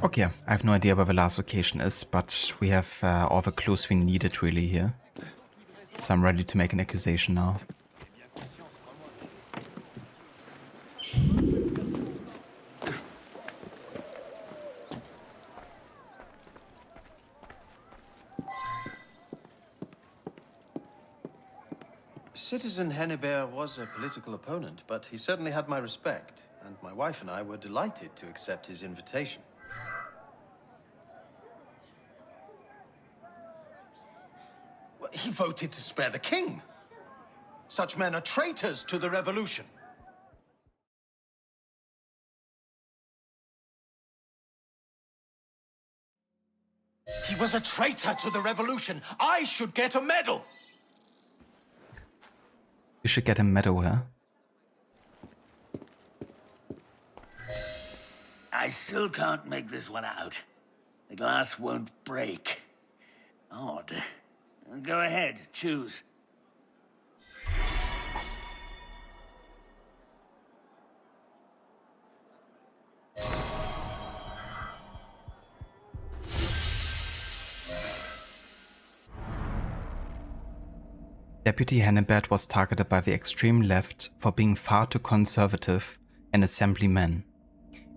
Speaker 1: Okay, I have no idea where the last location is, but we have all the clues we needed really here. So I'm ready to make an accusation now.
Speaker 4: Citizen Hennebert was a political opponent, but he certainly had my respect, and my wife and I were delighted to accept his invitation. Well, he voted to spare the king. Such men are traitors to the revolution. He was a traitor to the revolution. I should get a medal.
Speaker 1: You should get a medal, huh?
Speaker 12: I still can't make this one out. The glass won't break. Odd. Go ahead, choose.
Speaker 1: Deputy Hennebert was targeted by the extreme left for being far too conservative an assemblyman.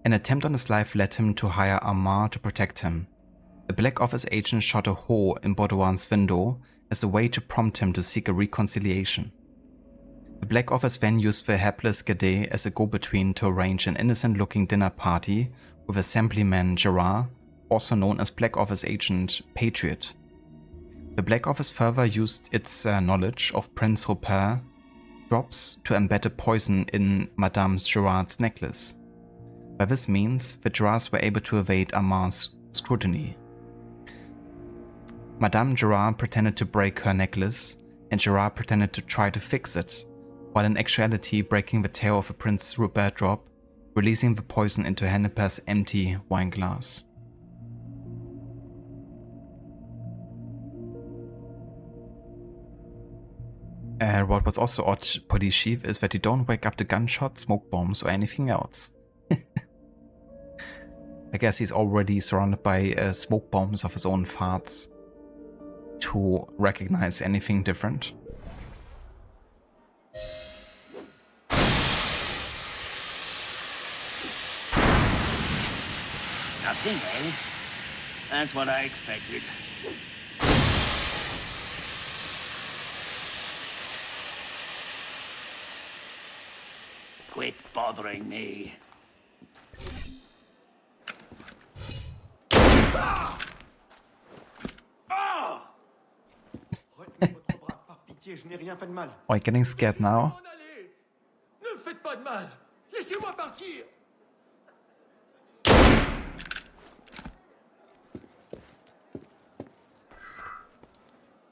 Speaker 1: An attempt on his life led him to hire Armand to protect him. A Black Office agent shot a hole in Baudouin's window as a way to prompt him to seek a reconciliation. The Black Office then used the hapless Cadet as a go-between to arrange an innocent-looking dinner party with Assemblyman Gerard, also known as Black Office agent Patriot. The Black Office further used its knowledge of Prince Rupert drops to embed a poison in Madame Gerard's necklace. By this means, the Gerards were able to evade Armand's scrutiny. Madame Gerard pretended to break her necklace, and Gerard pretended to try to fix it, while in actuality breaking the tail of a Prince Rupert drop, releasing the poison into Hennebert's empty wine glass. What was also odd, Police Chief, is that you don't wake up to gunshots, smoke bombs, or anything else. I guess he's already surrounded by smoke bombs of his own farts to recognize anything different.
Speaker 12: Nothing, eh? That's what I expected. Quit bothering me.
Speaker 1: Are you getting scared now?
Speaker 6: Ne me faites pas de mal. Laissez-moi partir.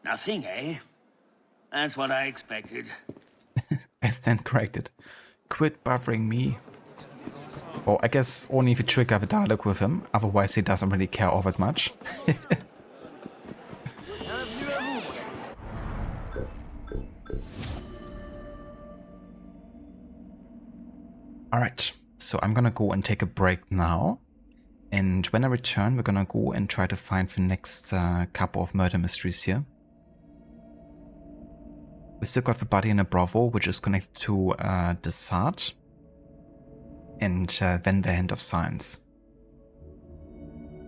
Speaker 12: Nothing, eh? That's what I expected.
Speaker 1: I stand corrected. Quit bothering me. Well, I guess only if you trigger the dialogue with him, otherwise he doesn't really care all that much. Alright, so I'm gonna go and take a break now. And when I return, we're gonna go and try to find the next couple of murder mysteries here. We still got the body in a brothel, which is connected to the Sard. And then the Hand of Science.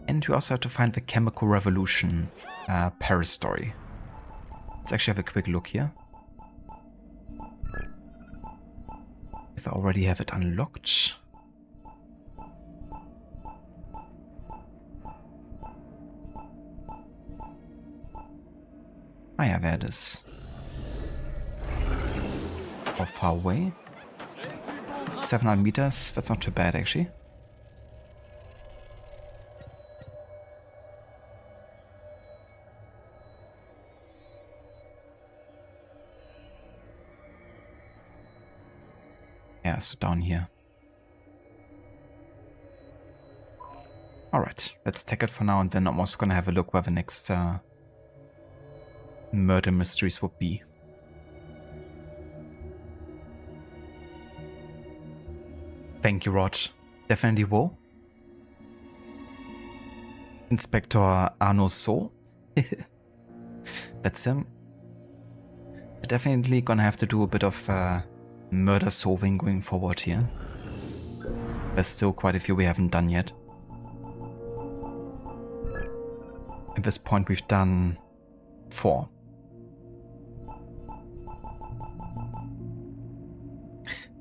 Speaker 1: And we also have to find the Chemical Revolution Paris story. Let's actually have a quick look here. If I already have it unlocked. Ah yeah, there it is. How far away? 700 meters, that's not too bad actually. Yeah, so down here. Alright, let's take it for now and then I'm also gonna have a look where the next murder mysteries would be. Thank you, Rod. Definitely will. Inspector Arno So. That's him. Definitely gonna have to do a bit of murder solving going forward here. There's still quite a few we haven't done yet. At this point we've done 4.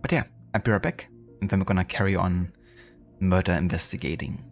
Speaker 1: But yeah, I'll be right back, and then we're gonna carry on murder investigating.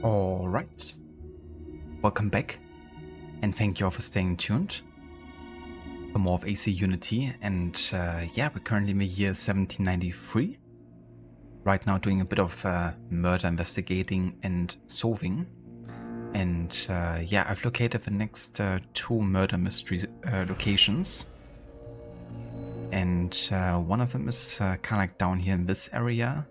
Speaker 1: Alright, welcome back, and thank you all for staying tuned for more of AC Unity. And yeah, we're currently in the year 1793, right now doing a bit of murder investigating and solving. And yeah, I've located the next two murder mystery locations, and one of them is kind of like down here in this area,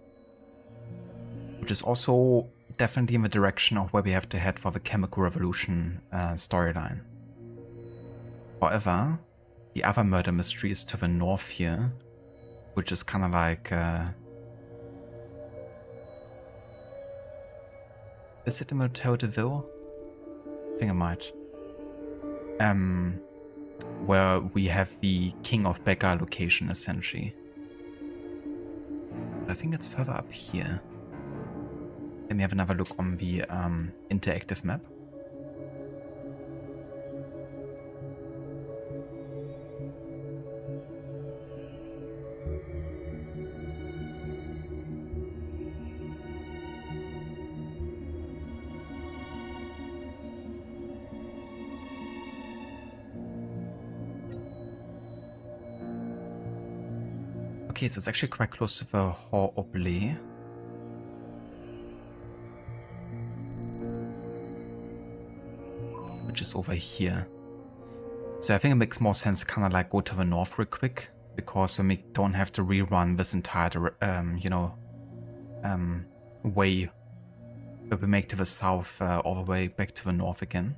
Speaker 1: which is also definitely in the direction of where we have to head for the Chemical Revolution storyline. However, the other murder mystery is to the north here, which is kind of like... is it in the Hotel de Ville? I think it might. Where we have the King of Becca location, essentially. But I think it's further up here. Let me have another look on the interactive map. Okay, so it's actually quite close to the Hall Oblé. Which is over here. So I think it makes more sense kind of like go to the north real quick, because we don't have to rerun this entire, way that we make to the south all the way back to the north again.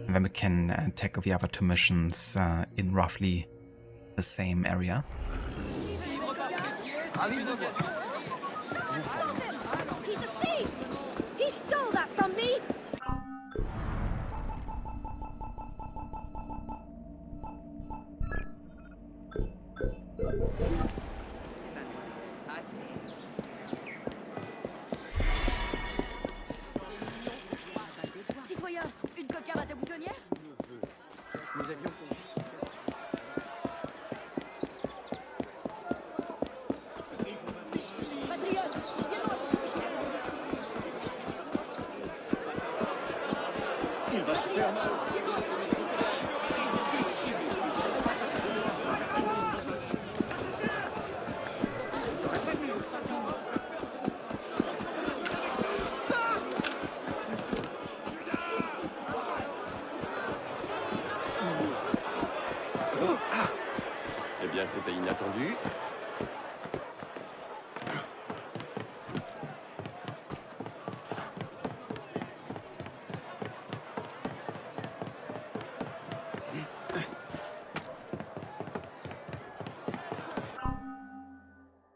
Speaker 1: And then we can tackle the other two missions in roughly the same area.
Speaker 6: He's a thief! He stole that from me!
Speaker 20: Citoyen, une cocarde à ta boutonnière?
Speaker 6: Nous avions... Il va se faire mal.
Speaker 13: Eh bien, c'était inattendu.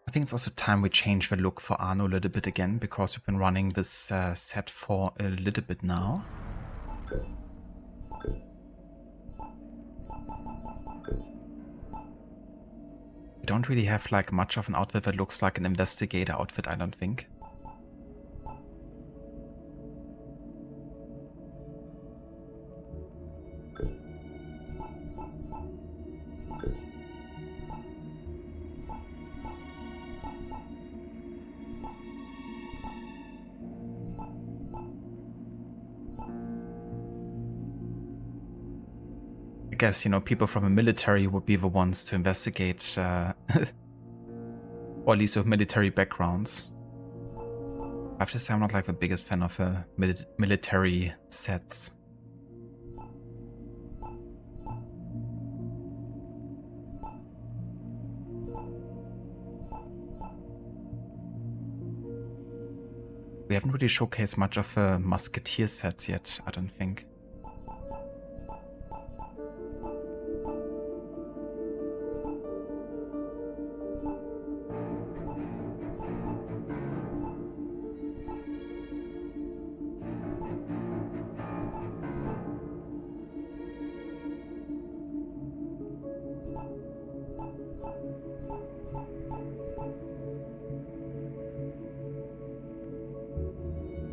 Speaker 1: I think it's also time we change the look for Arno a little bit again, because we've been running this set for a little bit now. We don't really have like much of an outfit that looks like an investigator outfit, I don't think. I guess, you know, people from the military would be the ones to investigate, or at least with military backgrounds. I have to say I'm not like the biggest fan of military sets. We haven't really showcased much of the musketeer sets yet, I don't think.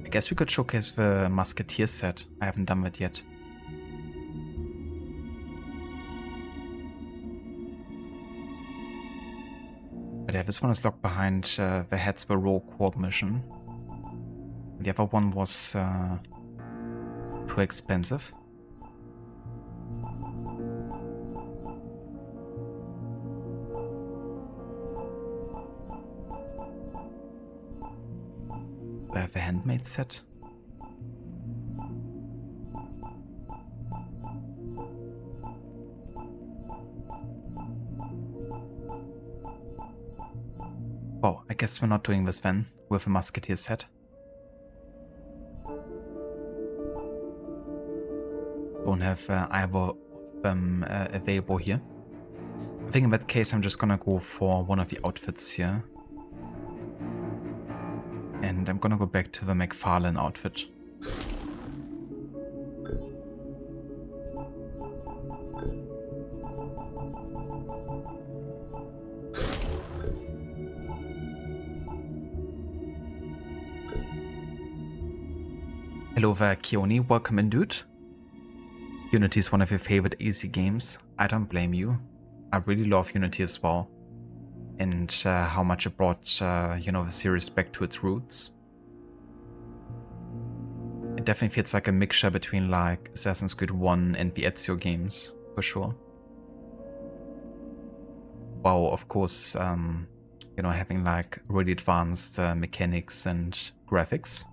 Speaker 1: I guess we could showcase the musketeer set. I haven't done that yet. But yeah, this one is locked behind the Heads Were Row co-op mission. The other one was too expensive. We have the handmade set. Oh, I guess we're not doing this then with a musketeer set. Don't have either of them available here. I think in that case I'm just gonna go for one of the outfits here. And I'm gonna go back to the McFarlane outfit. Hello there, Keone. Welcome in, dude. Unity is one of your favorite AC games. I don't blame you. I really love Unity as well. And how much it brought, you know, the series back to its roots. It definitely feels like a mixture between like Assassin's Creed 1 and the Ezio games, for sure. While of course, you know, having like really advanced mechanics and graphics.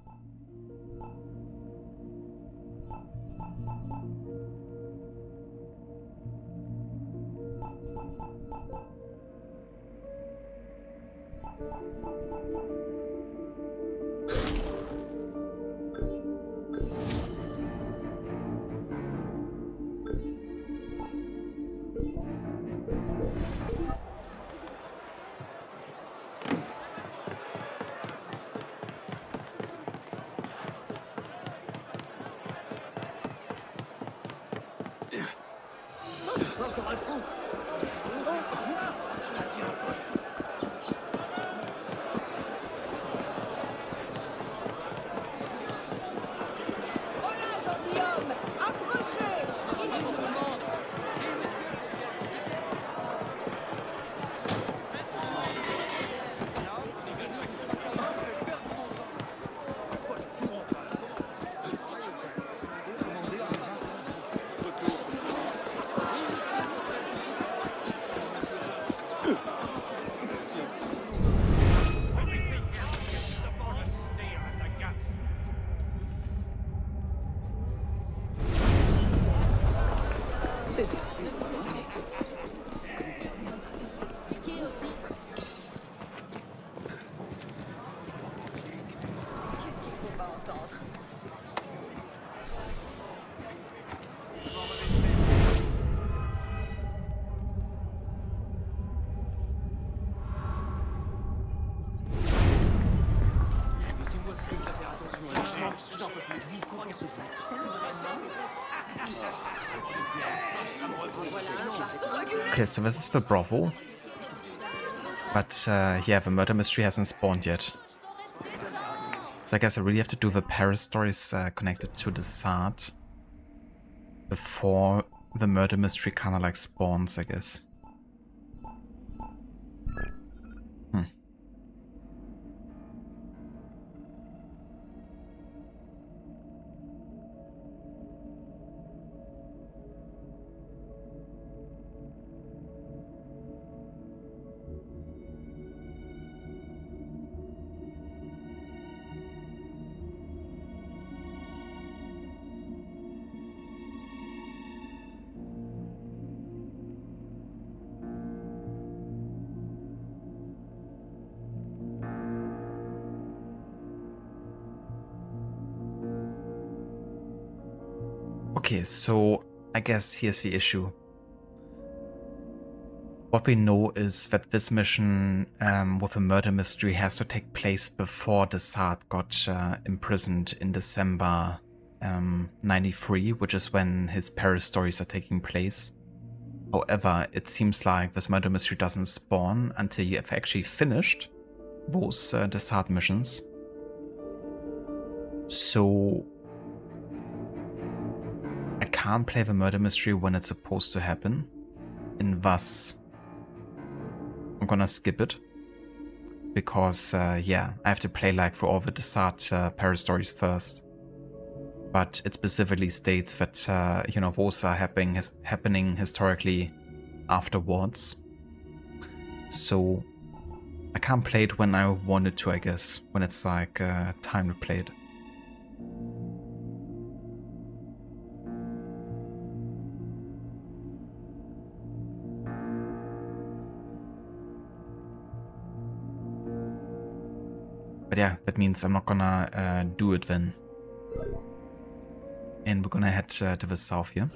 Speaker 1: Okay, so this is the brothel. But yeah, the murder mystery hasn't spawned yet. So I guess I really have to do the Paris stories connected to the Sard before the murder mystery kind of like spawns, I guess. Okay, so I guess here's the issue. What we know is that this mission with a murder mystery has to take place before the Sard got imprisoned in December 93, which is when his Paris stories are taking place. However, it seems like this murder mystery doesn't spawn until you have actually finished those the Sard missions. So I can't play the murder mystery when it's supposed to happen, and thus I'm gonna skip it, because yeah, I have to play like through all the Desart Paris stories first. But it specifically states that you know, those are happening historically afterwards. So I can't play it when I wanted to, I guess, when it's like time to play it. But yeah, that means I'm not gonna do it then. And we're gonna head to the south here.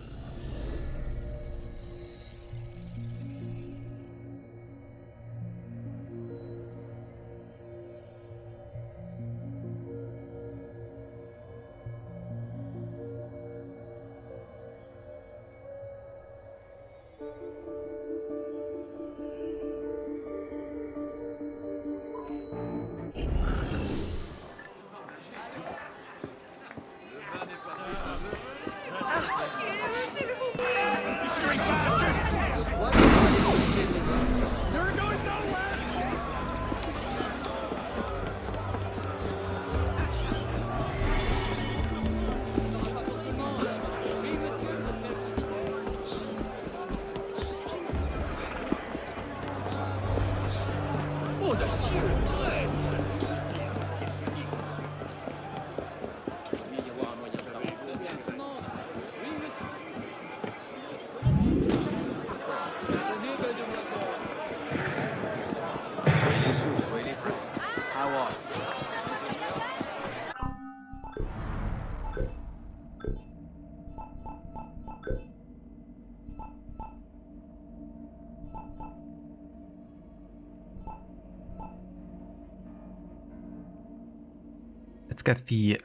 Speaker 1: Let's get the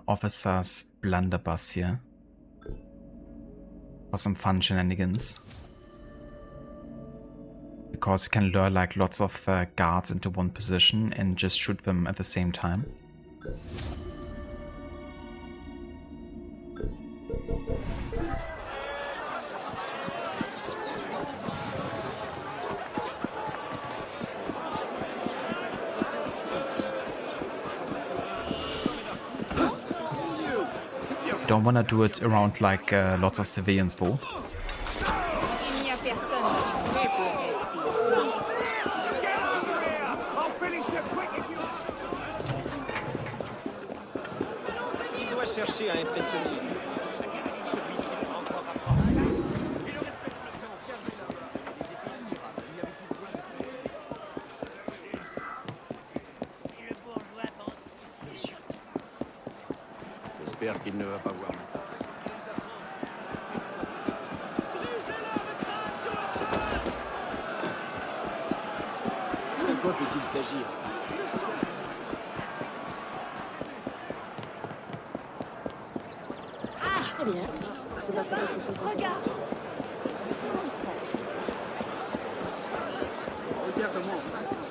Speaker 1: officer's blunderbuss here for some fun shenanigans. Because you can lure like lots of guards into one position and just shoot them at the same time. Don't wanna do it around like lots of civilians though.
Speaker 4: J'espère qu'il ne va pas voir.
Speaker 6: De quoi peut-il s'agir?
Speaker 20: Ah, eh bien, il se passera quelque chose. Regarde!
Speaker 4: Regarde-moi.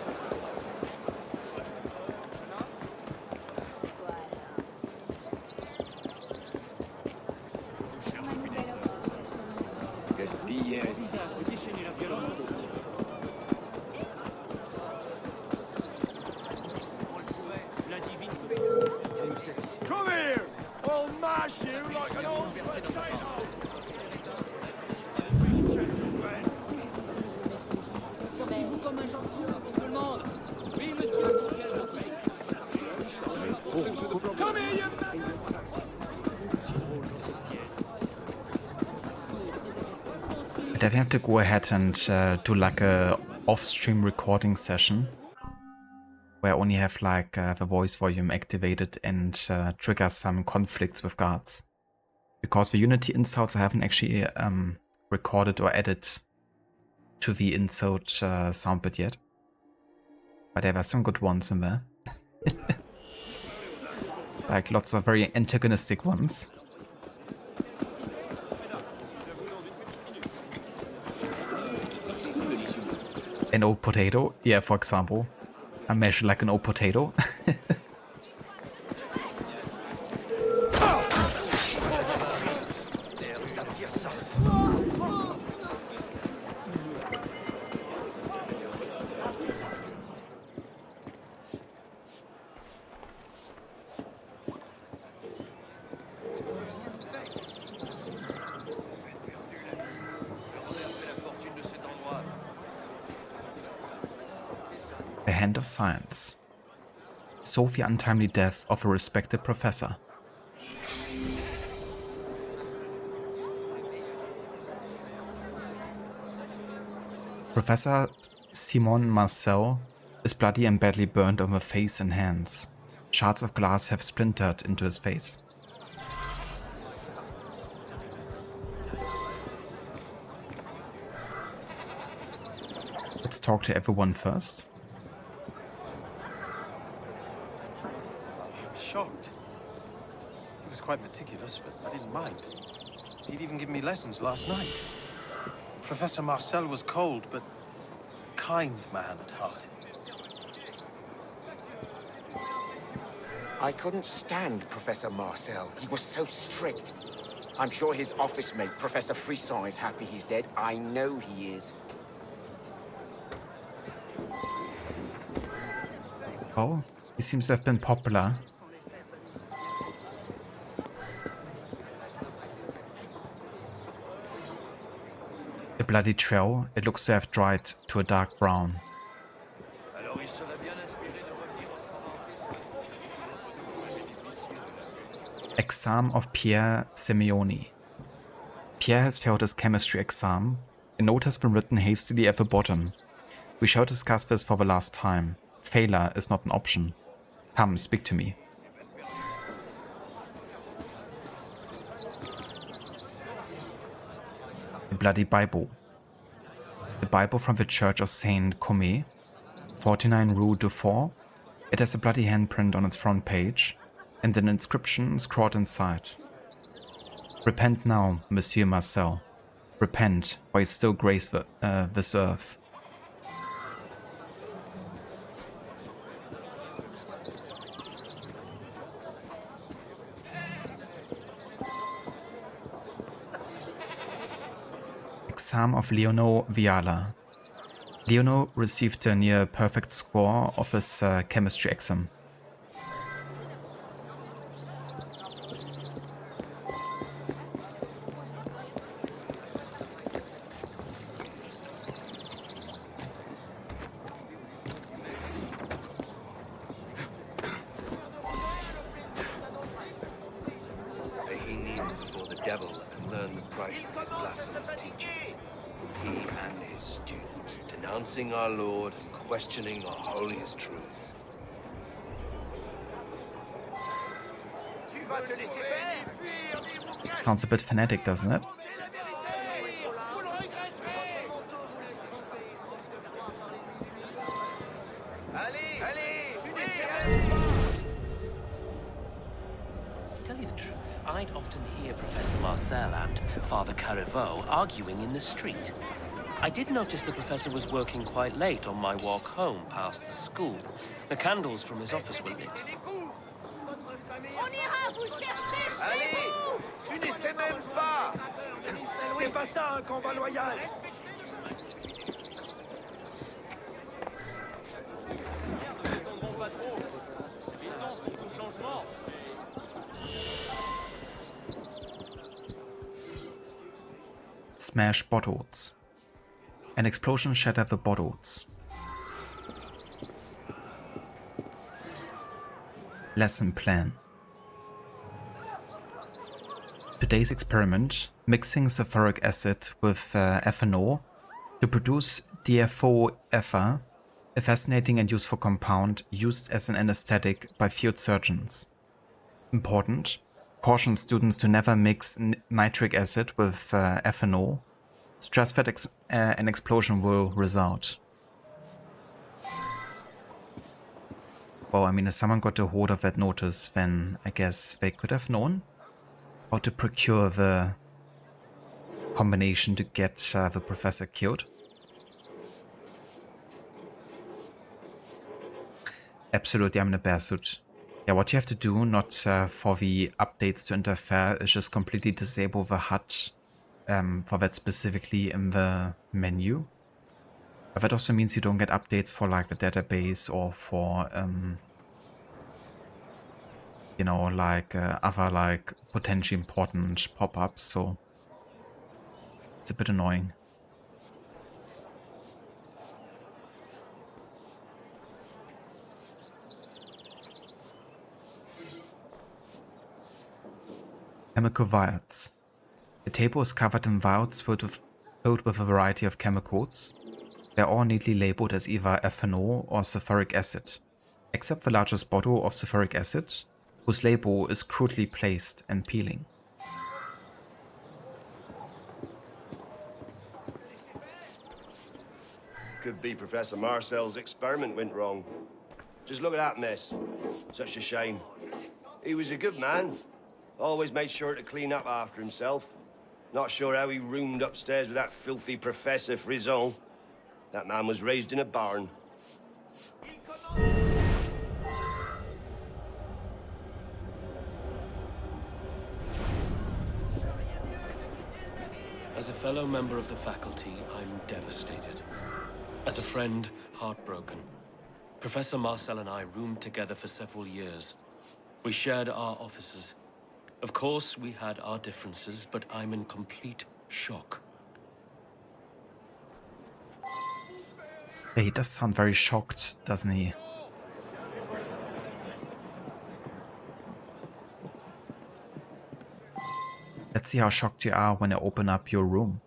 Speaker 4: Come here! I'll mash you like an old potato!
Speaker 6: Comme un gentilhomme, on demande. Oui, monsieur. Come here, you...
Speaker 1: I definitely have to go ahead and do like a off-stream recording session where I only have like the voice volume activated and trigger some conflicts with guards. Because the Unity insults I haven't actually recorded or added to the insult soundbit yet. But there were some good ones in there. Like lots of very antagonistic ones. An old potato, yeah, for example. I measure like an old potato. The Hand of Science. Solve the untimely death of a respected professor. Professor Simon Marcel is bloody and badly burned on the face and hands. Shards of glass have splintered into his face. Let's talk to everyone first.
Speaker 4: I'm shocked. He was quite meticulous, but I didn't mind. He'd even given me lessons last night. Professor Marcel was cold, but kind man at heart.
Speaker 17: I couldn't stand Professor Marcel. He was so strict. I'm sure his office mate, Professor Frisson, is happy he's dead. I know he is.
Speaker 1: Oh, he seems to have been popular. The bloody trail, it looks to have dried to a dark brown. Exam of Pierre Simeoni. Pierre has failed his chemistry exam. A note has been written hastily at the bottom. We shall discuss this for the last time. Failure is not an option. Come, speak to me. The bloody Bible. The Bible from the Church of Saint Comé, 49 Rue du Fort. It has a bloody handprint on its front page, and an inscription scrawled inside. Repent now, Monsieur Marcel. Repent, while you still grace this earth. Exam of Leonor Viala. Leonor received a near perfect score of his chemistry exam.
Speaker 2: May he kneel before the devil and learn the price of his blasphemous teachings. He and his students, denouncing our Lord and questioning our holiest truths.
Speaker 1: Sounds a bit fanatic, doesn't it?
Speaker 15: To tell you the truth, I'd often hear Professor Marcel and Father Carreveau arguing in the street. I did notice the professor was working quite late on my walk home past the school. The candles from his office were lit.
Speaker 6: On ira vous chercher chez vous!
Speaker 21: Tu ne sais même pas! C'était pas ça, un combat loyal.
Speaker 1: Smash bottles. An explosion shattered the bottles. Lesson plan. Today's experiment, mixing sulfuric acid with ethanol to produce DFO ether, a fascinating and useful compound used as an anesthetic by field surgeons. Important. Caution students to never mix nitric acid with ethanol. Stress that an explosion will result. Well, I mean, if someone got a hold of that notice, then I guess they could have known how to procure the combination to get the professor killed. Absolutely, I'm in a bear suit. Yeah, what you have to do, not for the updates to interfere, is just completely disable the HUD for that specifically in the menu. But that also means you don't get updates for like the database or for, you know, like other like potentially important pop-ups, so it's a bit annoying. Chemical vials. The table is covered in vials filled with a variety of chemicals. They are all neatly labeled as either ethanol or sulfuric acid, except the largest bottle of sulfuric acid, whose label is crudely placed and peeling.
Speaker 21: Could be Professor Marcel's experiment went wrong. Just look at that mess. Such a shame. He was a good man. Always made sure to clean up after himself. Not sure how he roomed upstairs with that filthy Professor Frison. That man was raised in a barn.
Speaker 15: As a fellow member of the faculty, I'm devastated. As a friend, heartbroken. Professor Marcel and I roomed together for several years. We shared our offices. Of course, we had our differences, but I'm in complete shock.
Speaker 1: Yeah, he does sound very shocked, doesn't he? Let's see how shocked you are when I open up your room.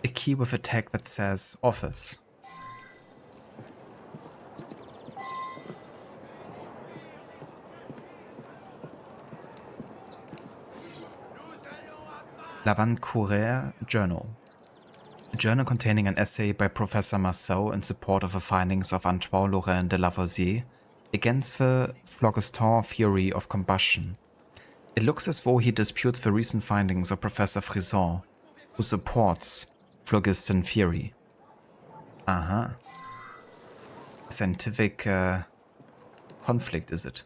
Speaker 1: A key with a tag that says office. L'Avant-Courrier Journal. A journal containing an essay by Professor Marceau in support of the findings of Antoine Laurent de Lavoisier against the phlogiston theory of combustion. It looks as though he disputes the recent findings of Professor Frison, who supports phlogiston theory. Scientific conflict, is it?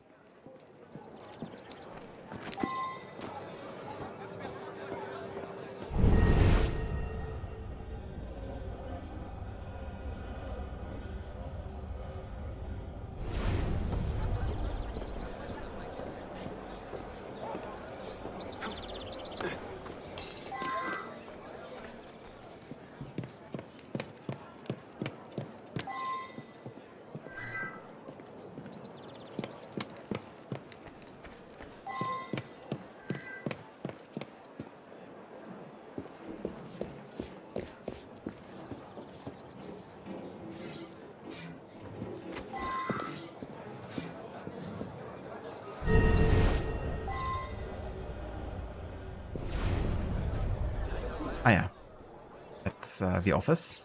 Speaker 1: Ah ja, that's the office.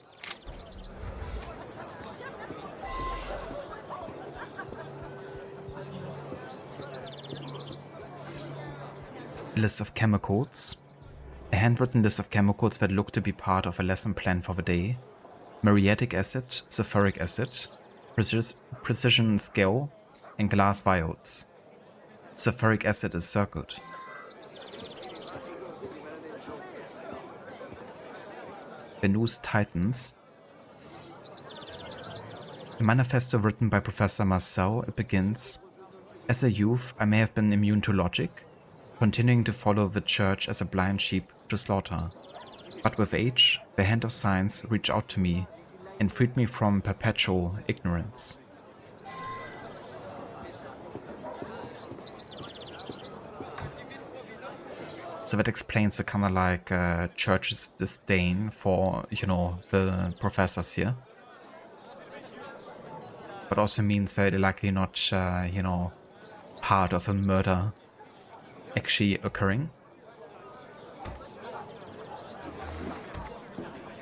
Speaker 1: A list of chemicals. A handwritten list of chemicals that look to be part of a lesson plan for the day. Muriatic acid, sulfuric acid, precision scale, and glass vials. Sulfuric acid is circled. The noose tightens. A manifesto written by Professor Marcel, it begins, "As a youth, I may have been immune to logic, continuing to follow the church as a blind sheep to slaughter. But with age, the hand of science reached out to me and freed me from perpetual ignorance." So that explains the kind of like church's disdain for, you know, the professors here. But also means very likely not, you know, part of a murder actually occurring.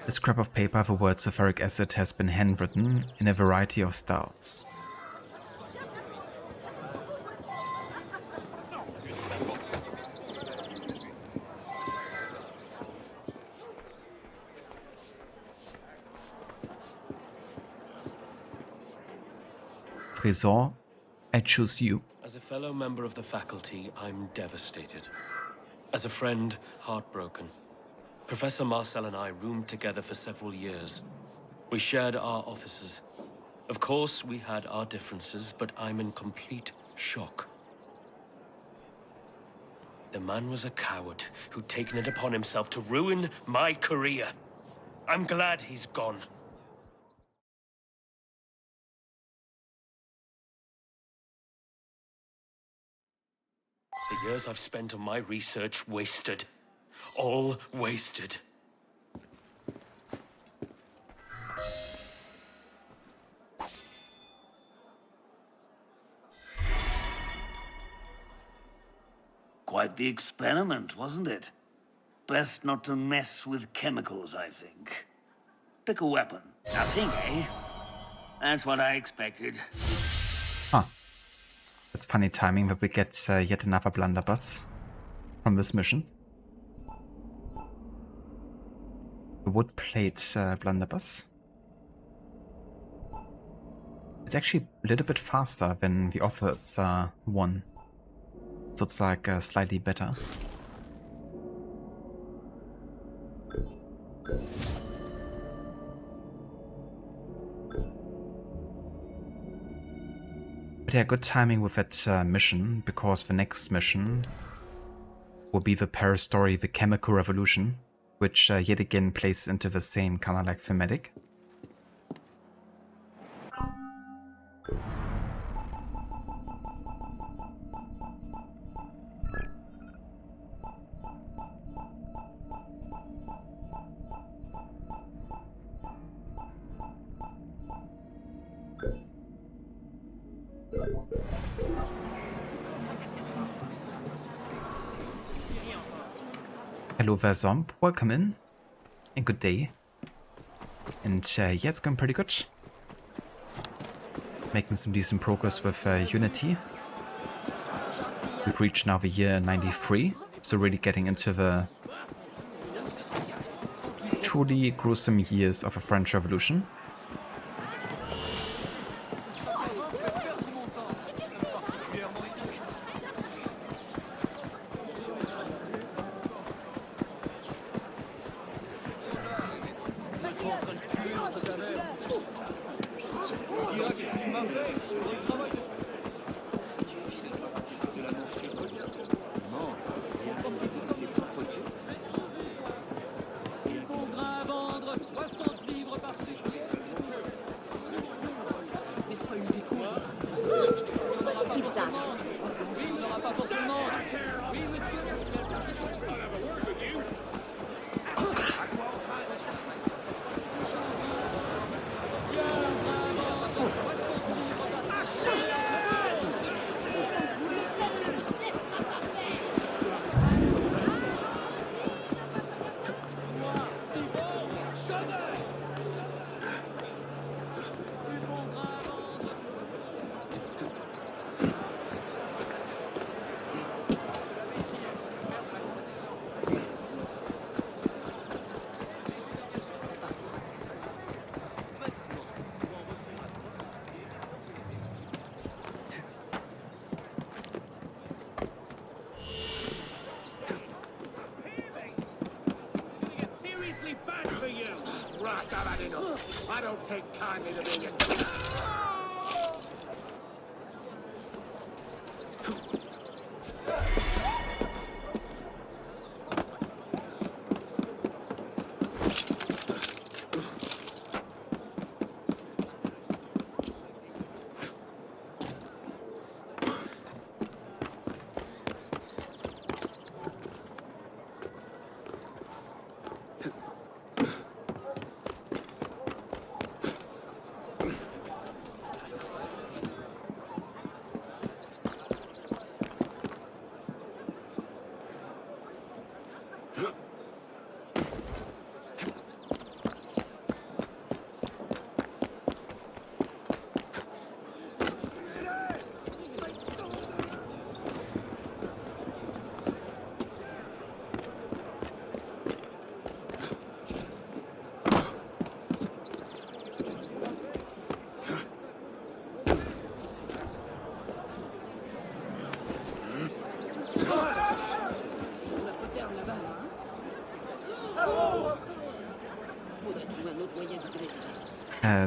Speaker 1: A scrap of paper, the word sulfuric acid has been handwritten in a variety of styles. Trésor, I choose you.
Speaker 15: As a fellow member of the faculty, I'm devastated. As a friend, heartbroken. Professor Marcel and I roomed together for several years. We shared our offices. Of course, we had our differences, but I'm in complete shock. The man was a coward who'd taken it upon himself to ruin my career. I'm glad he's gone. The years I've spent on my research wasted. All wasted.
Speaker 12: Quite the experiment, wasn't it? Best not to mess with chemicals, I think. Pick a weapon. Nothing, eh? That's what I expected.
Speaker 1: Huh. It's funny timing that we get yet another blunderbuss from this mission. The wood plate blunderbuss. It's actually a little bit faster than the Office one. So it's like slightly better. But yeah, good timing with that mission, because the next mission will be the Paris story, The Chemical Revolution, which yet again plays into the same kind of like thematic. Hello there, Zomb. Welcome in. And good day. And yeah, it's going pretty good. Making some decent progress with Unity. We've reached now the year 93, so really getting into the truly gruesome years of the French Revolution.
Speaker 4: I don't take kindly to being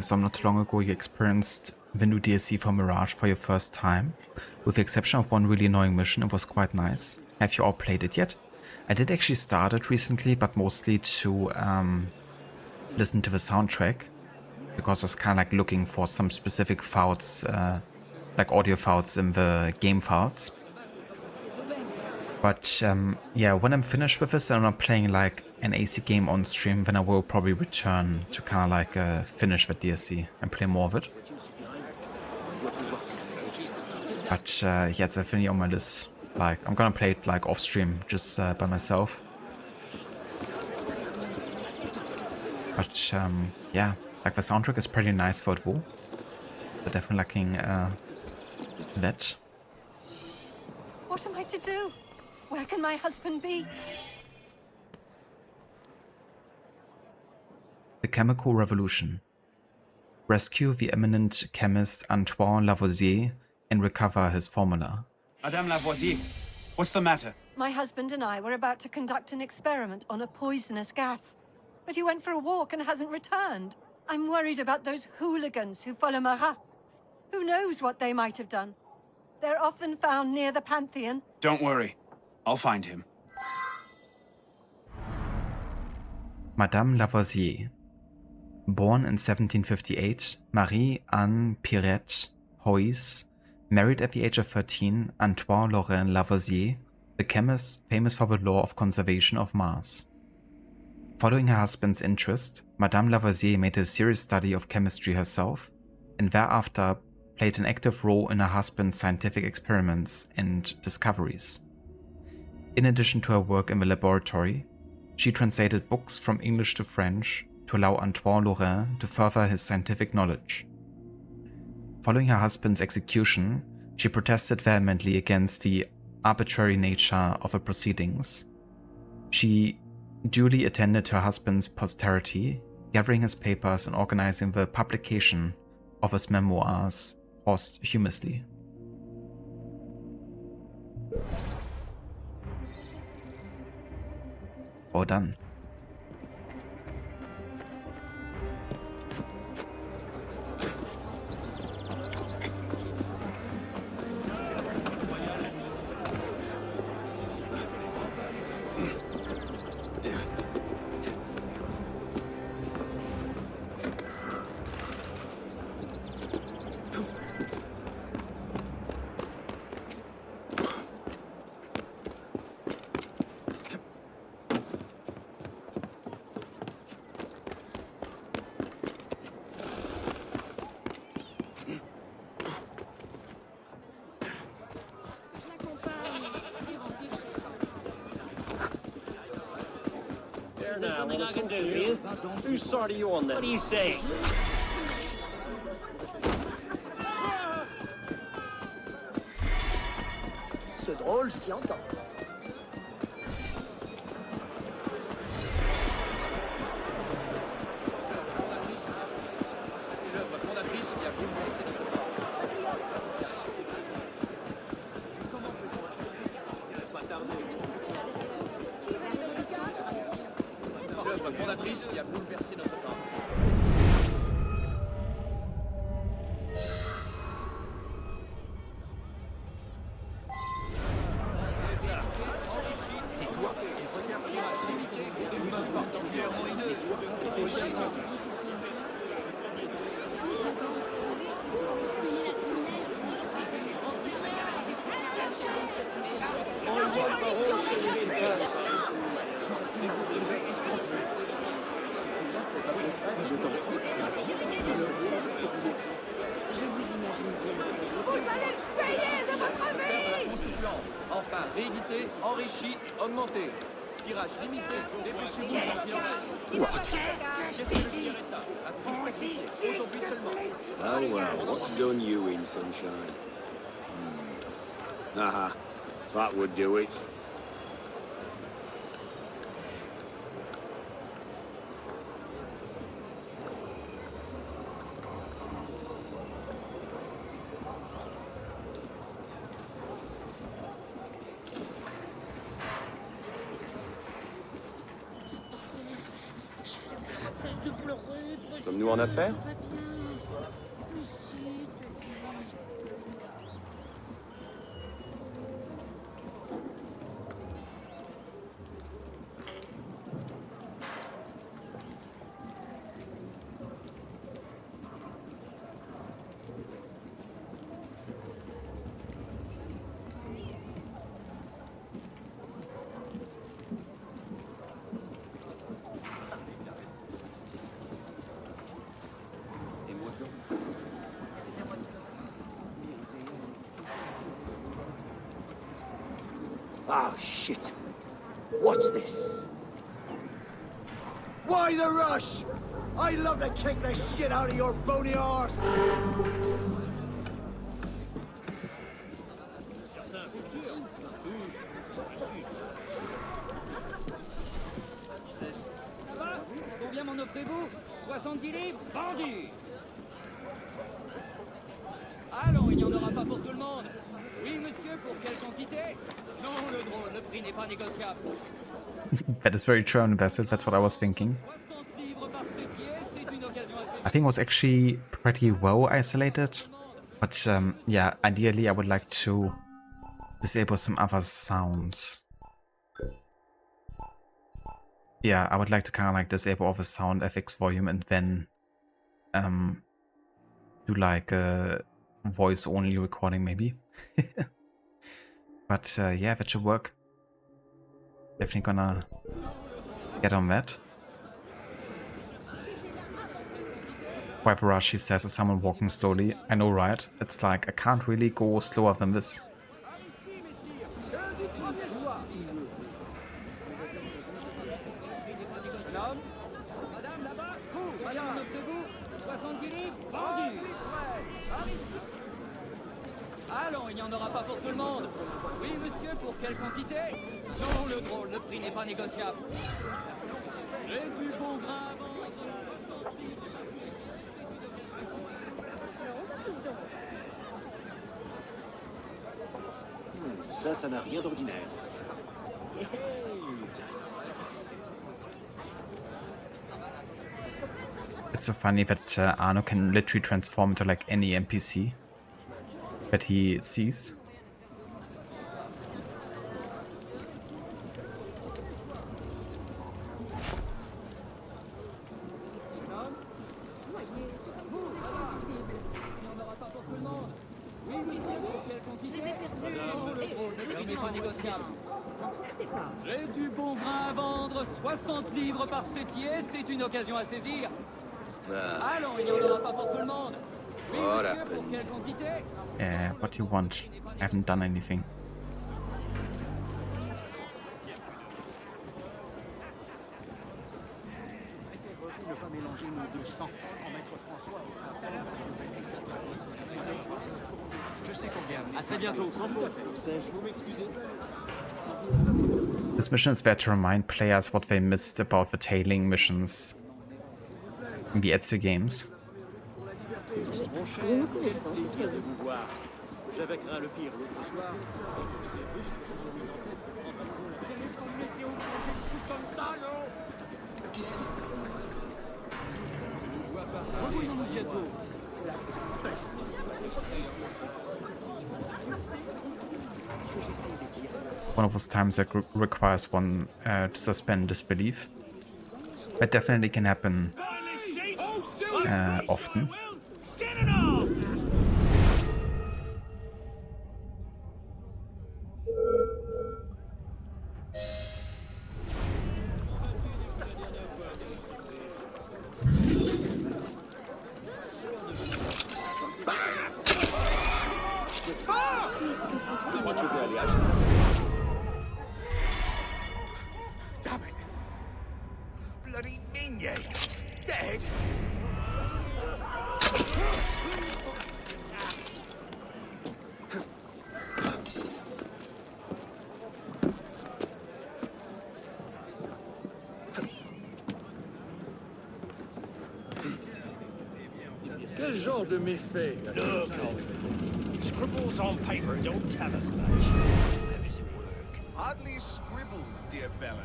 Speaker 1: So not too long ago you experienced the new DLC for Mirage for your first time. With the exception of one really annoying mission, it was quite nice. Have you all played it yet? I did actually start it recently, but mostly to listen to the soundtrack, because I was kind of like looking for some specific files, like audio files in the game files. But yeah, when I'm finished with this and I'm playing like an AC game on stream, then I will probably return to kind of like finish the DLC and play more of it. But yeah, it's definitely on my list. Like, I'm gonna play it like off stream, just by myself. But yeah, like the soundtrack is pretty nice for it though. But definitely lacking that.
Speaker 10: What am I to do? Where can my husband be?
Speaker 1: The Chemical Revolution. Rescue the eminent chemist Antoine Lavoisier and recover his formula.
Speaker 3: Madame Lavoisier, what's the matter?
Speaker 10: My husband and I were about to conduct an experiment on a poisonous gas. But he went for a walk and hasn't returned. I'm worried about those hooligans who follow Marat. Who knows what they might have done? They're often found near the Pantheon.
Speaker 3: Don't worry. I'll find him.
Speaker 1: Madame Lavoisier. Born in 1758, Marie-Anne Pierrette Hoyes married at the age of 13 Antoine Laurent Lavoisier, the chemist famous for the law of conservation of Mars. Following her husband's interest, Madame Lavoisier made a serious study of chemistry herself, and thereafter played an active role in her husband's scientific experiments and discoveries. In addition to her work in the laboratory, she translated books from English to French to allow Antoine Laurent to further his scientific knowledge. Following her husband's execution, she protested vehemently against the arbitrary nature of the proceedings. She duly attended her husband's posterity, gathering his papers and organizing the publication of his memoirs posthumously. Well done.
Speaker 2: There's something I can do for you. Whose side are you on then? What are you saying?
Speaker 5: Ce drôle s'y entend.
Speaker 6: Vous allez payer de votre vie! Enfin, réédité, enrichi, augmenté. Tirage limité, dépêchez-vous.
Speaker 13: What?
Speaker 6: Aujourd'hui seulement.
Speaker 13: Oh well, what's done you in, sunshine? Aha, that would do it. Sommes-nous en affaires?
Speaker 4: Oh, shit. What's this? Why the rush? I love to kick the shit out of your bony arse!
Speaker 6: Combien m'en offrez-vous? 70 livres, vendu! Allons, il n'y en aura pas pour tout le monde. Oui, monsieur, pour quelle quantité? Non, le drôle, le prix n'est pas négociable.
Speaker 1: That is very true, Bassett. That's what I was thinking. I think it was actually pretty well isolated. But yeah, ideally I would like to disable some other sounds. Yeah, I would like to kind of like disable all the sound FX volume and then do like a voice only recording maybe. But yeah, that should work. Definitely gonna get on that. Wife Rush, he says, is someone walking slowly. I know, right? It's like, I can't really go slower than this.
Speaker 6: Allons, il n'y en aura pas pour tout le monde. Oui, monsieur, pour quelle quantité? Non, le drôle, le prix n'est pas négociable. J'ai du bon grain à vendre.
Speaker 4: Ça n'a rien d'ordinaire.
Speaker 1: It's so funny that Arno can literally transform into like any NPC that he sees.
Speaker 6: J'ai du bon grain à vendre, 60 livres par septier, c'est une occasion à saisir. Allons, il n'y en aura pas pour tout le monde. Oui, monsieur, pour quelle quantité?
Speaker 1: What do you want? I haven't done anything.
Speaker 4: Ne pas mélanger nos deux sangs. En maître François. Je sais combien. À très bientôt. Sans faute. Vous m'excusez.
Speaker 1: This mission is there to remind players what they missed about the tailing missions in the Ezio games.
Speaker 4: J'avais craint le pire l'autre soir. Revoyons-nous bientôt.
Speaker 1: One of those times that requires one to suspend disbelief. That definitely can happen often.
Speaker 4: mean ye? Dead?
Speaker 7: Quel genre de méfait?
Speaker 4: Look, scribbles on paper don't tell us much. How does it work?
Speaker 16: Hardly scribbles, dear fellow.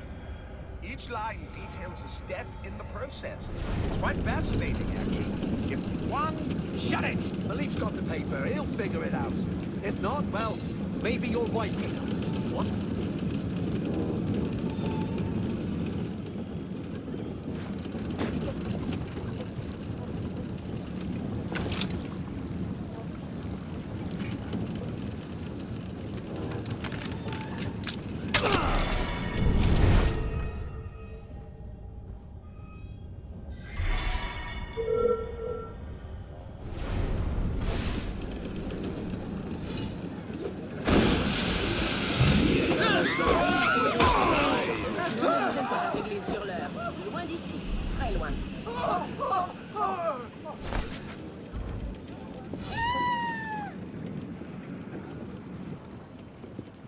Speaker 16: Each line details a step in the process. It's quite fascinating, actually. If one...
Speaker 4: Shut it! Philippe's got the paper. He'll figure it out. If not, well, maybe your wife can help us. What?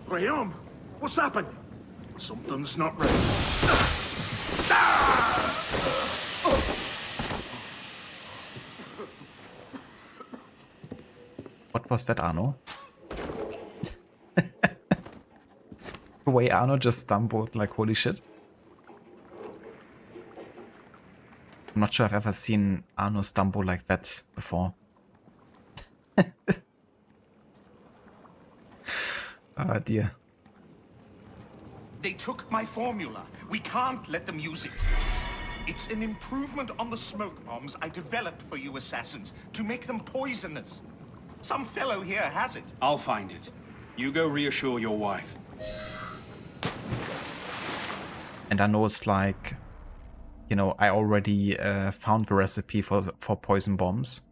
Speaker 22: Graham, what's happened? Something's not right.
Speaker 1: What was that, Arno? The way Arno just stumbled, like holy shit. I'm not sure I've ever seen Arno stumble like that before. Oh dear.
Speaker 16: They took my formula. We can't let them use it. It's an improvement on the smoke bombs I developed for you assassins to make them poisonous. Some fellow here has it.
Speaker 3: I'll find it. You go reassure your wife.
Speaker 1: And I know it's like, you know, I already found the recipe for poison bombs.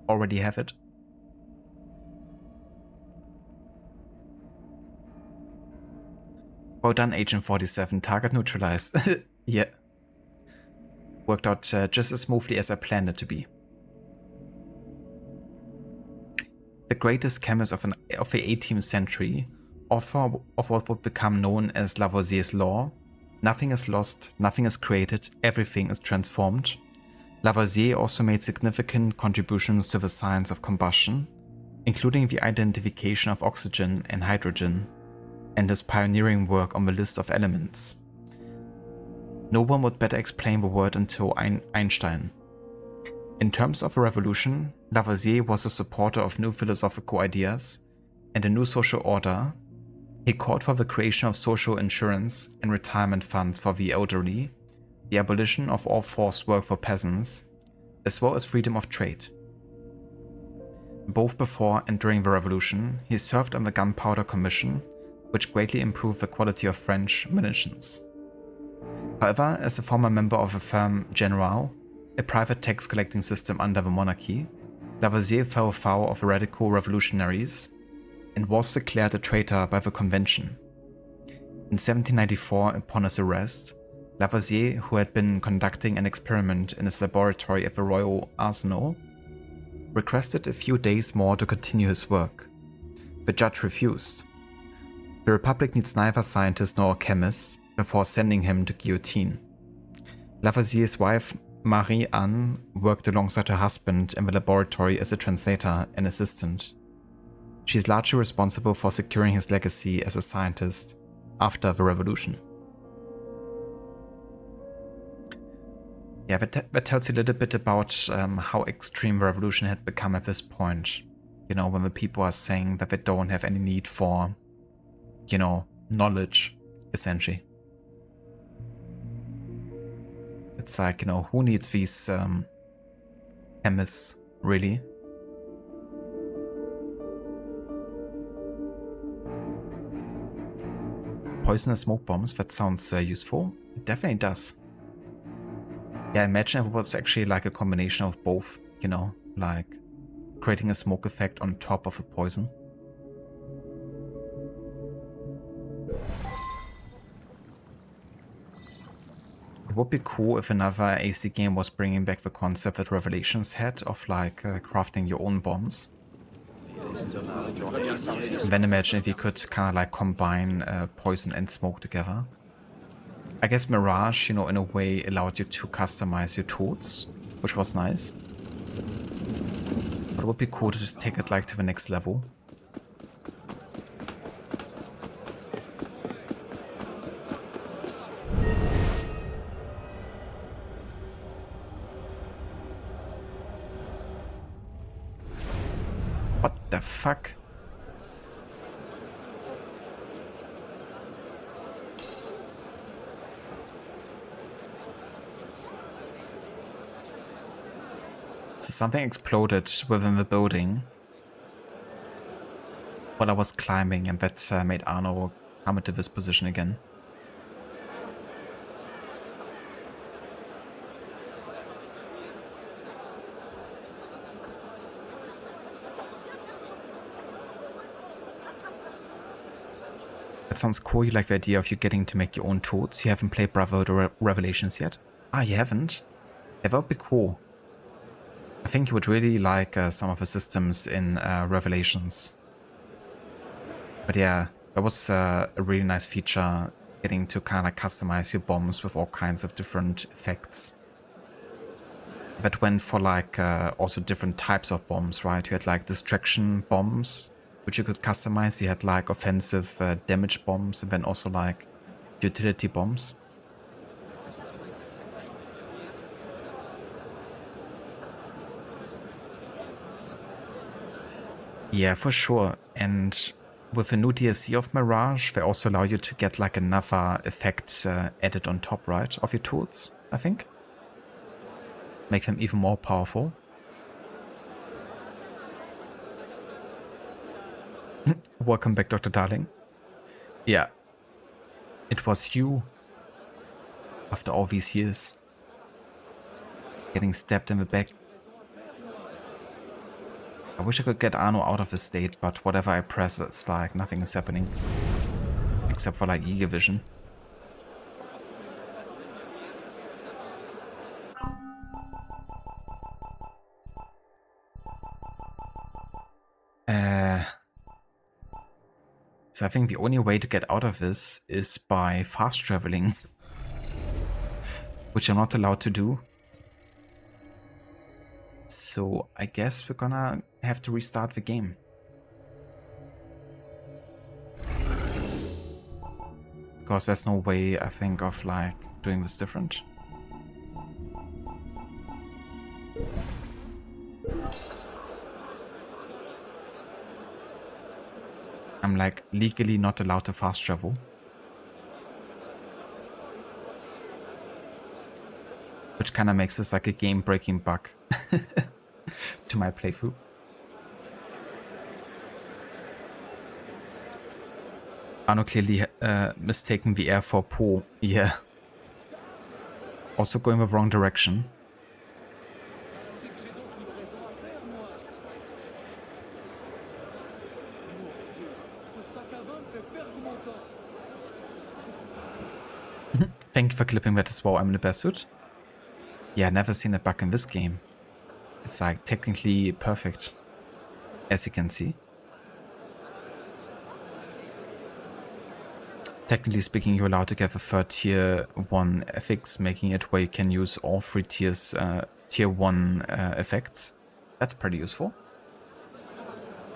Speaker 1: Already have it. Well done, Agent 47. Target neutralized. Yeah. Worked out just as smoothly as I planned it to be. The greatest chemist of the 18th century, author of what would become known as Lavoisier's law. Nothing is lost, nothing is created, everything is transformed. Lavoisier also made significant contributions to the science of combustion, including the identification of oxygen and hydrogen, and his pioneering work on the list of elements. No one would better explain the word until Einstein. In terms of a revolution, Lavoisier was a supporter of new philosophical ideas and a new social order. He called for the creation of social insurance and retirement funds for the elderly, the abolition of all forced work for peasants, as well as freedom of trade. Both before and during the revolution, he served on the Gunpowder Commission, which greatly improved the quality of French munitions. However, as a former member of the firm General, a private tax collecting system under the monarchy, Lavoisier fell foul of the radical revolutionaries and was declared a traitor by the convention. In 1794, upon his arrest, Lavoisier, who had been conducting an experiment in his laboratory at the Royal Arsenal, requested a few days more to continue his work. The judge refused. The Republic needs neither scientist nor chemist before sending him to guillotine. Lavoisier's wife, Marie-Anne, worked alongside her husband in the laboratory as a translator and assistant. She is largely responsible for securing his legacy as a scientist after the revolution. Yeah, that tells you a little bit about how extreme the revolution had become at this point. You know, when the people are saying that they don't have any need for, you know, knowledge, essentially. It's like, you know, who needs these chemists, really? Poisonous smoke bombs, that sounds useful. It definitely does. Yeah, imagine if it was actually like a combination of both, you know, like creating a smoke effect on top of a poison. would be cool if another AC game was bringing back the concept that Revelations had of like crafting your own bombs. And then imagine if you could kind of like combine poison and smoke together. I guess Mirage, you know, in a way allowed you to customize your tools, which was nice. But it would be cool to take it like to the next level. What the fuck? So something exploded within the building while I was climbing, and that made Arno come into this position again. That sounds cool. You like the idea of you getting to make your own tools. You haven't played Brotherhood or Revelations yet? Ah, you haven't? Yeah, that would be cool. I think you would really like some of the systems in Revelations. But yeah, that was a really nice feature, getting to kind of customize your bombs with all kinds of different effects. That went for like also different types of bombs, right? You had like distraction bombs, which you could customize. You had like offensive damage bombs, and then also like utility bombs. Yeah, for sure. And with the new DLC of Mirage, they also allow you to get like another effect added on top, right, of your tools, I think. Make them even more powerful. Welcome back, Dr. Darling. Yeah. It was you. After all these years. Getting stabbed in the back. I wish I could get Arno out of his state, but whatever I press, it's like nothing is happening. Except for like eagle vision. So I think the only way to get out of this is by fast traveling. Which I'm not allowed to do. So I guess we're gonna have to restart the game. Because there's no way, I think, of like doing this different. I'm like legally not allowed to fast travel. Which kind of makes this like a game-breaking bug to my playthrough. Arno clearly mistaken the air for Po. Yeah. Also going the wrong direction. Thank you for clipping that as well. I'm in the best suit. Yeah, never seen a bug in this game. It's like technically perfect, as you can see. Technically speaking, you're allowed to get the third tier 1 effects, making it where you can use all 3 tiers, tier 1 effects. That's pretty useful.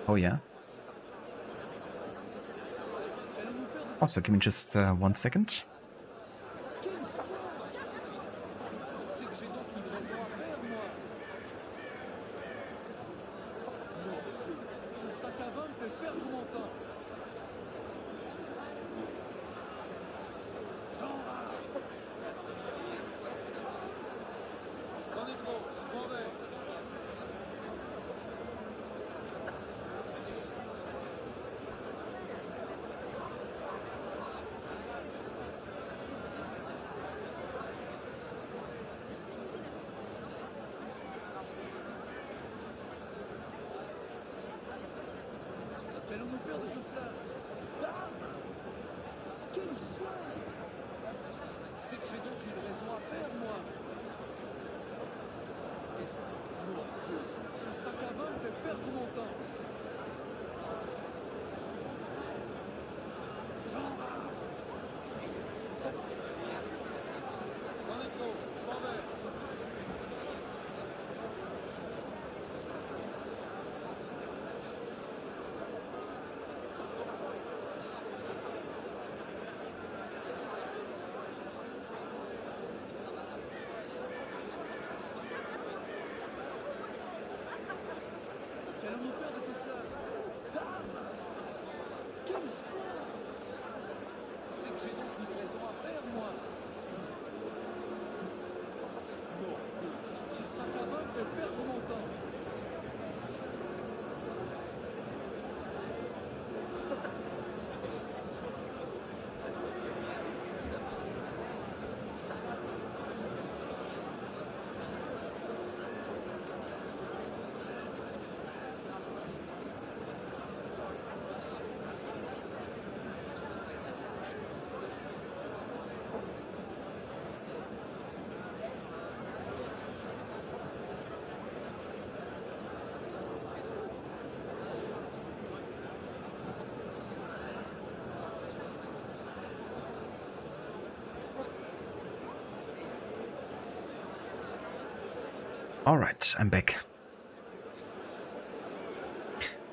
Speaker 1: Oh yeah. Also, give me just 1 second. Alright, I'm back.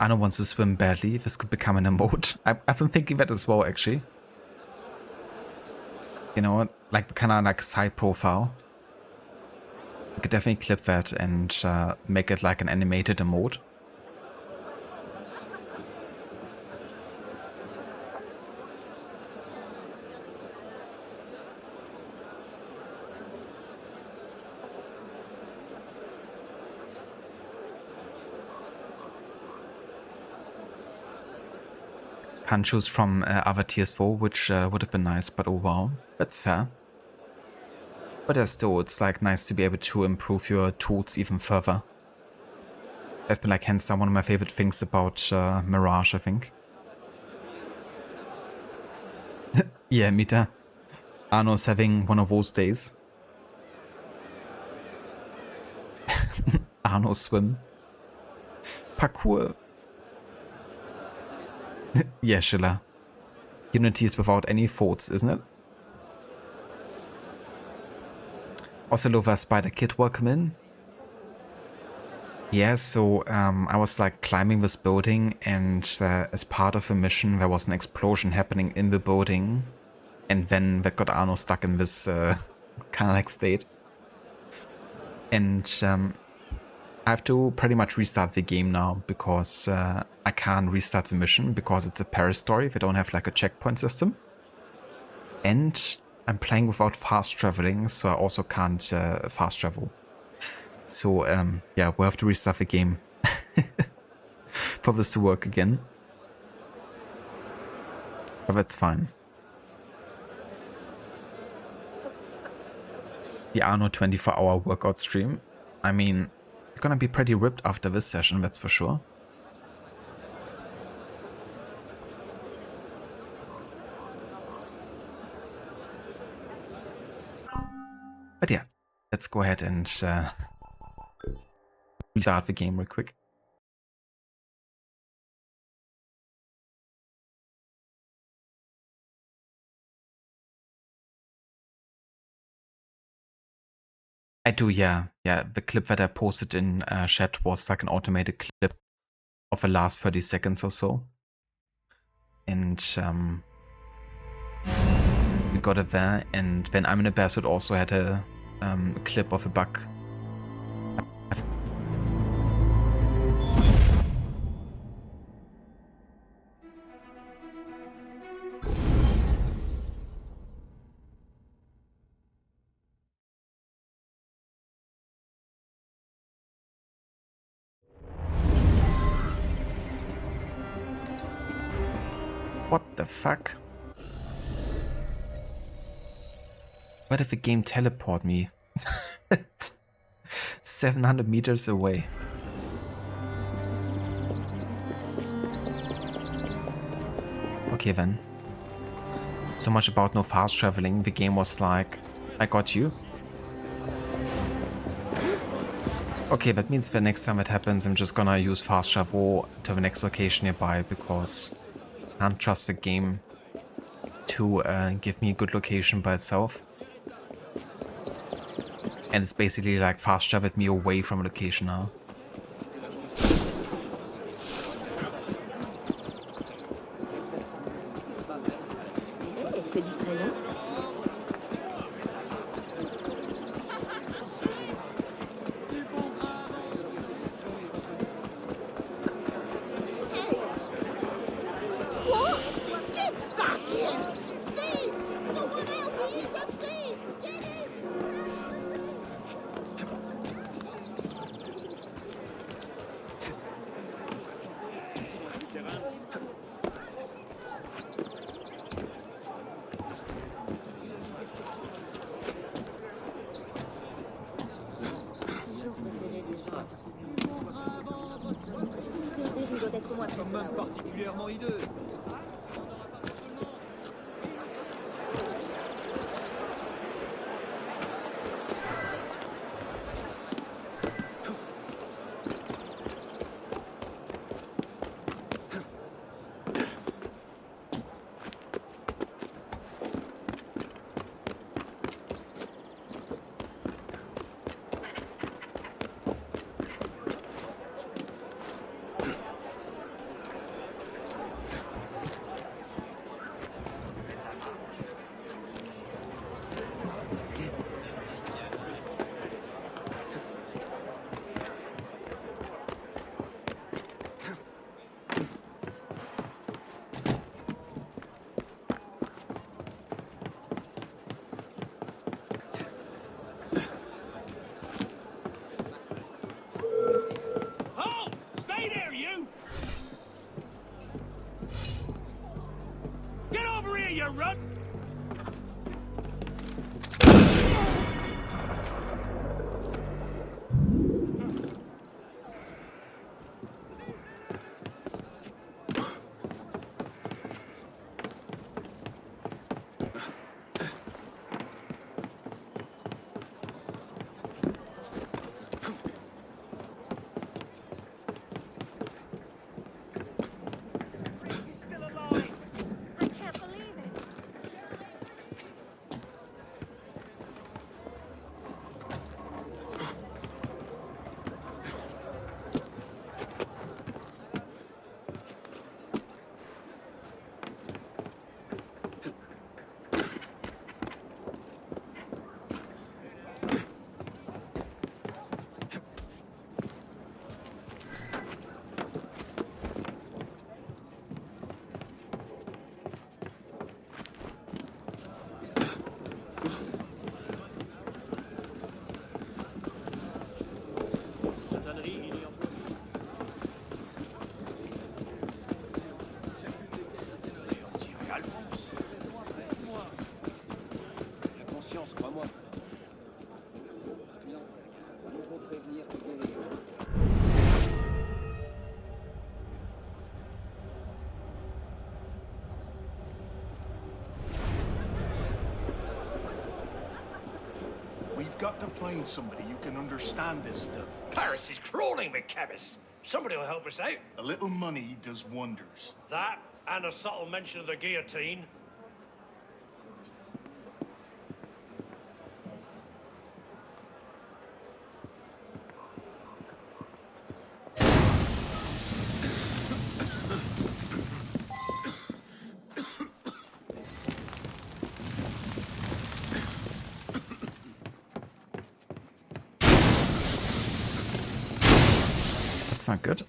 Speaker 1: Anno wants to swim badly. This could become an emote. I've been thinking that as well, actually. You know, like kind of like side profile. I could definitely clip that and make it like an animated emote. Can't choose from other tiers 4, which would have been nice, but oh wow, that's fair. But still, it's like nice to be able to improve your tools even further. That's been like hands down one of my favorite things about Mirage, I think. Yeah, Mita. Arno's having one of those days. Arno swim. Parkour. Yeah, Schiller. Unity is without any faults, isn't it? Also, Louvre Spider Kid, welcome in. Yeah, so I was like climbing this building, and as part of a mission there was an explosion happening in the building, and then that got Arno stuck in this kind of like state. And I have to pretty much restart the game now because I can't restart the mission because it's a Paris story. They don't have like a checkpoint system. And I'm playing without fast traveling, so I also can't fast travel. So yeah, we'll have to restart the game for this to work again. But that's fine. The Arno 24-hour workout stream. I mean, you're gonna be pretty ripped after this session, that's for sure. But yeah, let's go ahead and restart the game real quick. I do, yeah. Yeah, the clip that I posted in chat was like an automated clip of the last 30 seconds or so. And we got it there, and then I'm in a Bear Suit also had a clip of a bug. What the fuck? Where did the game teleport me? 700 meters away. Okay then. So much about no fast traveling. The game was like, I got you. Okay, that means the next time it happens, I'm just gonna use fast travel to the next location nearby because I can't trust the game to give me a good location by itself. And it's basically like fast traveled me away from a location now.
Speaker 20: C'est distrayant.
Speaker 22: you run!
Speaker 16: We've got to find somebody who can understand this stuff.
Speaker 22: Paris is crawling with chemists. Somebody will help us out.
Speaker 16: A little money does wonders.
Speaker 22: That, and a subtle mention of the guillotine.
Speaker 1: That's not good.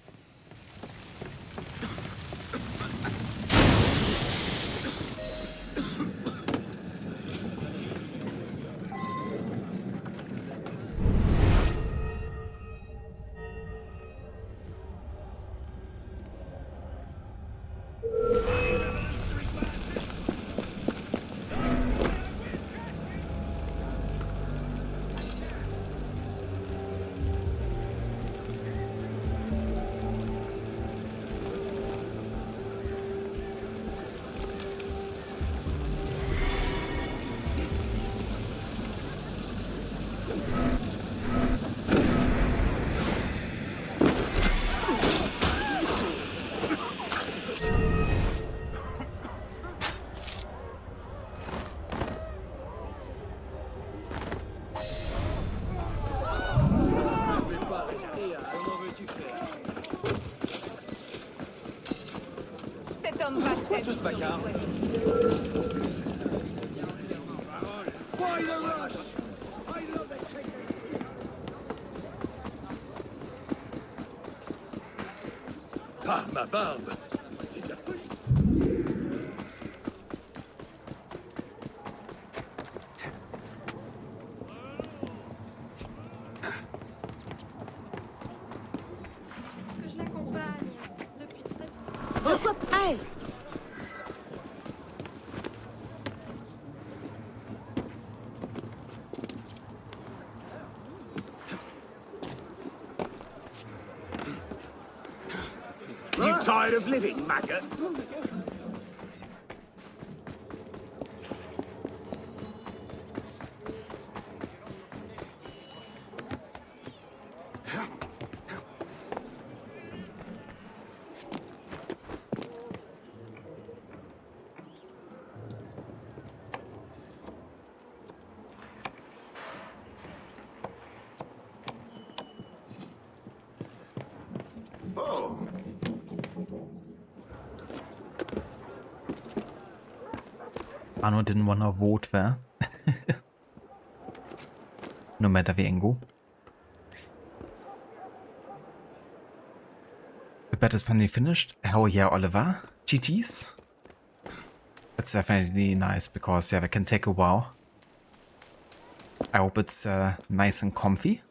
Speaker 6: Cet homme va
Speaker 7: Tout ce vacarme. Why the rush? I love it. Par ma barbe, c'est de la folie.
Speaker 6: Que je l'accompagne depuis très longtemps.
Speaker 20: De quoi? Hey!
Speaker 16: You tired of living, maggot? Oh.
Speaker 1: Arno didn't want to vote there. No matter the angle. The bet is finally finished. Hell yeah, Oliver. GG's. That's definitely nice because yeah, that can take a while. I hope it's nice and comfy.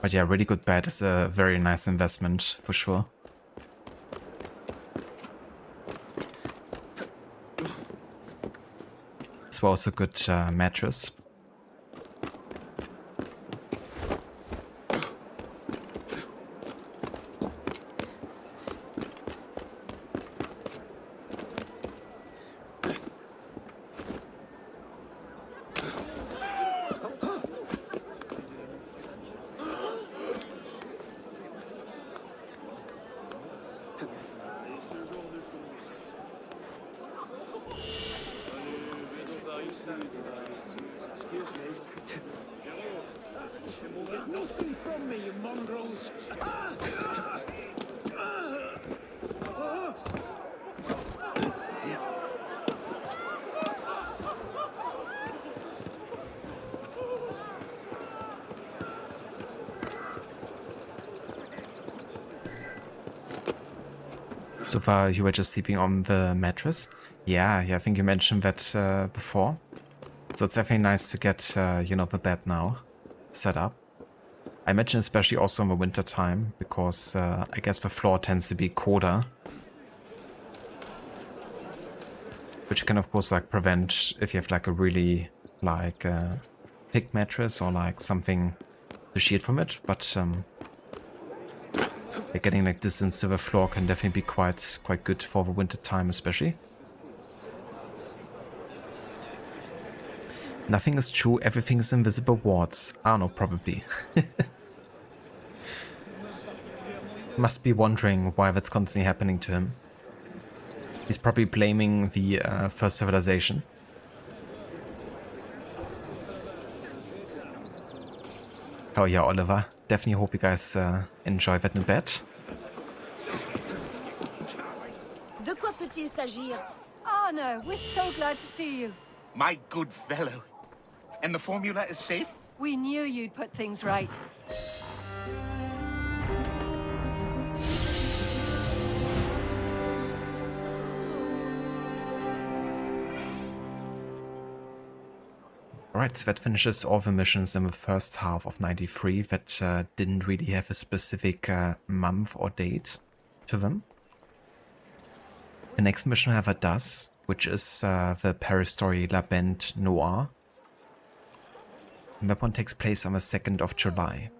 Speaker 1: But yeah, really good bed is a very nice investment for sure. It's also a good mattress.
Speaker 7: Nothing from me, you mongrels!
Speaker 1: So far, you were just sleeping on the mattress? Yeah, I think you mentioned that before. So it's definitely nice to get, you know, the bed now set up. I imagine especially also in the winter time, because I guess the floor tends to be colder. Which can of course like prevent if you have like a really like thick mattress or like something to shield from it, but getting like distance to the floor can definitely be quite good for the winter time especially. Nothing is true, everything is invisible wards. Ah no, probably. Must be wondering why that's constantly happening to him. He's probably blaming the first civilization. Oh yeah, Oliver. Definitely hope you guys enjoy that new bed.
Speaker 20: De quoi peut-il s'agir?
Speaker 10: Ah no, we're so glad to see you.
Speaker 16: My good fellow. And the formula is safe?
Speaker 10: We knew you'd put things right.
Speaker 1: Alright, so that finishes all the missions in the first half of 93 that didn't really have a specific month or date to them. The next mission, however, does, which is the Paris story La Bande Noire. And that one takes place on the 2nd of July.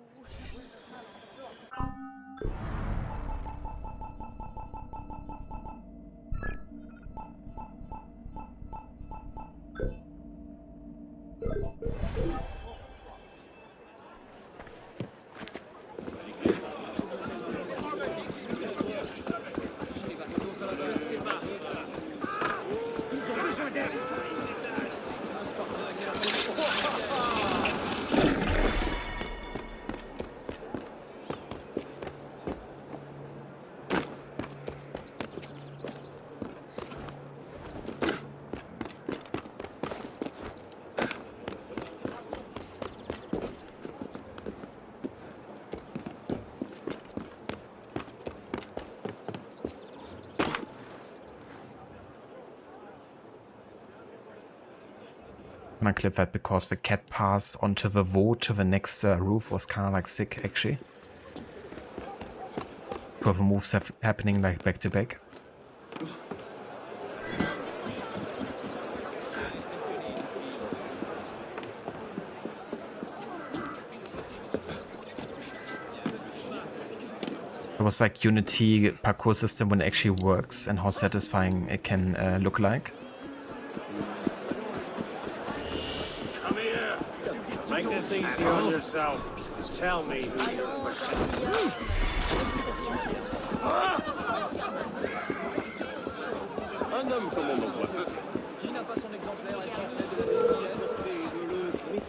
Speaker 1: And I clip that because the cat pass onto the wall to the next roof was kind of like sick actually. For the moves happening like back to back. It was like Unity parkour system when it actually works and how satisfying it can look like.
Speaker 22: Come here. Make this easy on yourself. Just tell me who you're.
Speaker 2: Un homme comme on me voit.
Speaker 6: Qui n'a pas son exemplaire exemplaire de SIS et de le... Oui.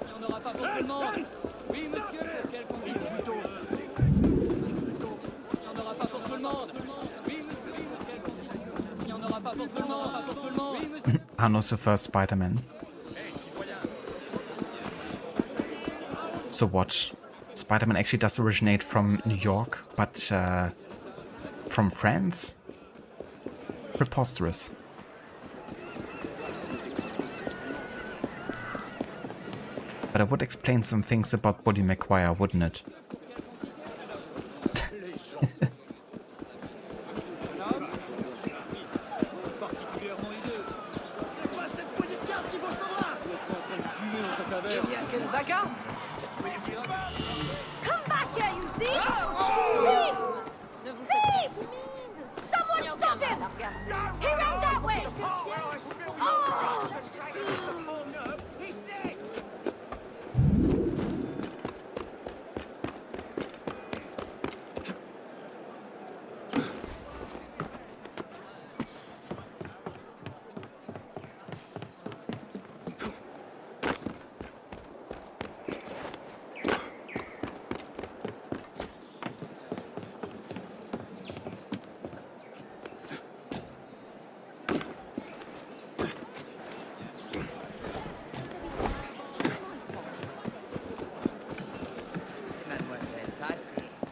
Speaker 6: Il n'y en aura pas pour tout le monde. Oui, monsieur, pour quel convive plutôt. Il n'y en aura pas pour tout le monde. Oui, monsieur, pour quel convive. Il n'y en aura pas pour tout le monde. Pas pour tout le monde. Oui, monsieur.
Speaker 1: Arno's the first Spider-Man. So what? Spider-Man actually does originate from New York, but from France? But it would explain some things about Body Maguire, wouldn't it?
Speaker 20: Come back here, you thief! Thief! Thief! Someone stop him! He ran that way! Oh!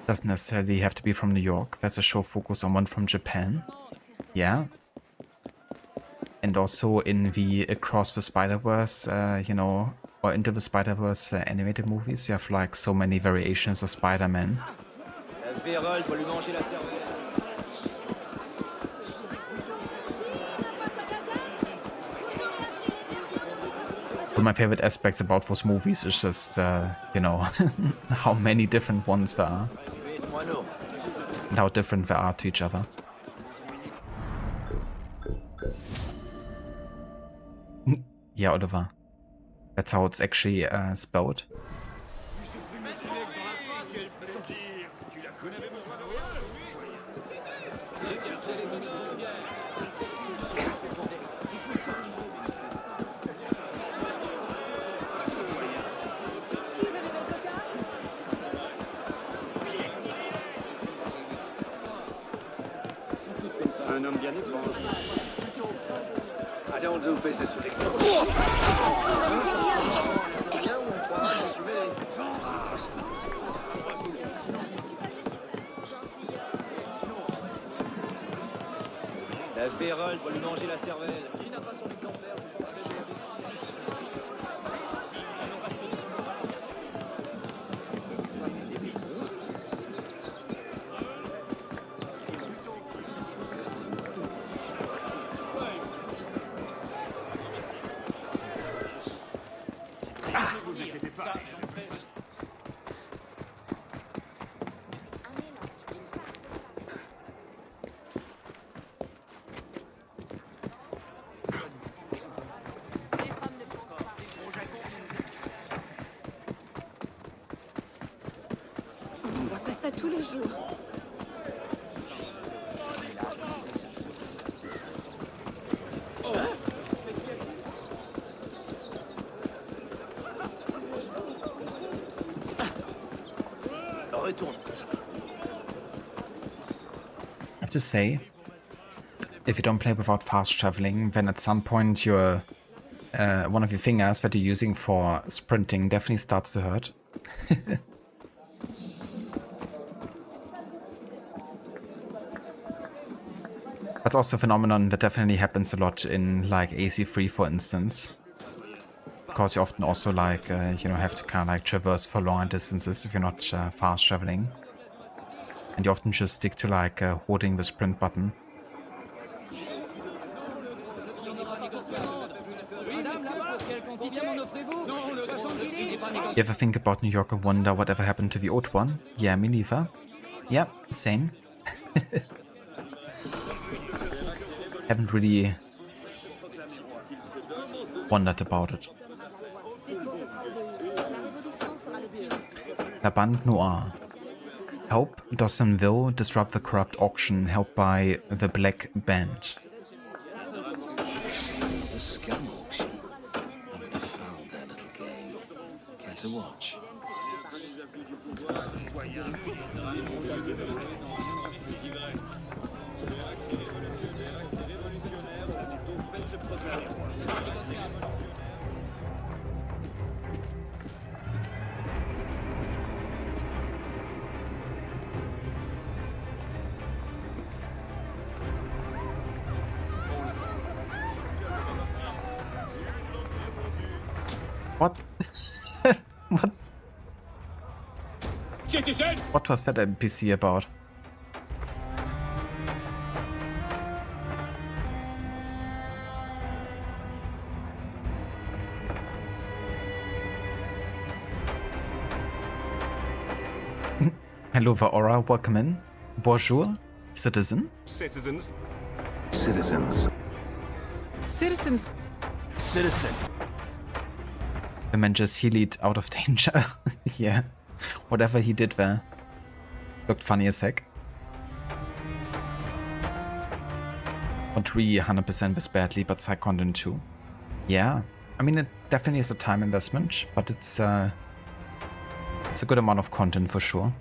Speaker 1: Doesn't necessarily have to be from New York. There's a show focused on one from Japan. Yeah. And also in the Across the Spider-Verse, you know, or Into the Spider-Verse animated movies, you have like so many variations of Spider-Man. One of my favorite aspects about those movies is just, you know, how many different ones there are. And how different they are to each other. Yeah, Oliver. That's how it's actually spelled.
Speaker 4: Un homme bien étrange. Allez, on doit baisser sous les La vérole pour lui manger la cervelle. Il n'a pas son exemplaire.
Speaker 20: Ça tous les jours.
Speaker 4: Retourne.
Speaker 1: I have to say, if you don't play without fast traveling, then at some point your one of your fingers that you're using for sprinting definitely starts to hurt. That's also a phenomenon that definitely happens a lot in like AC3, for instance. Because you often also like, you know, have to kind of like traverse for longer distances if you're not fast traveling. And you often just stick to like holding the sprint button. You ever think about New York and wonder whatever happened to the old one? Yeah, me neither. Yeah, same. Haven't really wondered about it. La Bande Noire. Help Dawsonville disrupt the corrupt auction held by the Black Band.
Speaker 4: The scum auction. I found that little game. Care to watch?
Speaker 1: What? What? What was that NPC about? Hello, Vaora, welcome in. Bonjour, citizen.
Speaker 22: Citizens.
Speaker 18: Citizens.
Speaker 22: Citizens. Citizen.
Speaker 1: The man just healed out of danger. Yeah, whatever he did there looked funny as heck. Not really 100% was badly, but side content too. Yeah, I mean it definitely is a time investment, but it's a good amount of content for sure.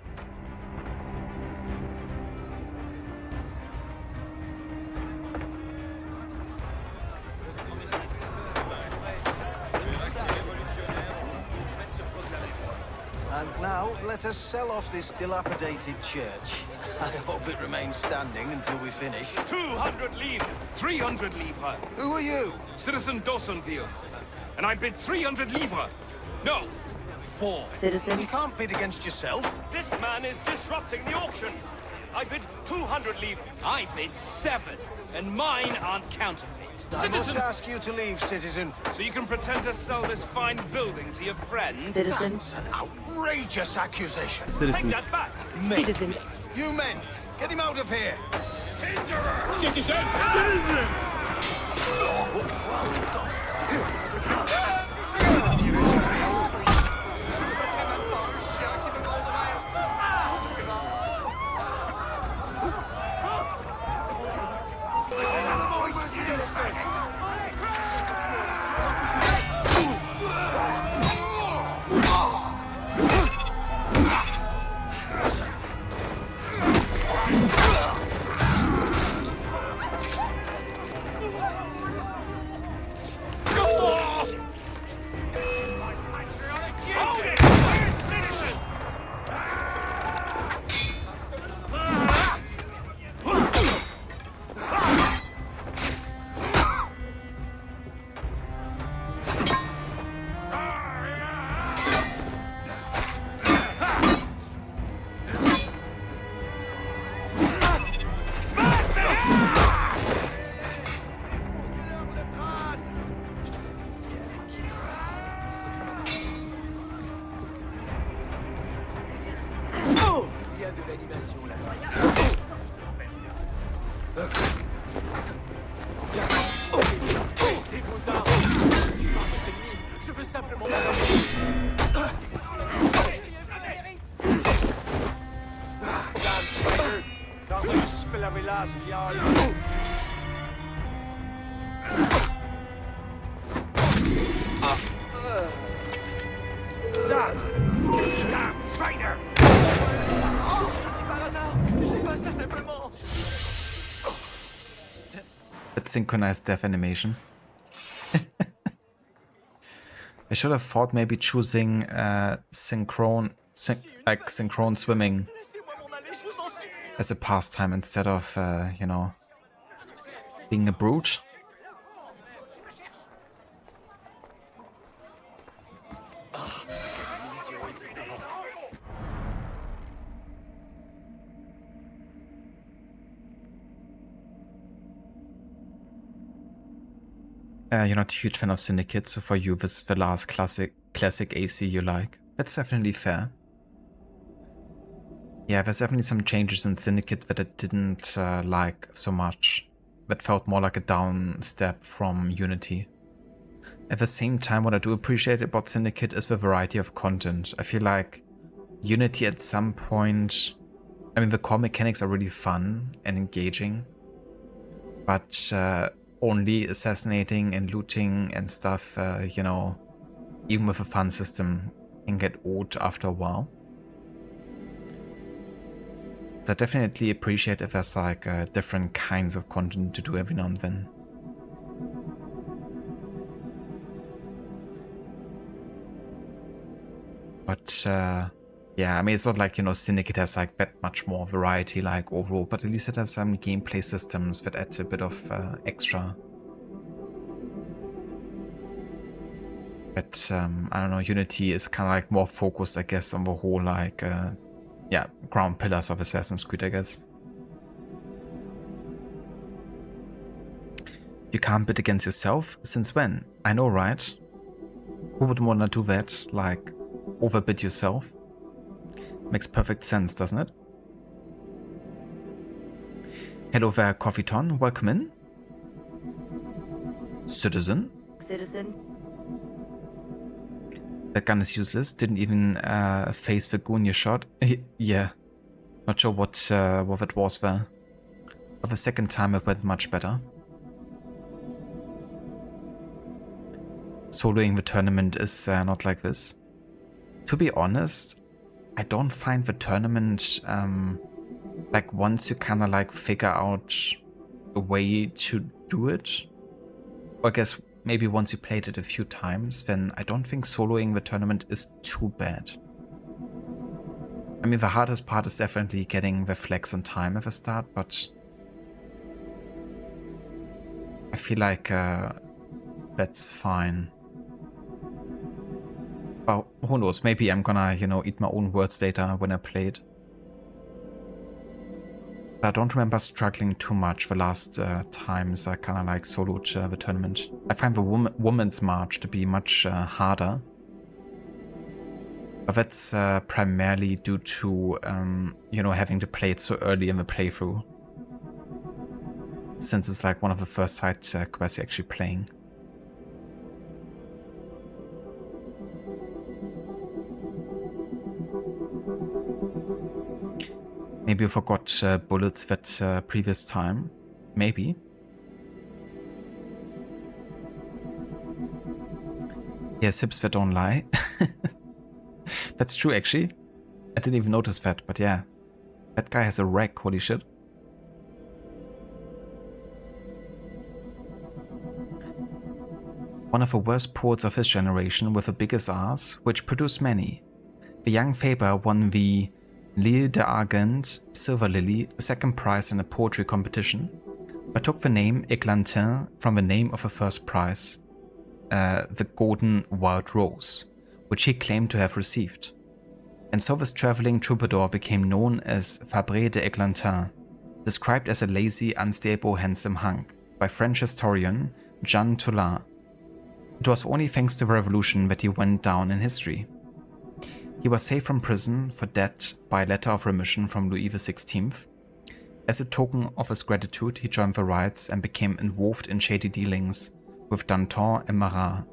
Speaker 4: And now, let us sell off this dilapidated church. I hope it remains standing until we finish.
Speaker 22: 200 livres. 300 livres.
Speaker 4: Who are you?
Speaker 22: Citizen Dawsonville. And I bid 300 livres. No, 4.
Speaker 4: Citizen. You can't bid against yourself.
Speaker 22: This man is disrupting the auction. I bid 200 livres. I bid 7. And mine aren't counterfeit.
Speaker 4: I must ask you to leave, citizen.
Speaker 22: So you can pretend to sell this fine building to your friend?
Speaker 4: Citizen. That's an outrageous accusation.
Speaker 22: Take that back.
Speaker 4: Citizens. You men, get him out of here.
Speaker 22: Citizen! Citizen!
Speaker 1: That synchronized death animation. I should have thought maybe choosing synchron swimming as a pastime instead of, you know, being a brute. You're not a huge fan of Syndicate, so for you this is the last classic AC you like. That's definitely fair. Yeah, there's definitely some changes in Syndicate that I didn't like so much. That felt more like a down step from Unity. At the same time, what I do appreciate about Syndicate is the variety of content. I feel like Unity at some point, I mean the core mechanics are really fun and engaging, but only assassinating and looting and stuff, you know, even with a fun system, can get old after a while. So I definitely appreciate if there's like different kinds of content to do every now and then. But yeah, I mean it's not like, you know, Syndicate has like that much more variety like overall, but at least it has some gameplay systems that add a bit of extra. But I don't know, Unity is kind of like more focused, I guess, on the whole like yeah, ground pillars of Assassin's Creed, I guess. You can't bid against yourself? Since when? I know, right? Who would want to do that? Like, overbid yourself? Makes perfect sense, doesn't it? Hello there, Coffeeton. Welcome in. Citizen?
Speaker 8: Citizen?
Speaker 1: That gun is useless. Didn't even face the Gunya shot. Yeah. Not sure what it was there. But the second time it went much better. Soloing the tournament is not like this. To be honest, I don't find the tournament like once you kind of like figure out a way to do it. Or I guess maybe once you played it a few times, then I don't think soloing the tournament is too bad. I mean, the hardest part is definitely getting the flex on time at the start, but I feel like that's fine. Well, who knows, maybe I'm gonna, you know, eat my own words later when I play it. But I don't remember struggling too much the last times I kind of like soloed the tournament. I find the women's march to be much harder. But that's primarily due to, you know, having to play it so early in the playthrough. Since it's like one of the first side quests you're actually playing. Maybe you forgot bullets that previous time. Maybe. Yes, hips that don't lie. That's true, actually. I didn't even notice that, but yeah. That guy has a rack, holy shit. One of the worst poets of his generation with the biggest ass, which produced many. The young Faber won the L'Île d'Argent Silver Lily second prize in a poetry competition, but took the name Églantine from the name of the first prize, the Golden Wild Rose, which he claimed to have received. And so this traveling troubadour became known as Fabre d'Églantine, described as a lazy, unstable, handsome hunk by French historian Jean Toulin. It was only thanks to the revolution that he went down in history. He was saved from prison for debt by a letter of remission from Louis XVI. As a token of his gratitude, he joined the riots and became involved in shady dealings with Danton and Marat,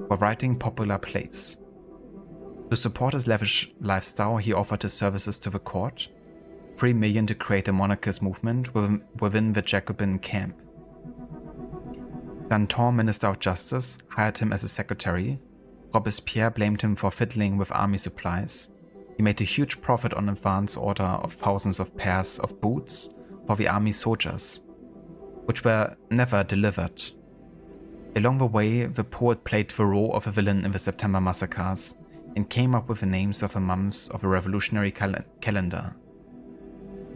Speaker 1: while writing popular plays. To support his lavish lifestyle, he offered his services to the court, 3 million to create a monarchist movement within the Jacobin camp. Danton, Minister of Justice, hired him as a secretary. Robespierre blamed him for fiddling with army supplies. He made a huge profit on advance order of thousands of pairs of boots for the army soldiers, which were never delivered. Along the way, the poet played the role of a villain in the September massacres and came up with the names of the months of a revolutionary calendar.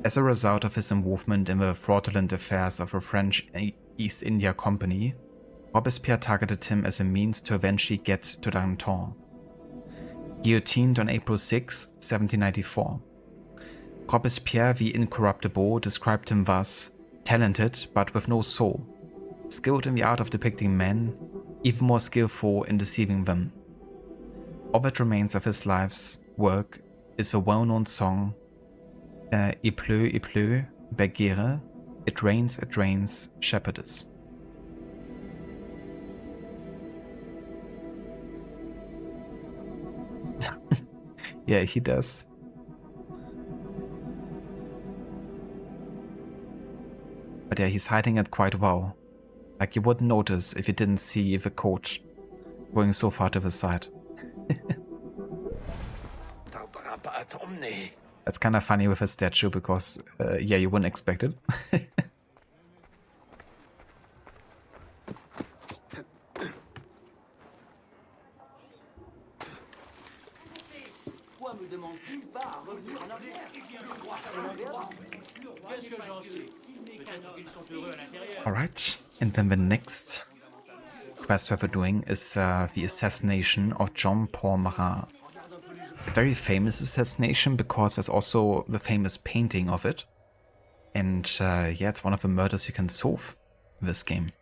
Speaker 1: As a result of his involvement in the fraudulent affairs of the French East India Company, Robespierre targeted him as a means to eventually get to Danton. Guillotined on April 6, 1794. Robespierre the Incorruptible described him thus: talented but with no soul, skilled in the art of depicting men, even more skillful in deceiving them. All that remains of his life's work is the well-known song Il pleut, bergère, it rains, shepherdess. Yeah, he does. But yeah, he's hiding it quite well. Like you wouldn't notice if you didn't see the coat going so far to the side. That's kind of funny with a statue because, yeah, you wouldn't expect it. Alright, and then the next quest we're doing is the assassination of John Paul Marat. A very famous assassination because there's also the famous painting of it. And yeah, it's one of the murders you can solve in this game.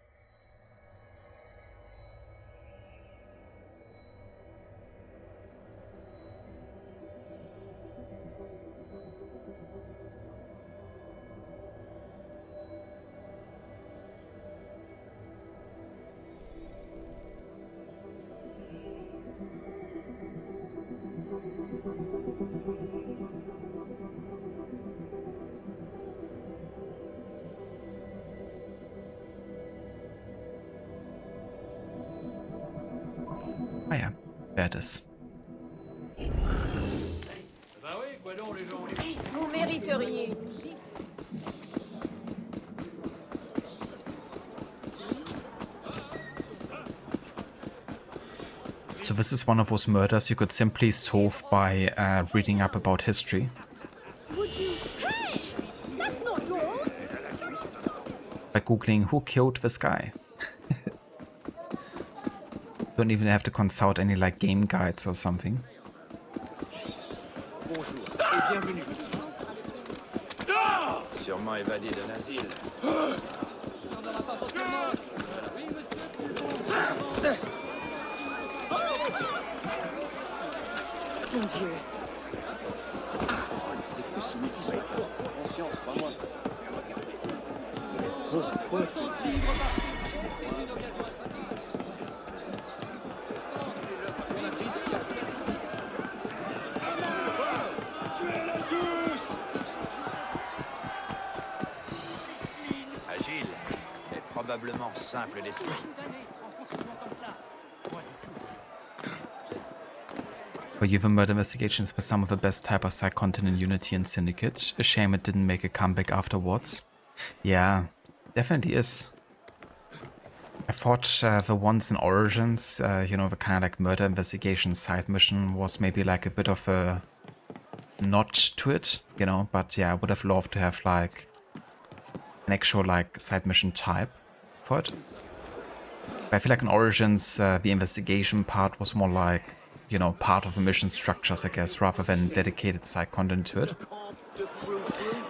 Speaker 1: Ah ja, there it is.
Speaker 6: Vous mériteriez.
Speaker 1: So this is one of those murders you could simply solve by reading up about history.
Speaker 6: Would you? Hey! That's not yours!
Speaker 1: By googling who killed this guy. Don't even have to consult any like game guides or something.
Speaker 7: Bonjour et bienvenue. Sûrement évadé d'un asile.
Speaker 6: Mon Dieu. Que signifie ce corps de conscience, crois-moi? Pourquoi?
Speaker 7: Agile, mais probablement simple d'esprit.
Speaker 1: For you, the murder investigations were some of the best type of side content in Unity and Syndicate. A shame it didn't make a comeback afterwards. Yeah, definitely is. I thought the ones in Origins, you know, the kind of like murder investigation side mission was maybe like a bit of a nod to it, you know, but yeah, I would have loved to have like an actual like side mission type for it. But I feel like in Origins, the investigation part was more like, you know, part of the mission structures, I guess, rather than dedicated side content to it.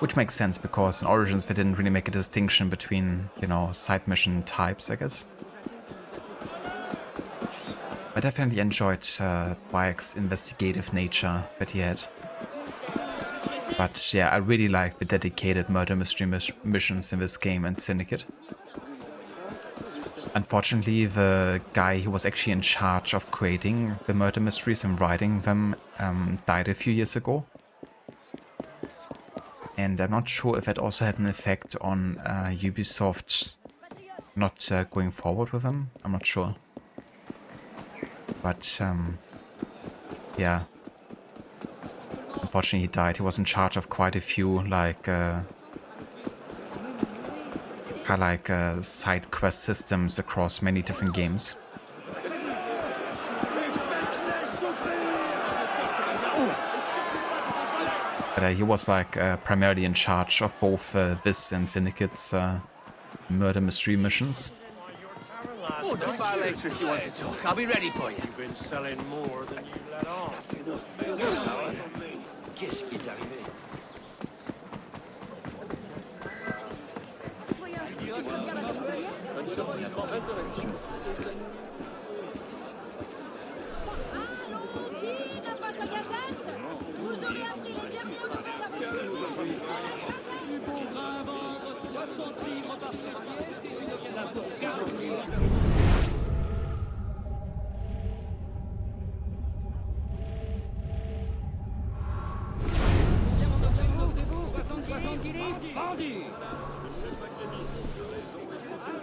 Speaker 1: Which makes sense, because in Origins they didn't really make a distinction between, you know, side mission types, I guess. I definitely enjoyed Bayek's investigative nature that he had. But yeah, I really like the dedicated murder mystery missions in this game and Syndicate. Unfortunately, the guy who was actually in charge of creating the murder mysteries and writing them died a few years ago. And I'm not sure if that also had an effect on Ubisoft not going forward with them. I'm not sure. But yeah. Unfortunately, he died. He was in charge of quite a few, like, side quest systems across many different games. But he was like primarily in charge of both this and Syndicate's murder mystery missions.
Speaker 7: Oh, don't buy later if you want to talk. I'll be ready for you.
Speaker 22: You've been selling more than you let on.
Speaker 7: Qu'est-ce qui est arrivé?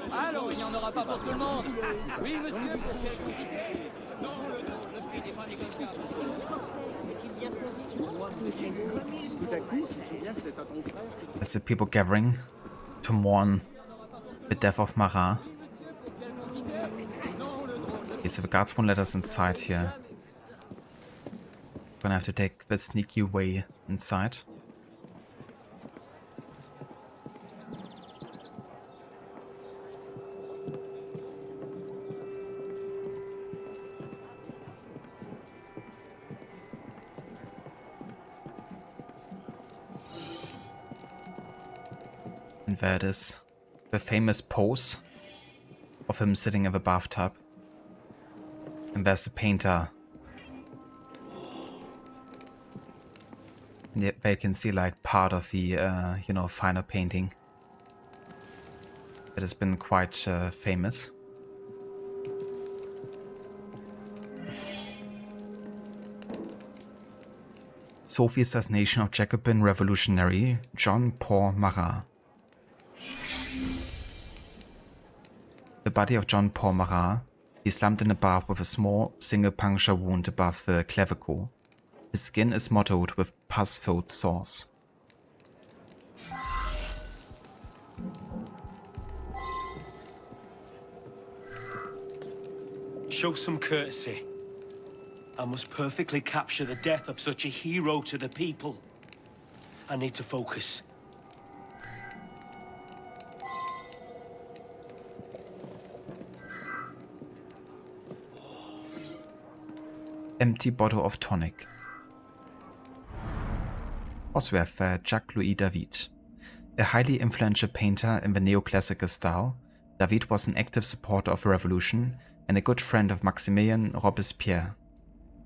Speaker 6: Alors, il n'y en aura pas pour tout le monde. Oui, monsieur, pour quelle quantité? Le prix des pains négociables. Et mon procès est-il bien servi?
Speaker 7: Tout à coup, tu te souviens que c'est à ton frère?
Speaker 1: As the people gathering to mourn the death of Marat. Okay, so the guards won't let us inside here. Gonna have to take the sneaky way inside. And there it is. The famous pose of him sitting in the bathtub. And there's the painter. And there you can see like part of the, final painting. It has been quite famous. Sophie assassination of Jacobin revolutionary John Paul Marat. The body of John Paul Marat, he slumped in a bath with a small single puncture wound above the clavicle. His skin is mottled with pus-filled sores.
Speaker 22: Show some courtesy. I must perfectly capture the death of such a hero to the people. I need to focus.
Speaker 1: Empty bottle of tonic. Also we have Jacques-Louis David. A highly influential painter in the neoclassical style, David was an active supporter of the revolution and a good friend of Maximilien Robespierre.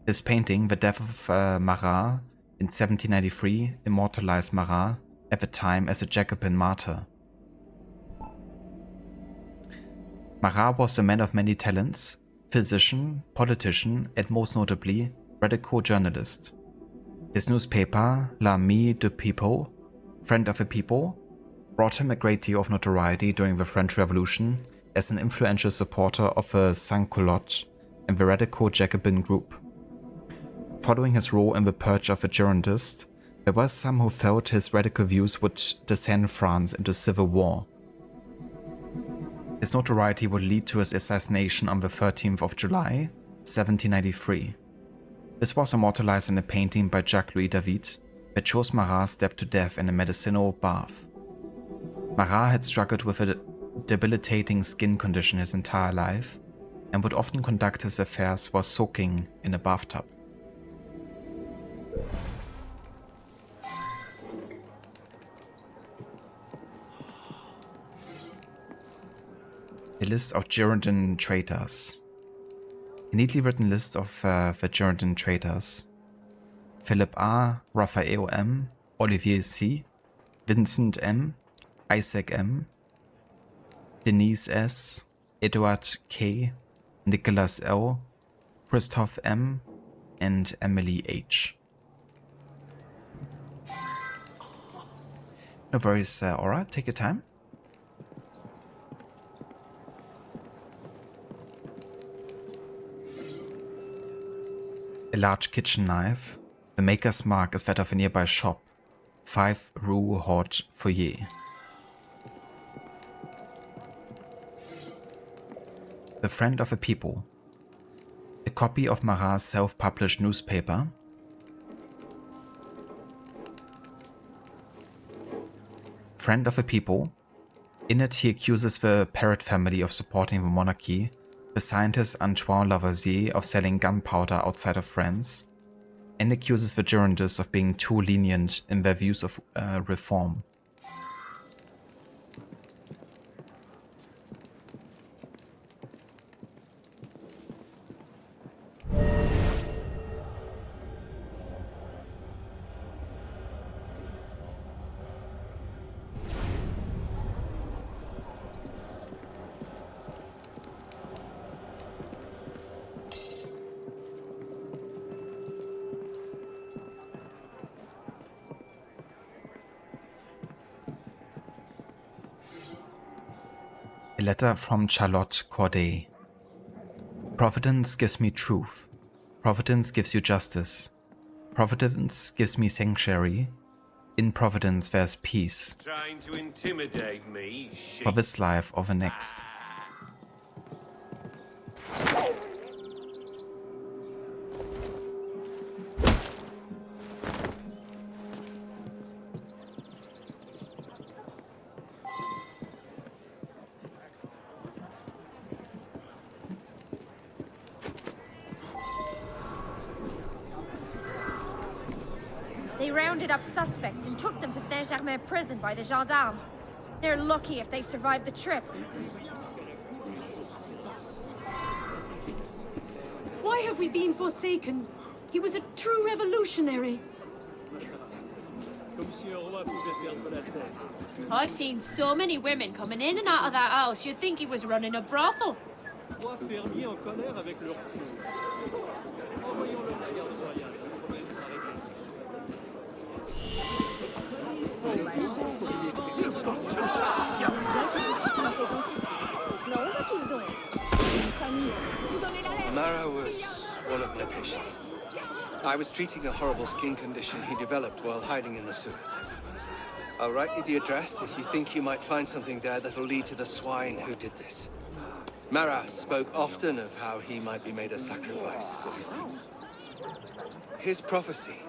Speaker 1: His painting, The Death of Marat, in 1793, immortalized Marat at the time as a Jacobin martyr. Marat was a man of many talents, physician, politician, and most notably, radical journalist. His newspaper, L'Ami du People, Friend of the People, brought him a great deal of notoriety during the French Revolution as an influential supporter of the Sans-Culottes and the radical Jacobin group. Following his role in the purge of the Girondists, there were some who felt his radical views would descend France into civil war. His notoriety would lead to his assassination on the 13th of July, 1793. This was immortalized in a painting by Jacques-Louis David that shows Marat stabbed to death in a medicinal bath. Marat had struggled with a debilitating skin condition his entire life and would often conduct his affairs while soaking in a bathtub. A list of Girondin traitors. A neatly written list of the Girondin traitors. Philip A., Raphael M., Olivier C., Vincent M., Isaac M., Denise S., Edward K., Nicholas L., Christoph M., and Emily H. No worries, Aura, take your time. A large kitchen knife. The maker's mark is that of a nearby shop. 5 Rue Haute Foyer. The Friend of the People. A copy of Marat's self-published newspaper. Friend of the People. In it he accuses the Parrot family of supporting the monarchy, the scientist Antoine Lavoisier of selling gunpowder outside of France, and accuses the Girondists of being too lenient in their views of reform. A letter from Charlotte Corday. Providence gives me truth. Providence gives you justice. Providence gives me sanctuary. In Providence there's peace.
Speaker 22: Trying to intimidate me,
Speaker 1: For this life or the next.
Speaker 8: They rounded up suspects and took them to Saint-Germain prison by the gendarmes. They're lucky if they survive the trip.
Speaker 6: Why have we been forsaken? He was a true revolutionary.
Speaker 8: I've seen so many women coming in and out of that house, you'd think he was running a brothel.
Speaker 19: Marat was one of my patients. I was treating a horrible skin condition he developed while hiding in the sewers. I'll write you the address if you think you might find something there that'll lead to the swine who did this. Marat spoke often of how he might be made a sacrifice for his people. His prophecy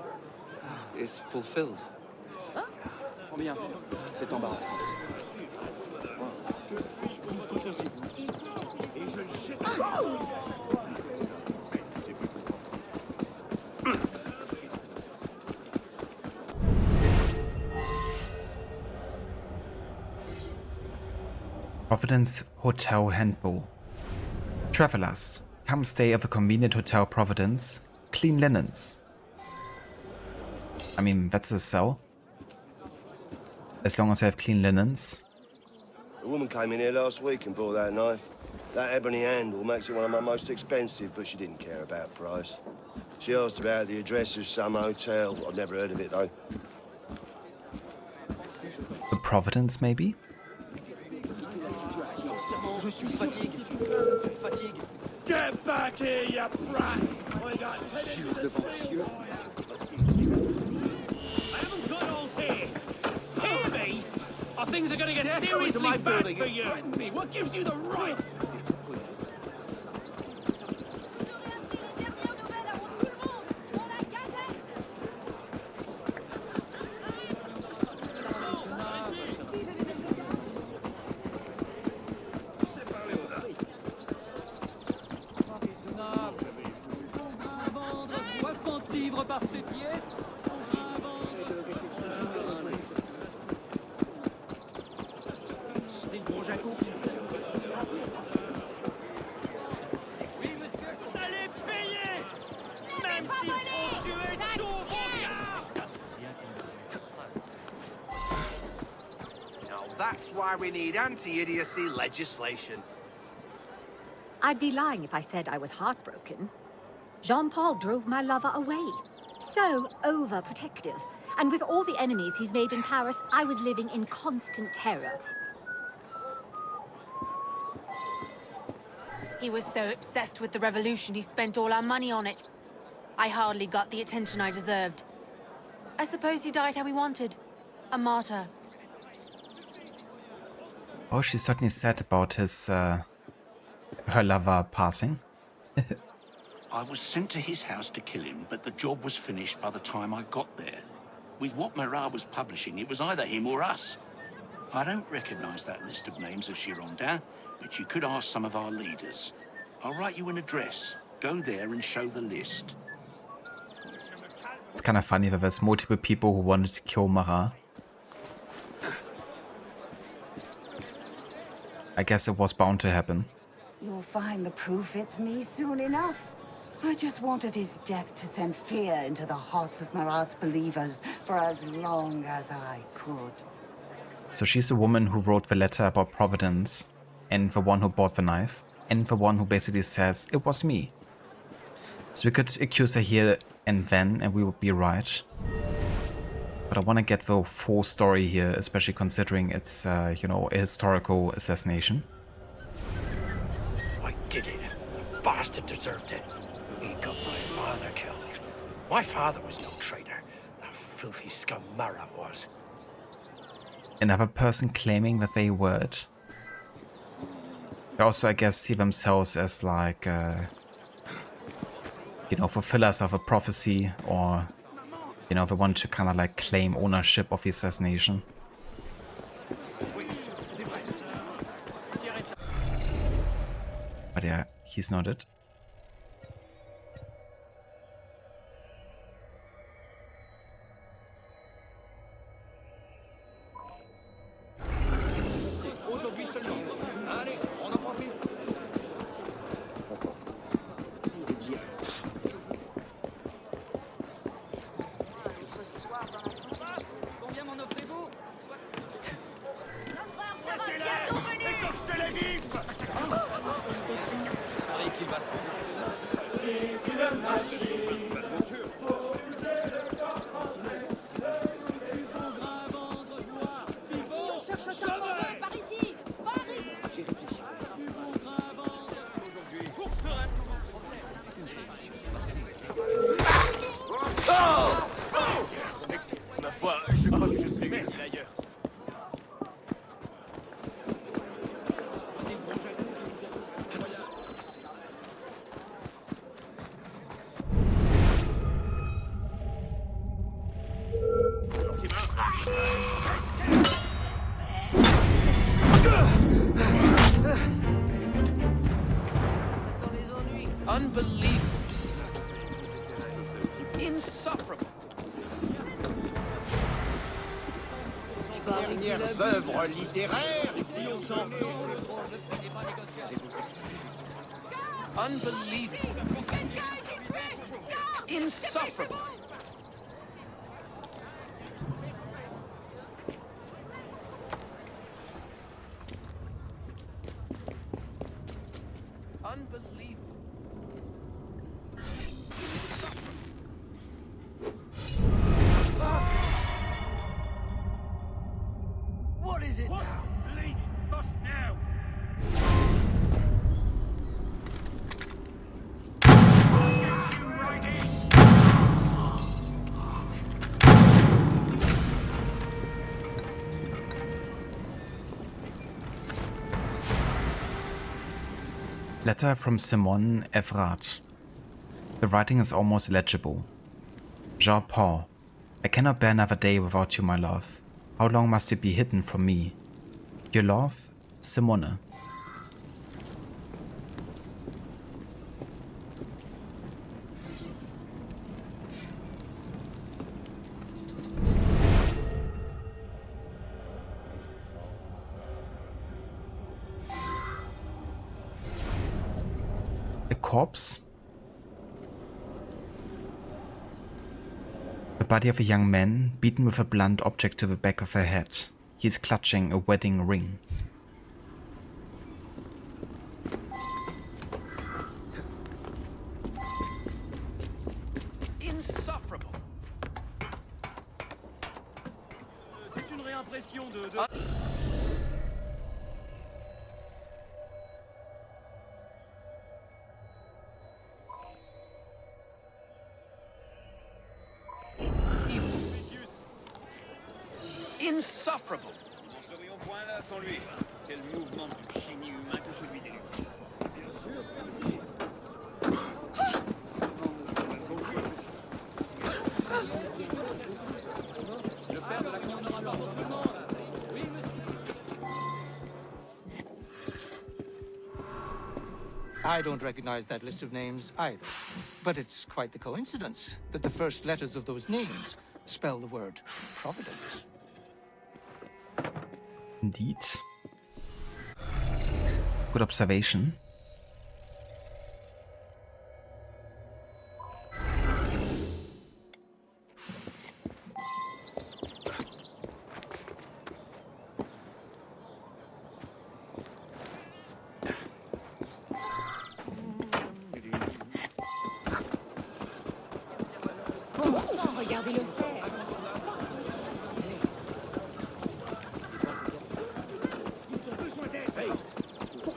Speaker 19: is fulfilled.
Speaker 23: Bien, c'est embarrassant.
Speaker 1: Providence Hotel Handball. Travelers, come stay at the convenient Hotel Providence. Clean linens. I mean, that's a sell. As long as I have clean linens.
Speaker 21: A woman came in here last week and bought that knife. That ebony handle makes it one of my most expensive, but she didn't care about price. She asked about the address of some hotel. I'd never heard of it, though.
Speaker 1: The Providence, maybe?
Speaker 4: Je suis fatigué. Fatigue.
Speaker 7: Get back here, you brat! I got
Speaker 22: I haven't got all day. Hear me? Or things are going to get seriously bad for you.
Speaker 4: Me. What gives you the right? That's why we need anti-idiocy legislation.
Speaker 24: I'd be lying if I said I was heartbroken. Jean-Paul drove my lover away. So overprotective. And with all the enemies he's made in Paris, I was living in constant terror.
Speaker 25: He was so obsessed with the revolution, he spent all our money on it. I hardly got the attention I deserved. I suppose he died how he wanted. A martyr.
Speaker 1: Oh, she's certainly sad about his, her lover passing.
Speaker 26: I was sent to his house to kill him, but the job was finished by the time I got there. With what Marat was publishing, it was either him or us. I don't recognize that list of names of Girondins, but you could ask some of our leaders. I'll write you an address. Go there and show the list.
Speaker 1: It's kind of funny that there's multiple people who wanted to kill Marat. I guess it was bound to happen.
Speaker 27: You'll find the proof it's me soon enough. I just wanted his death to send fear into the hearts of Marat's believers for as long as I could.
Speaker 1: So she's the woman who wrote the letter about Providence, and the one who bought the knife, and the one who basically says, it was me. So we could accuse her here and then, and we would be right. But I want to get the full story here, especially considering it's, you know, a historical assassination.
Speaker 2: I did it. The bastard deserved it. He got my father killed. My father was no traitor. That filthy scum Marat was.
Speaker 1: Another person claiming that they would. They also, I guess, see themselves as like, you know, fulfillers of a prophecy, or, you know, they want to kind of like claim ownership of the assassination. But yeah, he's not it.
Speaker 2: Unbelievable. Insufferable.
Speaker 4: Dernières œuvres littéraires.
Speaker 2: Unbelievable. Insufferable. Unbelievable.
Speaker 7: What is it now?
Speaker 6: Bleeding, bust now! Get you right in!
Speaker 1: Letter from Simone Evrat. The writing is almost illegible. Jean-Paul, I cannot bear another day without you, my love. How long must you be hidden from me? Your love, Simone. A corpse? The body of a young man, beaten with a blunt object to the back of her head. He is clutching a wedding ring.
Speaker 2: Insufferable.
Speaker 6: C'est une réimpression de...
Speaker 2: Insufferable.
Speaker 6: Nous n'en serions point là sans lui. Quel mouvement plus génie humain que celui des luttes.
Speaker 2: Le père de la
Speaker 5: I don't recognize that list of names either. But it's quite the coincidence that the first letters of those names spell the word Providence.
Speaker 1: Indeed. Good observation.
Speaker 24: Regardez le faire.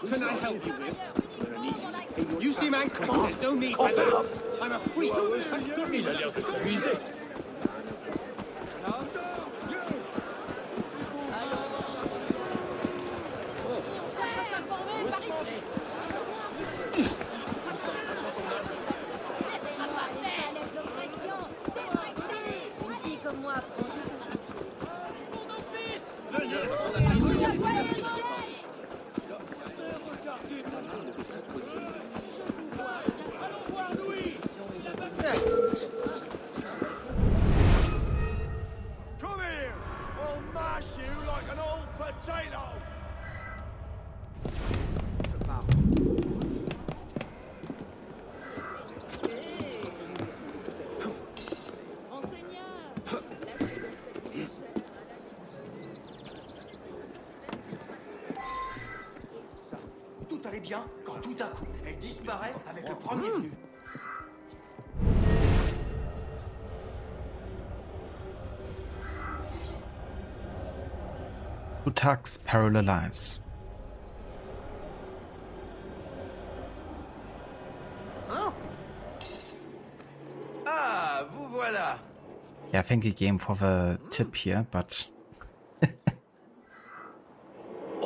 Speaker 3: Can I help you with? You seem anxious. There's no need for that. I'm a priest.
Speaker 7: Il a l'air de s'amuser.
Speaker 4: Come here! I'll mash you like an old potato!
Speaker 7: Tout allait bien quand tout à coup, elle disparaît avec le premier venu.
Speaker 1: Plutarch's Parallel Lives.
Speaker 2: Ah, vous voilà.
Speaker 1: Yeah, thank you game for the tip here, but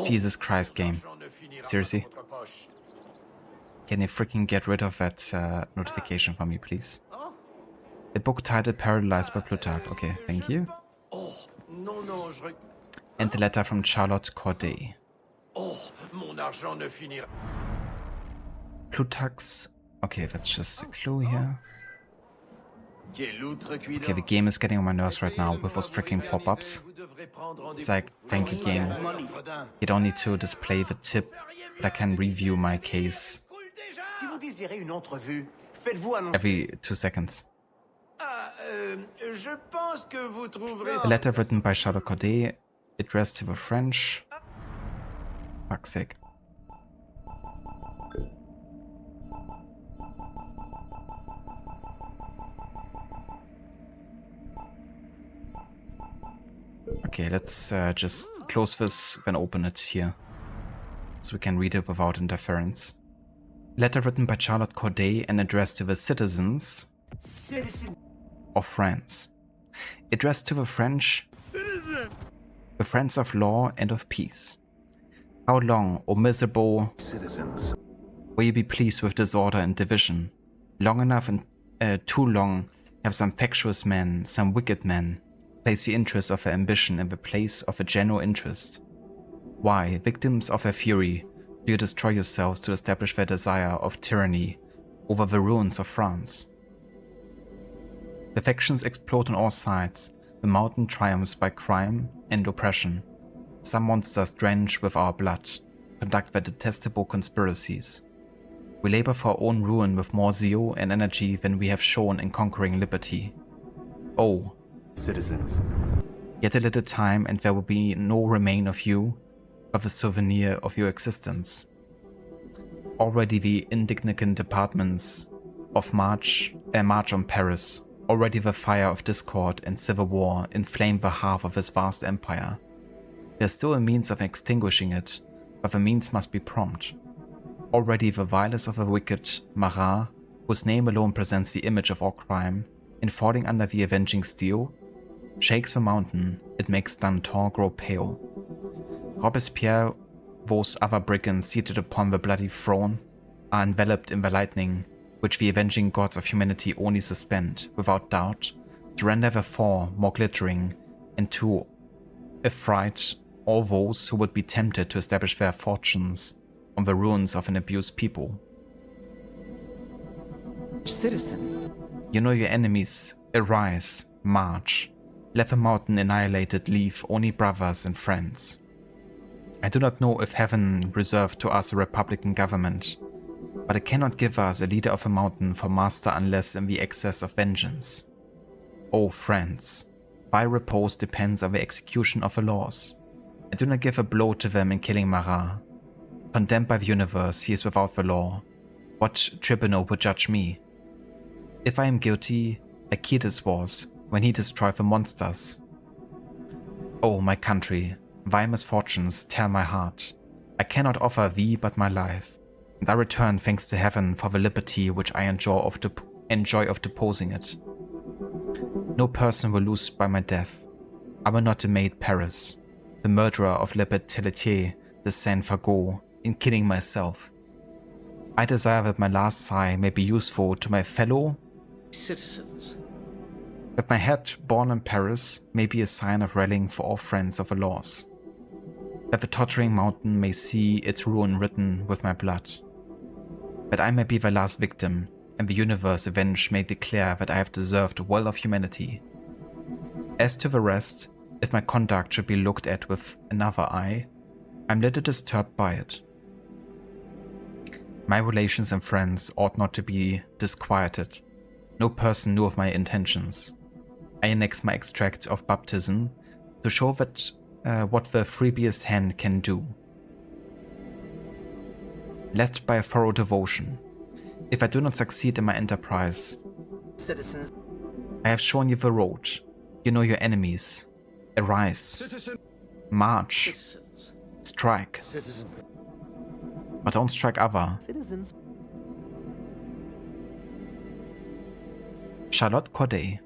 Speaker 1: Jesus Christ game. Seriously? Can you freaking get rid of that notification for me, please? A book titled Paralyzed by Plutarch. Okay, thank you.
Speaker 2: Non, non, je...
Speaker 1: And the letter from Charlotte Corday.
Speaker 2: Oh, mon argent ne finira.
Speaker 1: Plutarch's Okay, that's just a clue here. Okay, the game is getting on my nerves right now with those freaking pop-ups. It's like, thank you game. You don't need to display the tip, but I can review my case every 2 seconds. A letter written by Charlotte Corday, addressed to the French. Fuck's sake. Okay, let's just close this, then open it here, so we can read it without interference. Letter written by Charlotte Corday and addressed to the citizens of France. Addressed to the French, the friends of law and of peace. How long, O miserable
Speaker 18: citizens,
Speaker 1: will you be pleased with disorder and division? Long enough and too long have some factious men, some wicked men, place the interest of their ambition in the place of a general interest. Why, victims of their fury, do you destroy yourselves to establish their desire of tyranny over the ruins of France? The factions explode on all sides, the mountain triumphs by crime and oppression. Some monsters drenched with our blood conduct their detestable conspiracies. We labor for our own ruin with more zeal and energy than we have shown in conquering liberty. Oh,
Speaker 18: citizens,
Speaker 1: yet a little time and there will be no remain of you, but the souvenir of your existence. Already the indignant departments of march on Paris, already the fire of discord and civil war inflame the heart of this vast empire. There is still a means of extinguishing it, but the means must be prompt. Already the violence of the wicked Marat, whose name alone presents the image of all crime, in falling under the avenging steel, shakes the mountain, it makes Danton grow pale. Robespierre, those other brigands seated upon the bloody throne, are enveloped in the lightning, which the avenging gods of humanity only suspend, without doubt, to render their fall more glittering, and to affright all those who would be tempted to establish their fortunes on the ruins of an abused people.
Speaker 9: Citizen.
Speaker 1: You know your enemies, arise, march. Let the mountain annihilated leave only brothers and friends. I do not know if heaven reserved to us a republican government, but it cannot give us a leader of a mountain for master unless in the excess of vengeance. O friends, thy repose depends on the execution of the laws. I do not give a blow to them in killing Marat. Condemned by the universe, he is without the law. What tribunal would judge me? If I am guilty, Achilles was, when he destroyed the monsters. O my country, thy misfortunes tear my heart. I cannot offer thee but my life, and I return thanks to heaven for the liberty which I enjoy of deposing it. No person will lose by my death. I will not degrade Paris, the murderer of Le Pelletier de Saint-Fargeau, in killing myself. I desire that my last sigh may be useful to my fellow
Speaker 9: citizens.
Speaker 1: That my head, born in Paris, may be a sign of rallying for all friends of the laws. That the tottering mountain may see its ruin written with my blood. That I may be the last victim, and the universe avenged may declare that I have deserved the well of humanity. As to the rest, if my conduct should be looked at with another eye, I am little disturbed by it. My relations and friends ought not to be disquieted. No person knew of my intentions. I annex my extract of baptism to show that what the freest hand can do. Led by a thorough devotion. If I do not succeed in my enterprise,
Speaker 9: Citizens.
Speaker 1: I have shown you the road. You know your enemies. Arise.
Speaker 9: Citizen.
Speaker 1: March.
Speaker 9: Citizens.
Speaker 1: Strike.
Speaker 9: Citizen.
Speaker 1: But don't strike other.
Speaker 9: Citizens.
Speaker 1: Charlotte Corday.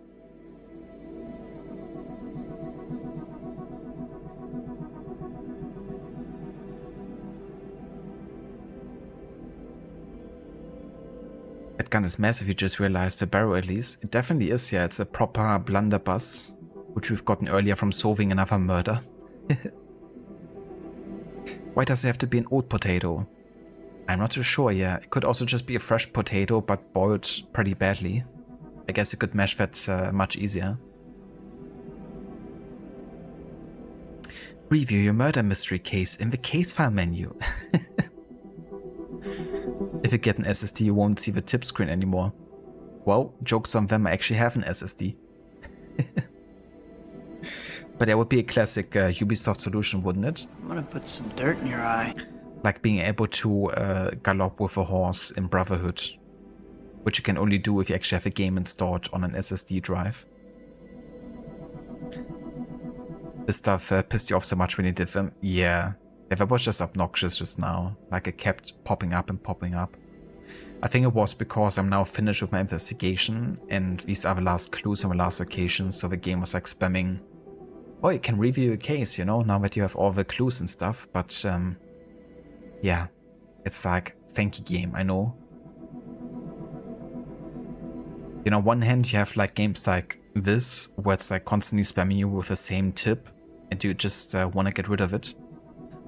Speaker 1: That gun is massive, you just realized. The barrel at least. It definitely is, yeah. It's a proper blunderbuss, which we've gotten earlier from solving another murder. Why does it have to be an old potato? I'm not too sure, yeah. It could also just be a fresh potato, but boiled pretty badly. I guess you could mash that much easier. Review your murder mystery case in the case file menu. If you get an SSD, you won't see the tip screen anymore. Well, jokes on them, I actually have an SSD. But that would be a classic Ubisoft solution, wouldn't it?
Speaker 7: I'm gonna put some dirt in your eye.
Speaker 1: Like being able to gallop with a horse in Brotherhood, which you can only do if you actually have a game installed on an SSD drive. This stuff pissed you off so much when you did them. Yeah, that was just obnoxious just now. Like it kept popping up and popping up. I think it was because I'm now finished with my investigation and these are the last clues on the last location, so the game was like spamming, oh, you can review your case, you know, now that you have all the clues and stuff, but yeah, it's like, thank you game, I know. You know, on one hand you have like games like this, where it's like constantly spamming you with the same tip and you just want to get rid of it.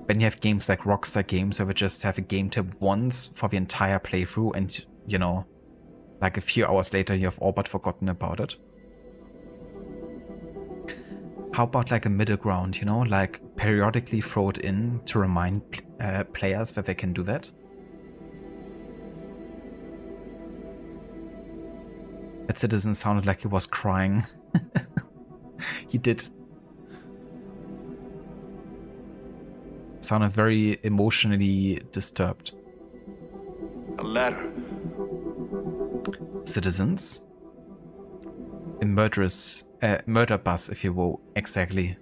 Speaker 1: Then you have games like Rockstar Games where we just have a game tip once for the entire playthrough and, you know, like a few hours later you have all but forgotten about it. How about like a middle ground, you know, like periodically throw it in to remind players that they can do that? That citizen sounded like he was crying. He did. Sounded very emotionally disturbed.
Speaker 11: A letter.
Speaker 1: Citizens? A murder bus, if you will, exactly.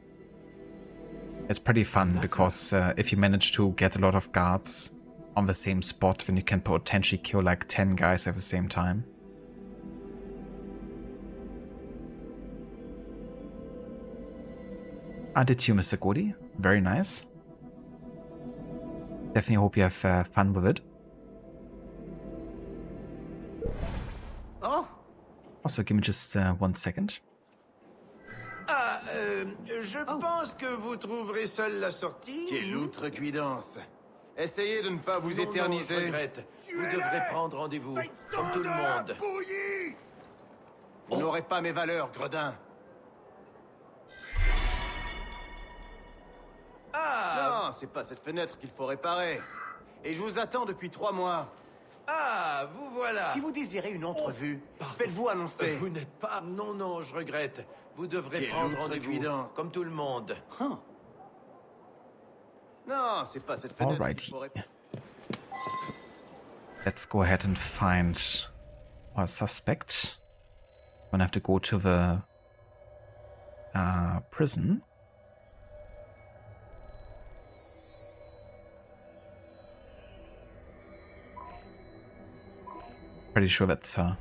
Speaker 1: It's pretty fun because if you manage to get a lot of guards on the same spot, then you can potentially kill like 10 guys at the same time. Ah, did you, Mr. Godi? Very nice. Definitely hope you have fun with it.
Speaker 7: Oh.
Speaker 1: Also, give me just 1 second.
Speaker 4: Ah, je pense que vous trouverez seul la sortie.
Speaker 7: Quelle outrecuidance. Essayez de ne pas vous
Speaker 4: Non,
Speaker 7: éterniser.
Speaker 4: non, je regrette. Vous devrez prendre rendez-vous, comme tout le monde.
Speaker 7: Vous n'aurez pas mes valeurs, gredin.
Speaker 4: Ah!
Speaker 7: Non, c'est pas cette fenêtre qu'il faut réparer. Et je vous attends depuis 3 mois.
Speaker 4: Ah, vous voilà.
Speaker 7: Si vous désirez une entrevue, faites-vous annoncer.
Speaker 4: Vous n'êtes pas... Non, non, je regrette. Vous devrez
Speaker 7: Quelle
Speaker 4: prendre rendez-vous,
Speaker 7: outrecuidance.
Speaker 4: comme tout le monde.
Speaker 7: Non, c'est pas cette fenêtre
Speaker 1: Alrighty.
Speaker 7: qu'il faut réparer.
Speaker 1: Let's go ahead and find our suspect. Gonna have to go to the prison. Pretty sure that's her.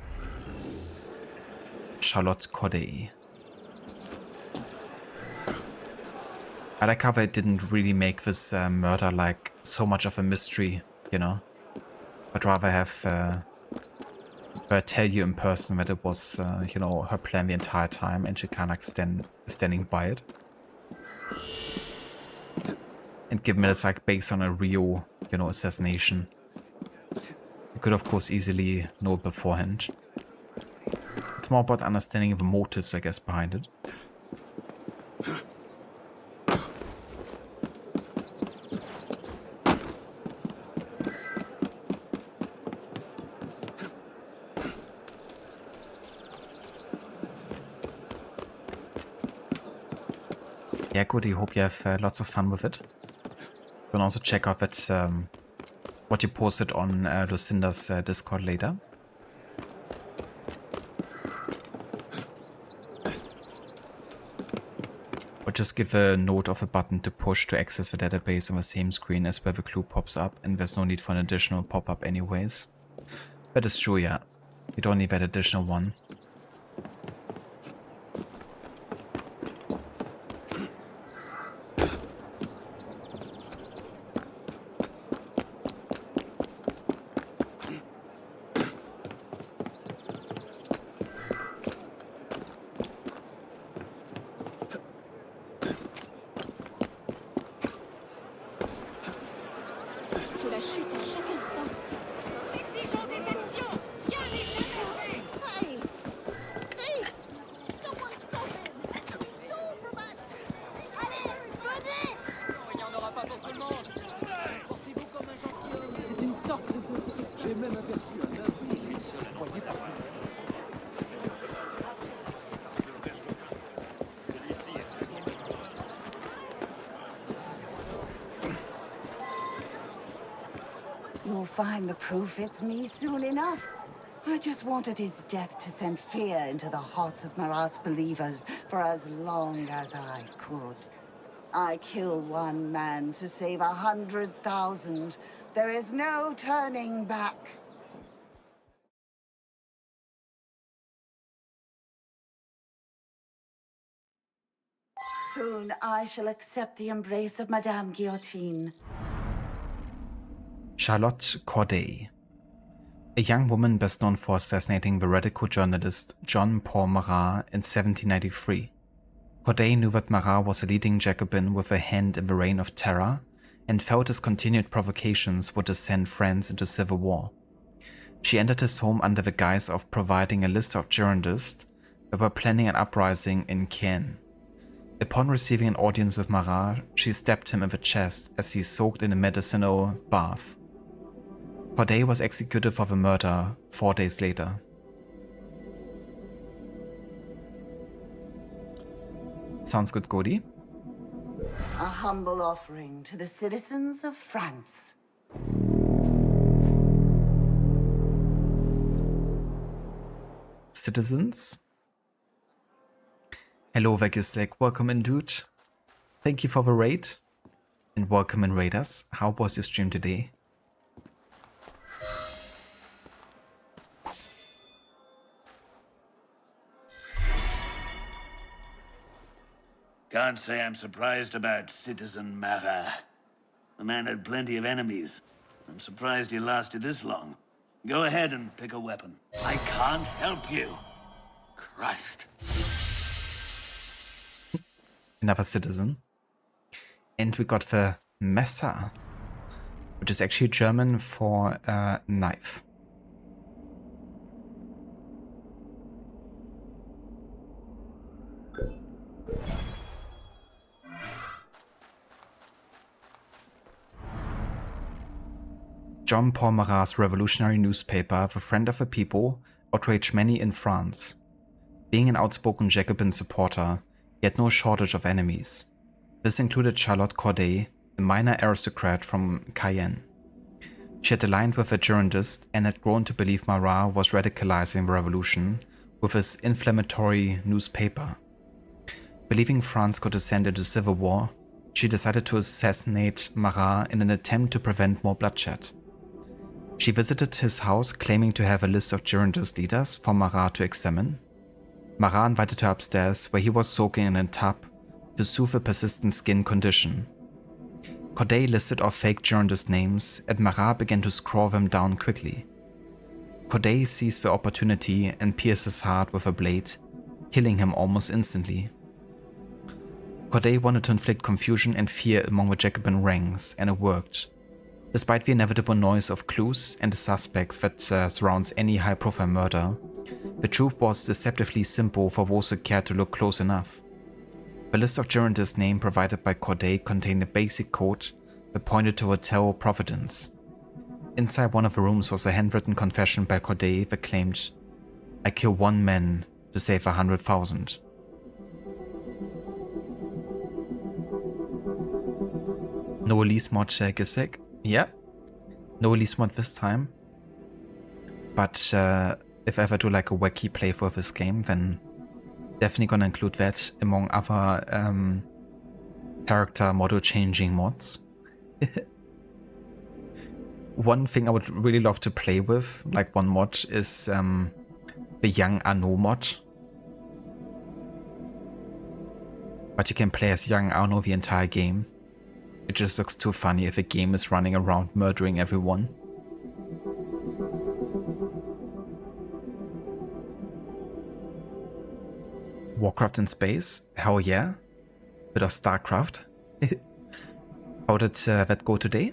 Speaker 1: Charlotte Corday. I like how they didn't really make this murder like so much of a mystery, you know? I'd rather have her tell you in person that it was, you know, her plan the entire time and she kind of like standing by it. And given that it's like based on a real, you know, assassination. You could of course easily know it beforehand. It's more about understanding the motives, I guess, behind it. Yeah, good. I hope you have lots of fun with it. You can also check out that what you posted on Lucinda's Discord later. Or just give a note of a button to push to access the database on the same screen as where the clue pops up, and there's no need for an additional pop-up anyways. That is true, yeah. You don't need that additional one.
Speaker 20: Que la chute à chaque instant.
Speaker 27: you'll find the proof it's me soon enough. I just wanted his death to send fear into the hearts of Marat's believers for as long as I could. I kill one man to save 100,000. There is no turning back. Soon I shall accept the embrace of Madame Guillotine.
Speaker 1: Charlotte Corday. A young woman best known for assassinating the radical journalist Jean-Paul Marat in 1793. Corday knew that Marat was a leading Jacobin with a hand in the Reign of Terror, and felt his continued provocations would send France into civil war. She entered his home under the guise of providing a list of Girondists that were planning an uprising in Caen. Upon receiving an audience with Marat, she stabbed him in the chest as he soaked in a medicinal bath. Corday was executed for the murder 4 days later. Sounds good, Cody?
Speaker 27: A humble offering to the citizens of France.
Speaker 1: Citizens? Hello, Vegislek. Welcome in, dude. Thank you for the raid. And welcome in, Raiders. How was your stream today?
Speaker 18: Can't say I'm surprised about Citizen Marat. The man had plenty of enemies. I'm surprised he lasted this long. Go ahead and pick a weapon. I can't help you. Christ.
Speaker 1: Another citizen. And we got the Messer, which is actually German for knife. Jean-Paul Marat's revolutionary newspaper, The Friend of the People, outraged many in France. Being an outspoken Jacobin supporter, he had no shortage of enemies. This included Charlotte Corday, a minor aristocrat from Cayenne. She had aligned with a Girondist and had grown to believe Marat was radicalizing the revolution with his inflammatory newspaper. Believing France could descend into civil war, she decided to assassinate Marat in an attempt to prevent more bloodshed. She visited his house claiming to have a list of Girondist leaders for Marat to examine. Marat invited her upstairs where he was soaking in a tub to soothe a persistent skin condition. Corday listed off fake Girondist names and Marat began to scrawl them down quickly. Corday seized the opportunity and pierced his heart with a blade, killing him almost instantly. Corday wanted to inflict confusion and fear among the Jacobin ranks, and it worked. Despite the inevitable noise of clues and the suspects that surrounds any high-profile murder, the truth was deceptively simple for those who cared to look close enough. The list of Girondists names provided by Corday contained a basic code that pointed to Hotel Providence. Inside one of the rooms was a handwritten confession by Corday that claimed, "I kill one man to save 100,000. No release mod, Gisek. Yeah, no release mod this time. But if I ever do like a wacky playthrough of this game, then definitely gonna include that among other character model changing mods. One thing I would really love to play with, like one mod, is the Young Arnaud mod. But you can play as Young Arnaud the entire game. It just looks too funny if a game is running around murdering everyone. Warcraft in space? Hell yeah. Bit of StarCraft. How did that go today?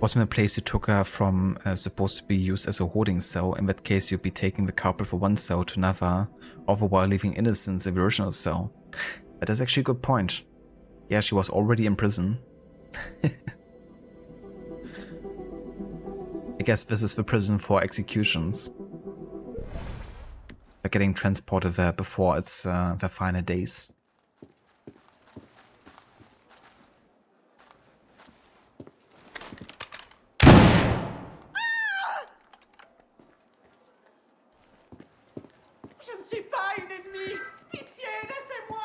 Speaker 1: Was in a place you took her from supposed to be used as a hoarding cell. In that case, you'd be taking the culprit from one cell to another, all the while leaving innocents in the original cell. That is actually a good point. Yeah, she was already in prison. I guess this is the prison for executions. They're getting transported there before it's their final days.
Speaker 6: Je ne suis pas une ennemie. Pitié, laissez-moi.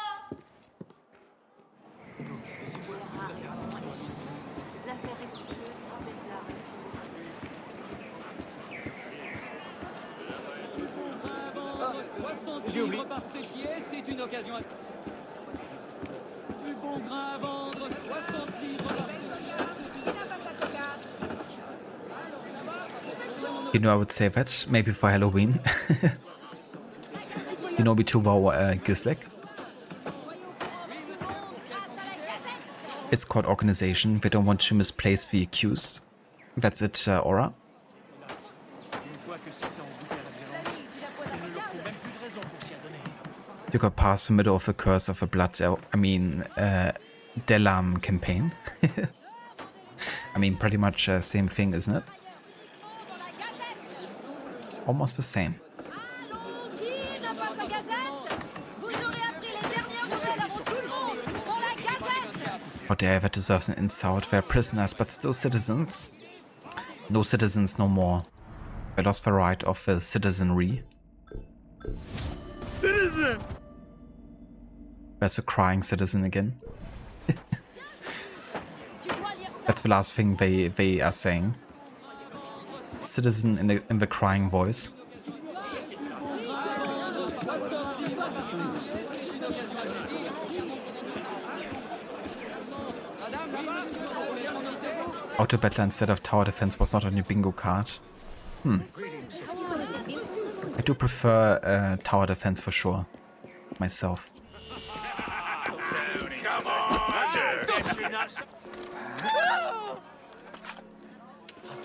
Speaker 7: J'ai oublié.
Speaker 6: Par ce qui est, c'est une occasion. Du bon grain à vendre, 60 livres par
Speaker 1: You know, I would say that maybe for Halloween. You know me too well, Gislik. It's called organization. We don't want to misplace the accused. That's it, Aura. You got past the middle of the Curse of the Blood, Delam campaign. I mean, pretty much same thing, isn't it? Almost the same. How dare that deserves an insult. They're prisoners, but still citizens. No citizens no more. They lost the right of the citizenry.
Speaker 6: Citizen!
Speaker 1: There's a crying citizen again. That's the last thing they are saying. Citizen in the crying voice. Auto Battler instead of Tower Defense was not on your bingo card. I do prefer Tower Defense for sure. Myself.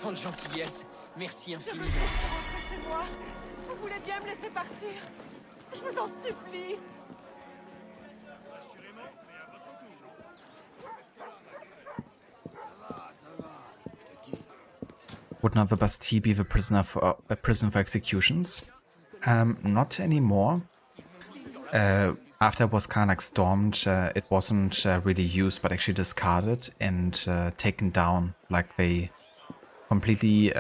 Speaker 6: Tant de gentillesse. Merci infiniment. Je veux rentrer chez moi. Vous voulez bien me laisser partir? Je vous en supplie.
Speaker 1: Would not the Bastille be the prison for executions? Not anymore. After it was kind of like stormed, it wasn't really used, but actually discarded and taken down. Like they completely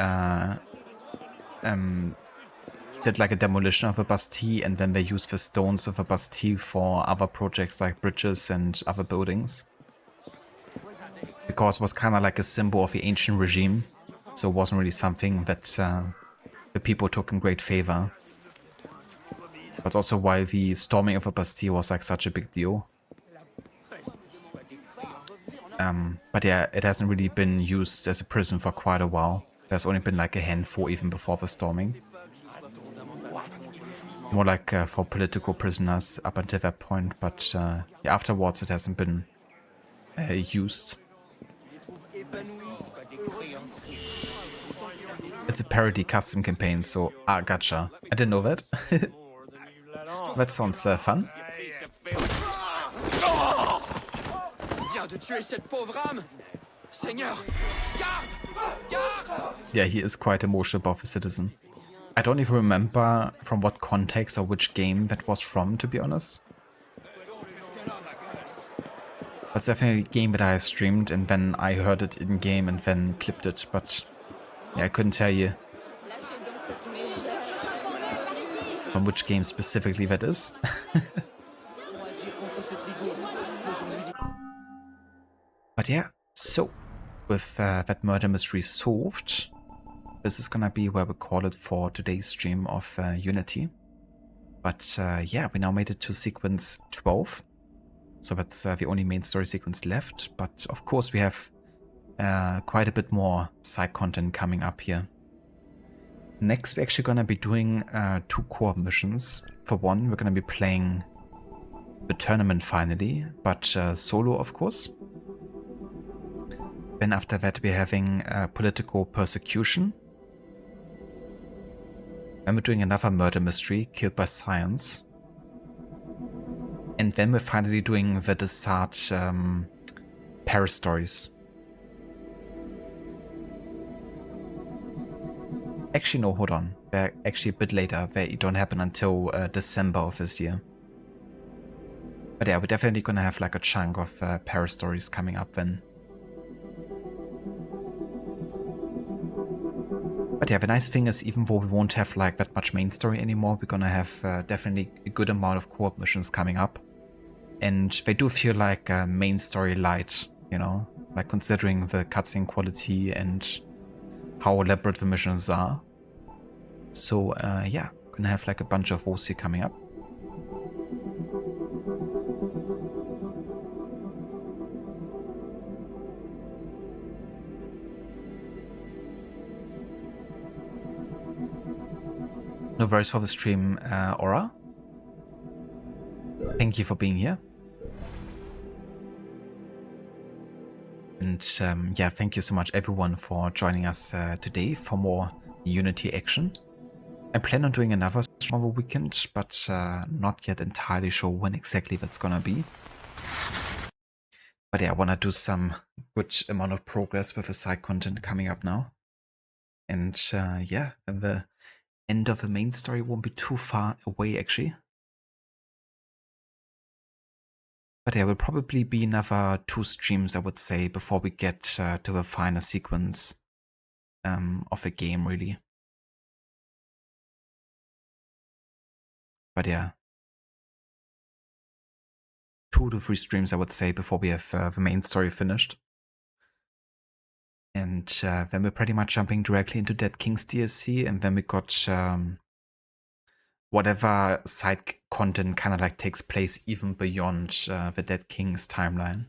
Speaker 1: did like a demolition of a Bastille, and then they used the stones of a Bastille for other projects like bridges and other buildings. Because it was kind of like a symbol of the ancient regime. So it wasn't really something that the people took in great favor. But also why the storming of a Bastille was like such a big deal. But yeah, it hasn't really been used as a prison for quite a while. There's only been like a handful even before the storming. More like for political prisoners up until that point, but yeah, afterwards it hasn't been used. It's a parody custom campaign, so gotcha. I didn't know that. That sounds fun. Yeah, he is quite emotional about the citizen. I don't even remember from what context or which game that was from, to be honest. That's definitely a game that I streamed and then I heard it in game and then clipped it, but yeah, I couldn't tell you from which game specifically that is. But yeah, so with that murder mystery solved, this is gonna be where we call it for today's stream of Unity. But yeah, we now made it to sequence 12. So that's the only main story sequence left. But of course we have quite a bit more side content coming up here. Next we're actually gonna be doing 2 core missions. For one, we're gonna be playing the tournament finally, but solo of course. Then after that we're having political persecution. And we're doing another murder mystery, Killed by Science. And then we're finally doing the Desart Paris stories. Actually, no, hold on. They're actually a bit later. They don't happen until December of this year. But yeah, we're definitely gonna have like a chunk of Paris stories coming up then. But yeah, the nice thing is, even though we won't have like that much main story anymore, we're gonna have definitely a good amount of co-op missions coming up. And they do feel like main story light, you know, like considering the cutscene quality and how elaborate the missions are. So yeah, gonna have like a bunch of those here coming up. No worries for the stream, Aura. Thank you for being here. And yeah, thank you so much everyone for joining us today for more Unity action. I plan on doing another stream over the weekend, but not yet entirely sure when exactly that's gonna be. But yeah, I wanna do some good amount of progress with the side content coming up now. And yeah, the end of the main story won't be too far away actually. But there will probably be another 2 streams, I would say, before we get to the final sequence of the game, really. But yeah, 2 to 3 streams, I would say, before we have the main story finished. And then we're pretty much jumping directly into Dead King's DLC, and then we got whatever side content kind of like takes place even beyond the Dead King's timeline.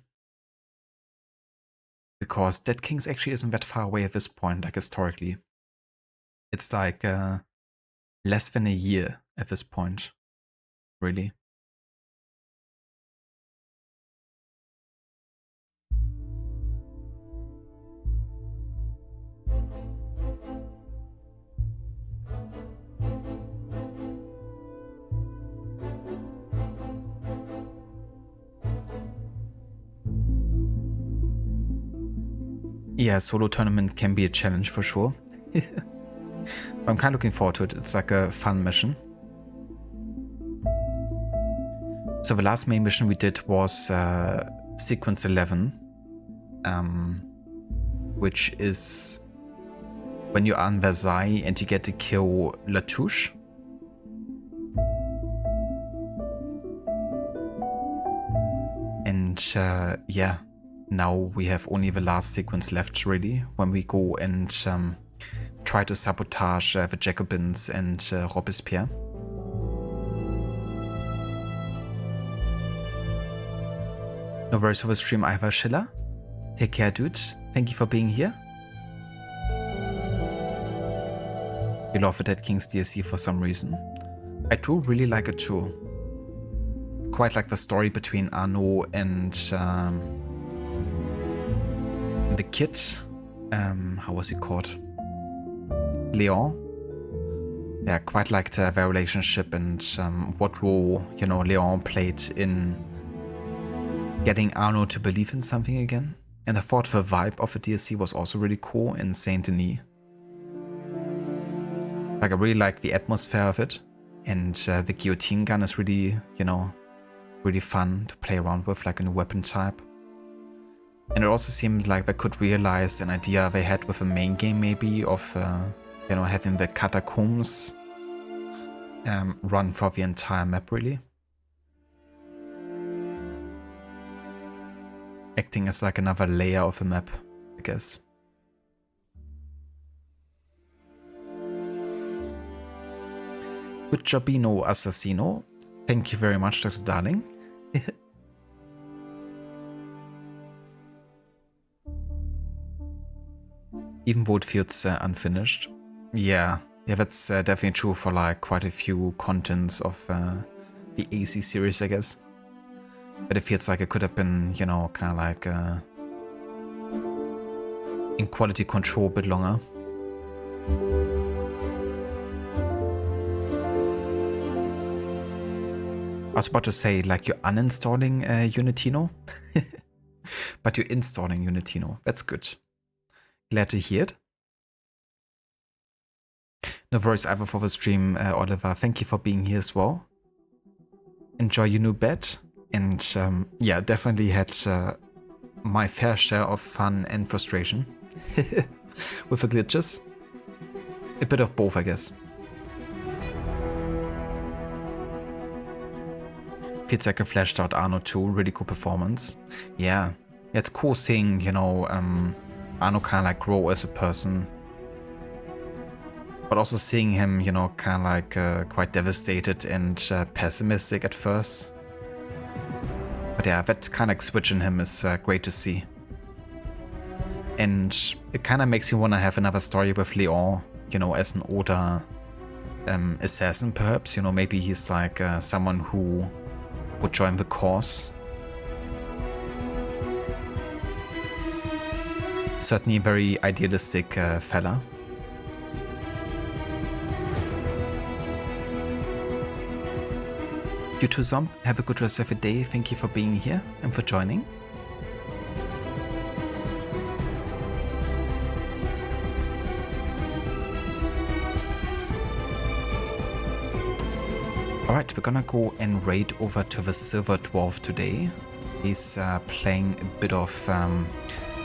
Speaker 1: Because Dead King's actually isn't that far away at this point, like historically. It's like less than a year at this point, really. Yeah, solo tournament can be a challenge for sure. I'm kind of looking forward to it. It's like a fun mission. So the last main mission we did was Sequence 11, which is when you're on Versailles and you get to kill Latouche. And yeah, now we have only the last sequence left really, when we go and try to sabotage the Jacobins and Robespierre. No worries for the stream either, Schiller. Take care, dude. Thank you for being here. You love the Dead King's DLC for some reason. I do really like it too. Quite like the story between Arnaud and the kid. How was he called? Leon. Yeah, quite liked their relationship and what role, you know, Leon played in getting Arnaud to believe in something again. And I thought the vibe of the DLC was also really cool in Saint Denis. Like, I really like the atmosphere of it. And the guillotine gun is really, you know, really fun to play around with, like a new weapon type. And it also seemed like they could realize an idea they had with the main game maybe of, you know, having the catacombs run for the entire map really. Acting as like another layer of the map, I guess. Good jobino, Assassino. Thank you very much, Dr. Darling. Even though it feels unfinished. Yeah, that's definitely true for like quite a few contents of the AC series, I guess. But it feels like it could have been, you know, kind of like in quality control a bit longer. I was about to say, like, you're uninstalling Unitino, but you're installing Unitino. That's good. Glad to hear it. No worries either for the stream, Oliver. Thank you for being here as well. Enjoy your new bed. And yeah, definitely had my fair share of fun and frustration with the glitches. a bit of both, I guess. Feels like a fleshed out Arno too, really cool performance. Yeah, it's cool seeing, you know, Arno kind of like grow as a person. But also seeing him, you know, kind of like quite devastated and pessimistic at first. But yeah, that kind of like switch in him is great to see. And it kind of makes you want to have another story with Leon, you know, as an older assassin perhaps. You know, maybe he's like someone who would join the cause. Certainly a very idealistic fella. You too, Zomb. Have a good rest of your day. Thank you for being here and for joining. Alright, we're gonna go and raid over to the Silver Dwarf today. He's playing a bit of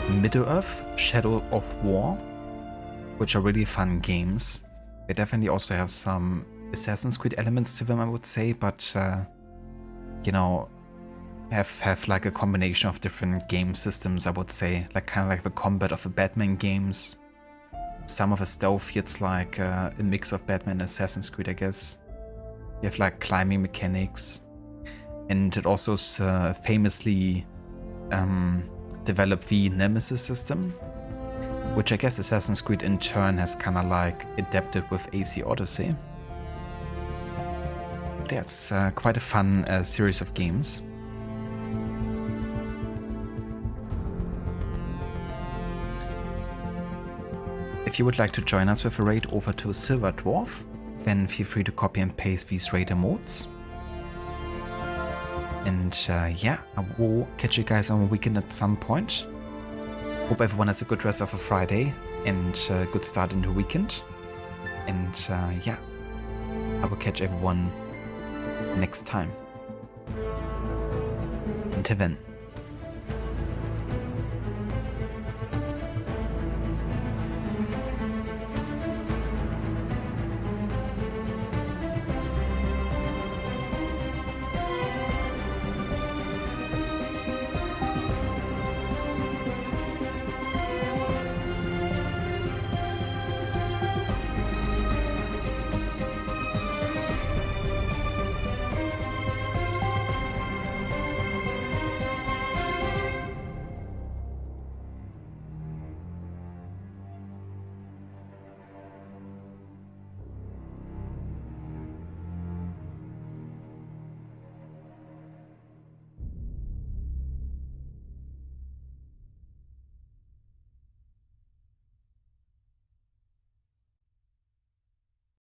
Speaker 1: Middle-earth, Shadow of War, which are really fun games. They definitely also have some Assassin's Creed elements to them, I would say, but you know, have like a combination of different game systems, I would say, like kind of like the combat of the Batman games. Some of the stealth, it's like a mix of Batman and Assassin's Creed, I guess. You have like climbing mechanics, and it also famously developed the Nemesis system, which I guess Assassin's Creed in turn has kind of like adapted with AC Odyssey. That's quite a fun series of games. If you would like to join us with a raid over to Silver Dwarf, then feel free to copy and paste these raid emotes. And yeah, I will catch you guys on the weekend at some point. Hope everyone has a good rest of a Friday and a good start in the weekend. And yeah, I will catch everyone next time. Until then.